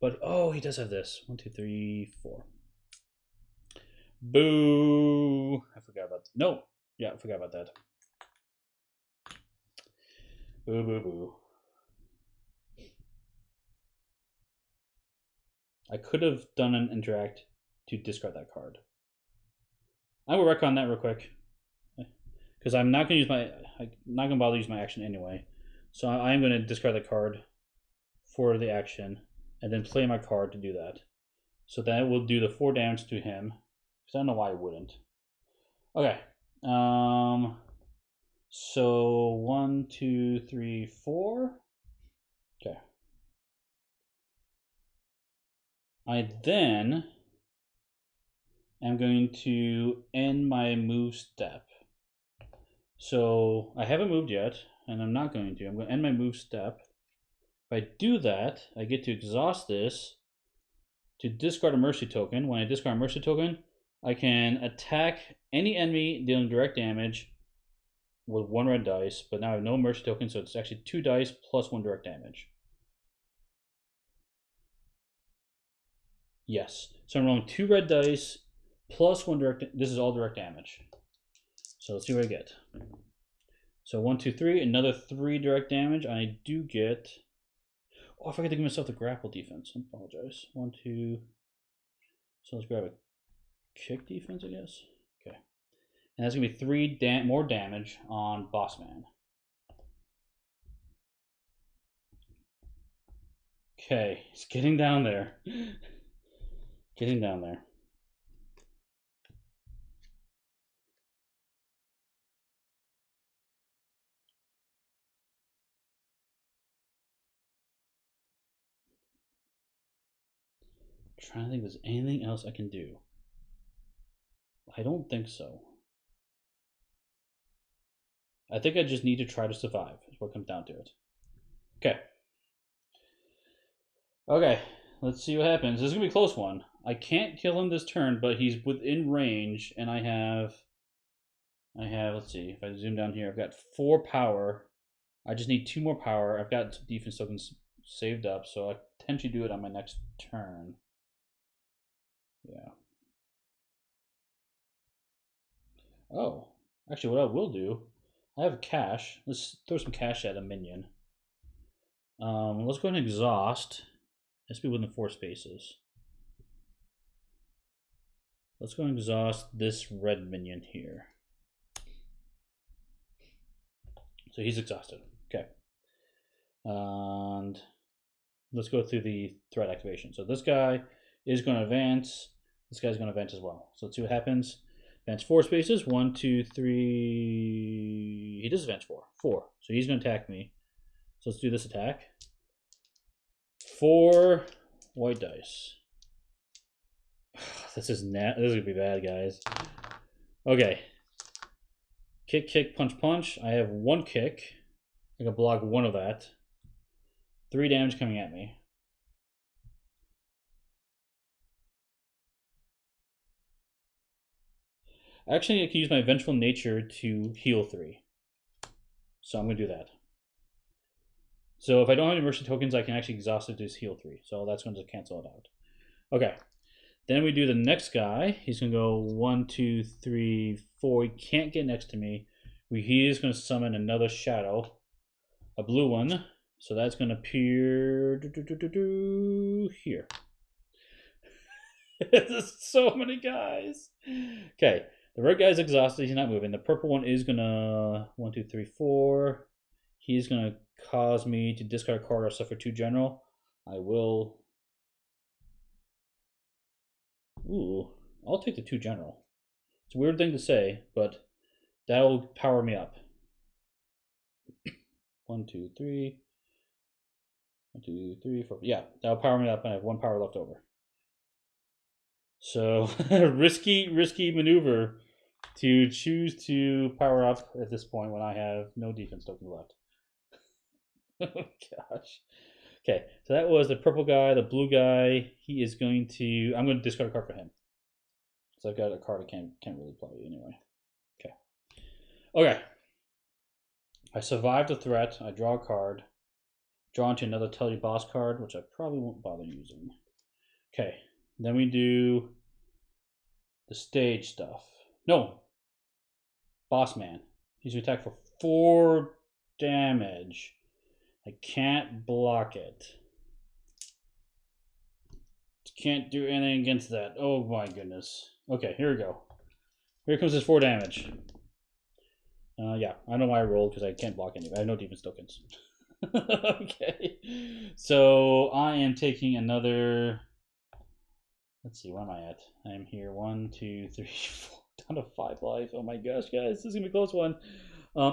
But oh, he does have this. 1, 2, 3, 4. Boo! I forgot about that. No. Yeah, I forgot about that. Boo, boo, boo. I could have done an interact to discard that card. I will retcon that real quick. Because I'm not going to bother to use my action anyway. So I am going to discard the card for the action and then play my card to do that. So that will do the 4 damage to him. Because I don't know why I wouldn't. Okay. So 1, 2, 3, 4. Okay. I then am going to end my move step. So I haven't moved yet, and I'm not going to. I'm going to end my move step. If I do that, I get to exhaust this to discard a mercy token. When I discard a mercy token, I can attack any enemy dealing direct damage with 1 red dice, but now I have no mercy token, so it's actually 2 dice plus 1 direct damage. Yes. So I'm rolling 2 red dice plus 1 direct. This is all direct damage. So let's see what I get. So 1, 2, 3, another 3 direct damage. I do get. Oh, I forgot to give myself the grapple defense. I apologize. 1, 2. So let's grab a kick defense, I guess. Okay. And that's gonna be 3 more damage on Boss Man. Okay, it's getting down there. Getting down there. I'm trying to think if there's anything else I can do. I don't think so. I think I just need to try to survive, is what comes down to it. Okay. Okay, let's see what happens. This is going to be a close one. I can't kill him this turn, but he's within range, and I have, let's see, if I zoom down here, I've got 4 power. I just need 2 more power. I've got defense tokens saved up, so I potentially do it on my next turn. Yeah. Oh, actually, what I will do, I have cash. Let's throw some cash at a minion. Let's go ahead and exhaust. Let's be within 4 spaces. Let's go and exhaust this red minion here. So he's exhausted. Okay. And let's go through the threat activation. So this guy is going to advance. This guy's going to advance as well. So let's see what happens. Advance 4 spaces. 1, 2, 3. He does advance 4. 4. So he's going to attack me. So let's do this attack. 4 white dice. This is gonna be bad, guys. Okay. Kick, kick, punch, punch. I have 1 kick. I can block 1 of that. 3 damage coming at me. Actually, I can use my Vengeful Nature to heal 3. So I'm going to do that. So if I don't have any mercy tokens, I can actually exhaust it to heal 3. So that's going to cancel it out. Okay. Then we do the next guy. He's going to go 1, 2, 3, 4. He can't get next to me. He is going to summon another shadow. A blue one. So that's going to appear here. There's so many guys. Okay. The red guy's exhausted. He's not moving. The purple one is going to 1, 2, 3, 4. He's going to cause me to discard a card or suffer 2 general. I will. Ooh, I'll take the 2 general. It's a weird thing to say, but that'll power me up. 1, 2, 3. 1, 2, 3, 4. Yeah, that'll power me up, and I have 1 power left over. So risky maneuver to choose to power up at this point when I have no defense token left. Oh gosh. Okay, so that was the purple guy. The blue guy, he is going to. I'm going to discard a card for him. So I've got a card I can't really play anyway. Okay. Okay. I survived the threat. I draw a card. Draw into another Tell You Boss card, which I probably won't bother using. Okay. Then we do the stage stuff. No. Boss Man. He's going to attack for 4 damage. I can't block it. Can't do anything against that. Oh my goodness. Okay, here we go. Here comes this 4 damage. Yeah, I don't know why I rolled because I can't block anyway. I have no defense tokens. Okay. So I am taking another. Let's see, where am I at? I am here. 1, 2, 3, 4. Down to 5 life. Oh my gosh, guys. This is going to be a close one.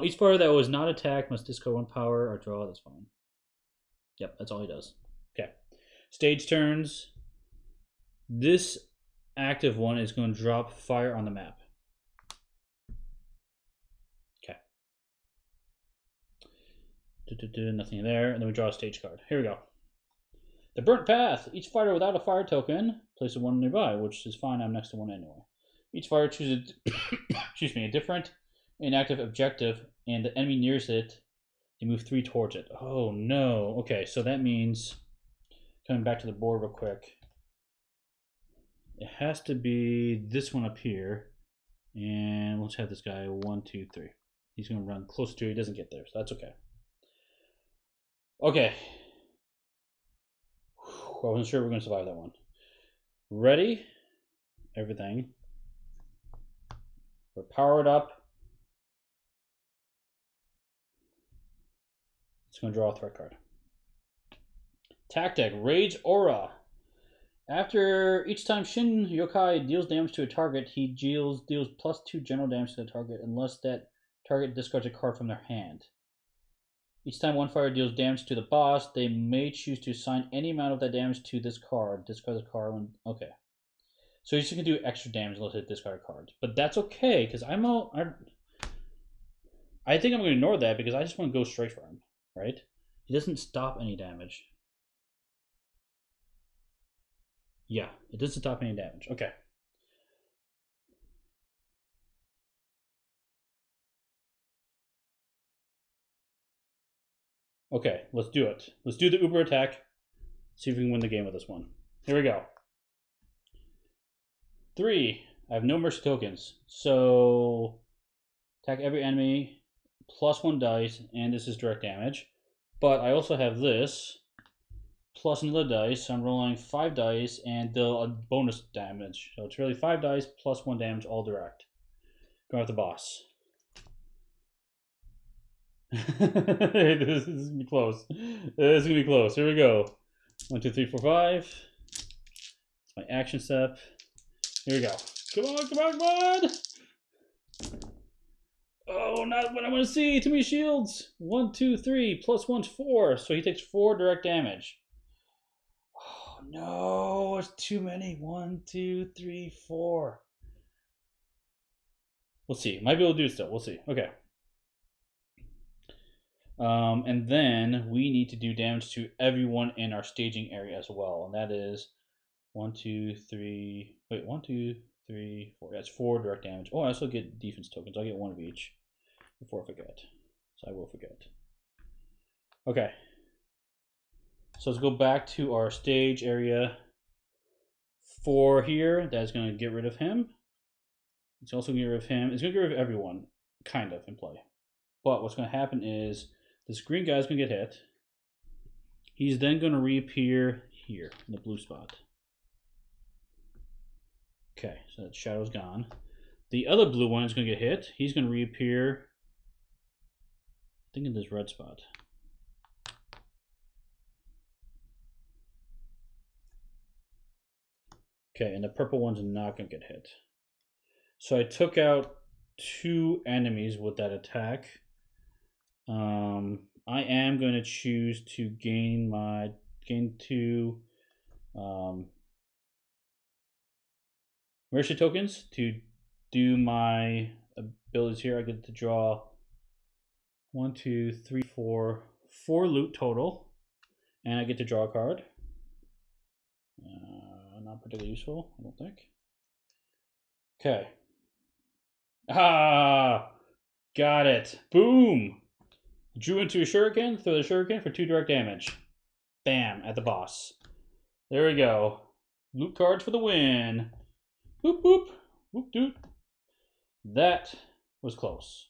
Each player that was not attacked must discard 1 power or draw. That's fine. Yep, that's all he does. Okay. Stage turns. This active one is going to drop fire on the map. Okay. Nothing there. And then we draw a stage card. Here we go. The Burnt Path. Each fighter without a fire token places 1 nearby, which is fine. I'm next to 1 anyway. Each fighter chooses excuse me, a different inactive objective, and the enemy nears it. They move 3 towards it. Oh no. Okay, so that means coming back to the board real quick. It has to be this one up here. And let's have this guy 1, 2, 3. He's going to run close to it. He doesn't get there, so that's okay. Okay. I wasn't sure we we're going to survive that one. Ready? Everything. We're powered up. It's going to draw a threat card. Tactic, Rage Aura. After each time Shin Yokai deals damage to a target, he deals +2 general damage to the target unless that target discards a card from their hand. Each time one fighter deals damage to the boss, they may choose to assign any amount of that damage to this card. Discard the card when. Okay. So he's just going to do extra damage unless it discard cards. But that's okay, because I think I'm going to ignore that because I just want to go straight for him, right? He doesn't stop any damage. Yeah, it doesn't stop any damage. Okay. Okay, let's do it. Let's do the Uber attack. See if we can win the game with this one. Here we go. 3. I have no mercy tokens. So attack every enemy +1 dice, and this is direct damage. But I also have this plus another dice. So I'm rolling 5 dice and a bonus damage. So it's really 5 dice +1 damage, all direct. Going with the boss. This is gonna be close. This is gonna be close. Here we go. 1, 2, 3, 4, 5. It's my action step. Here we go. Come on, come on, come on! Oh, not what I want to see. Too many shields. 1, 2, 3. +1's 4. So he takes 4 direct damage. Oh no, it's too many. 1, 2, 3, 4. We'll see. Might be able to do it still. We'll see. Okay. And then we need to do damage to everyone in our staging area as well. And that is 1, 2, 3. Wait, 1, 2, 3, 4. That's 4 direct damage. Oh, I also get defense tokens. I'll get 1 of each before I forget. So I will forget. Okay. So let's go back to our stage area 4 here. That's going to get rid of him. It's also going to get rid of him. It's going to get rid of everyone, kind of, in play. But what's going to happen is this green guy's going to get hit. He's then going to reappear here in the blue spot. Okay, so that shadow's gone. The other blue one is going to get hit. He's going to reappear, I think, in this red spot. Okay, and the purple one's not going to get hit. So I took out 2 enemies with that attack. I am going to choose to gain 2 mercy tokens to do my abilities here. I get to draw 1, 2, 3, 4 loot total, and I get to draw a card. Not particularly useful, I don't think. Okay. Ah, got it. Boom. Drew into a shuriken. Throw the shuriken for 2 direct damage. Bam, at the boss. There we go. Loot cards for the win. Boop boop. Whoop doot. That was close.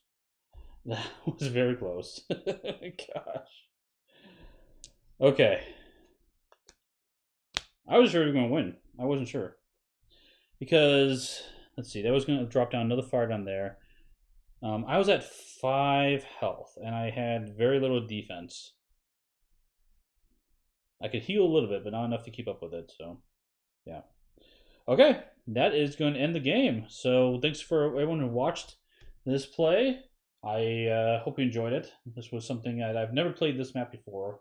That was very close. Gosh. Okay. I was sure we were going to win. I wasn't sure. Because, let's see, that was going to drop down another fire down there. I was at 5 health, and I had very little defense. I could heal a little bit, but not enough to keep up with it, so, yeah. Okay, that is going to end the game. So, thanks for everyone who watched this play. I hope you enjoyed it. This was something I've never played this map before,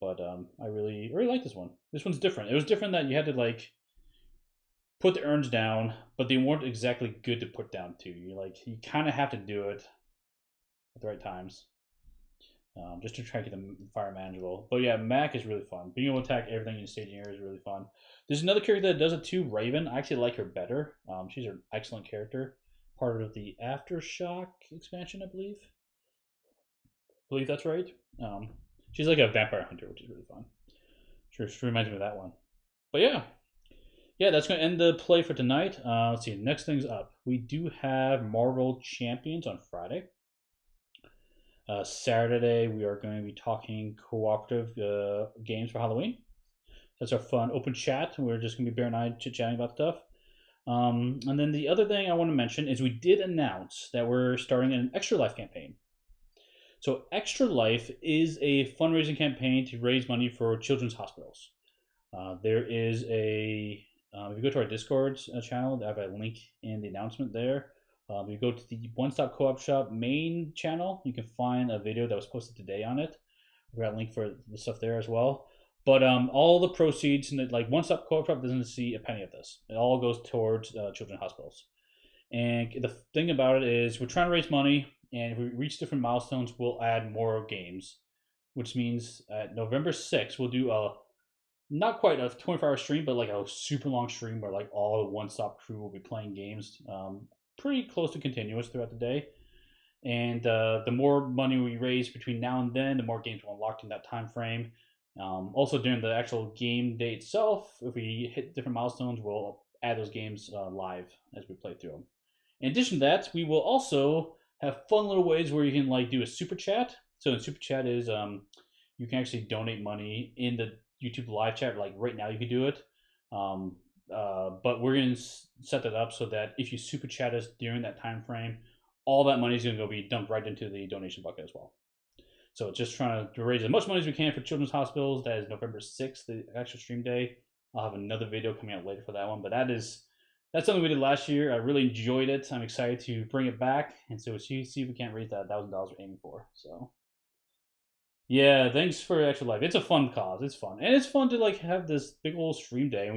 but I really like this one. This one's different. It was different that you had to, like, put the urns down, but they weren't exactly good to put down too. You kind of have to do it at the right times, just to try to get the fire manageable. But yeah, Mack is really fun. Being able to attack everything in the staging area is really fun. There's another character that does it too, Raven. I actually like her better. She's an excellent character, part of the Aftershock expansion, I believe. That's right. She's like a vampire hunter, which is really fun. She reminds me of that one. But yeah, that's going to end the play for tonight. Let's see, next thing's up. We do have Marvel Champions on Friday. Saturday, we are going to be talking cooperative games for Halloween. That's our fun open chat. We're just going to be Bear and I chit-chatting about stuff. And then the other thing I want to mention is we did announce that we're starting an Extra Life campaign. So Extra Life is a fundraising campaign to raise money for children's hospitals. There is a... if you go to our Discord channel, I have a link in the announcement there. If you go to the One Stop Co-op Shop main channel, you can find a video that was posted today on it. We've got a link for the stuff there as well. But all the proceeds, like One Stop Co-op Shop doesn't see a penny of this. It all goes towards children's hospitals. And the thing about it is we're trying to raise money, and if we reach different milestones, we'll add more games, which means November 6th, we'll do not quite a 24-hour stream, but like a super long stream where like all the One Stop crew will be playing games pretty close to continuous throughout the day. And the more money we raise between now and then, the more games we'll unlock in that time frame. Also, during the actual game day itself, if we hit different milestones, we'll add those games live as we play through them. In addition to that, we will also have fun little ways where you can like do a super chat. So in super chat is you can actually donate money in the YouTube live chat. Like right now, you can do it. But we're going to set that up so that if you super chat us during that time frame, all that money is going to be dumped right into the donation bucket as well. So just trying to raise as much money as we can for children's hospitals. That is November 6th, the actual stream day. I'll have another video coming out later for that one. But that's something we did last year. I really enjoyed it. I'm excited to bring it back. And so see if we can't raise that $1,000 we're aiming for. So yeah, thanks for Extra Life. It's a fun cause. It's fun. And it's fun to like have this big old stream day.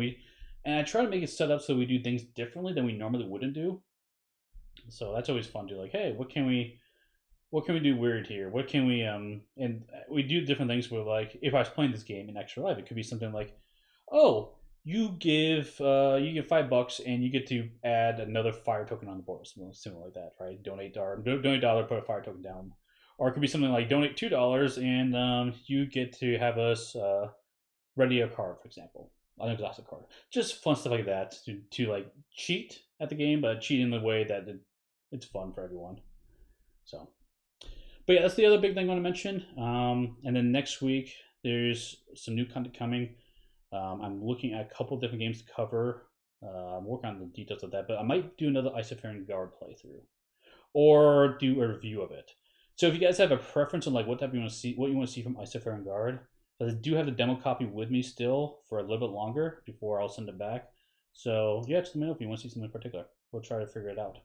And I try to make it set up so we do things differently than we normally wouldn't do. So that's always fun to like, hey, what can we do weird here? What can we and we do different things with like if I was playing this game in Extra Life, it could be something like, oh, you give $5 and you get to add another fire token on the board, something like that, right? Donate $1, put a fire token down, or it could be something like donate $2 and you get to have us ready a card, for example, an exhausted card. Just fun stuff like that to like cheat at the game, but cheat in the way that it's fun for everyone. So, but yeah, that's the other big thing I want to mention. And then next week there's some new content coming. I'm looking at a couple different games to cover. I'm working on the details of that, but I might do another Isofarian Guard playthrough, or do a review of it. So if you guys have a preference on like what type you want to see, what you want to see from Isofarian Guard, I do have the demo copy with me still for a little bit longer before I'll send it back. So yeah, just let me know if you want to see something in particular. We'll try to figure it out.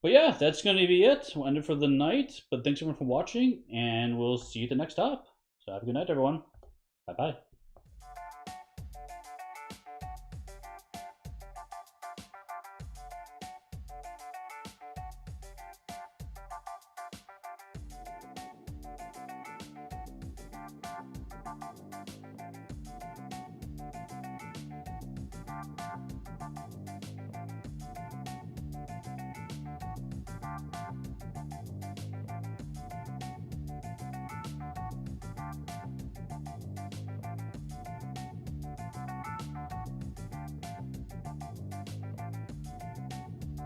But yeah, that's going to be it. We'll end it for the night. But thanks everyone for watching, and we'll see you at the next stop. So have a good night, everyone. Bye bye.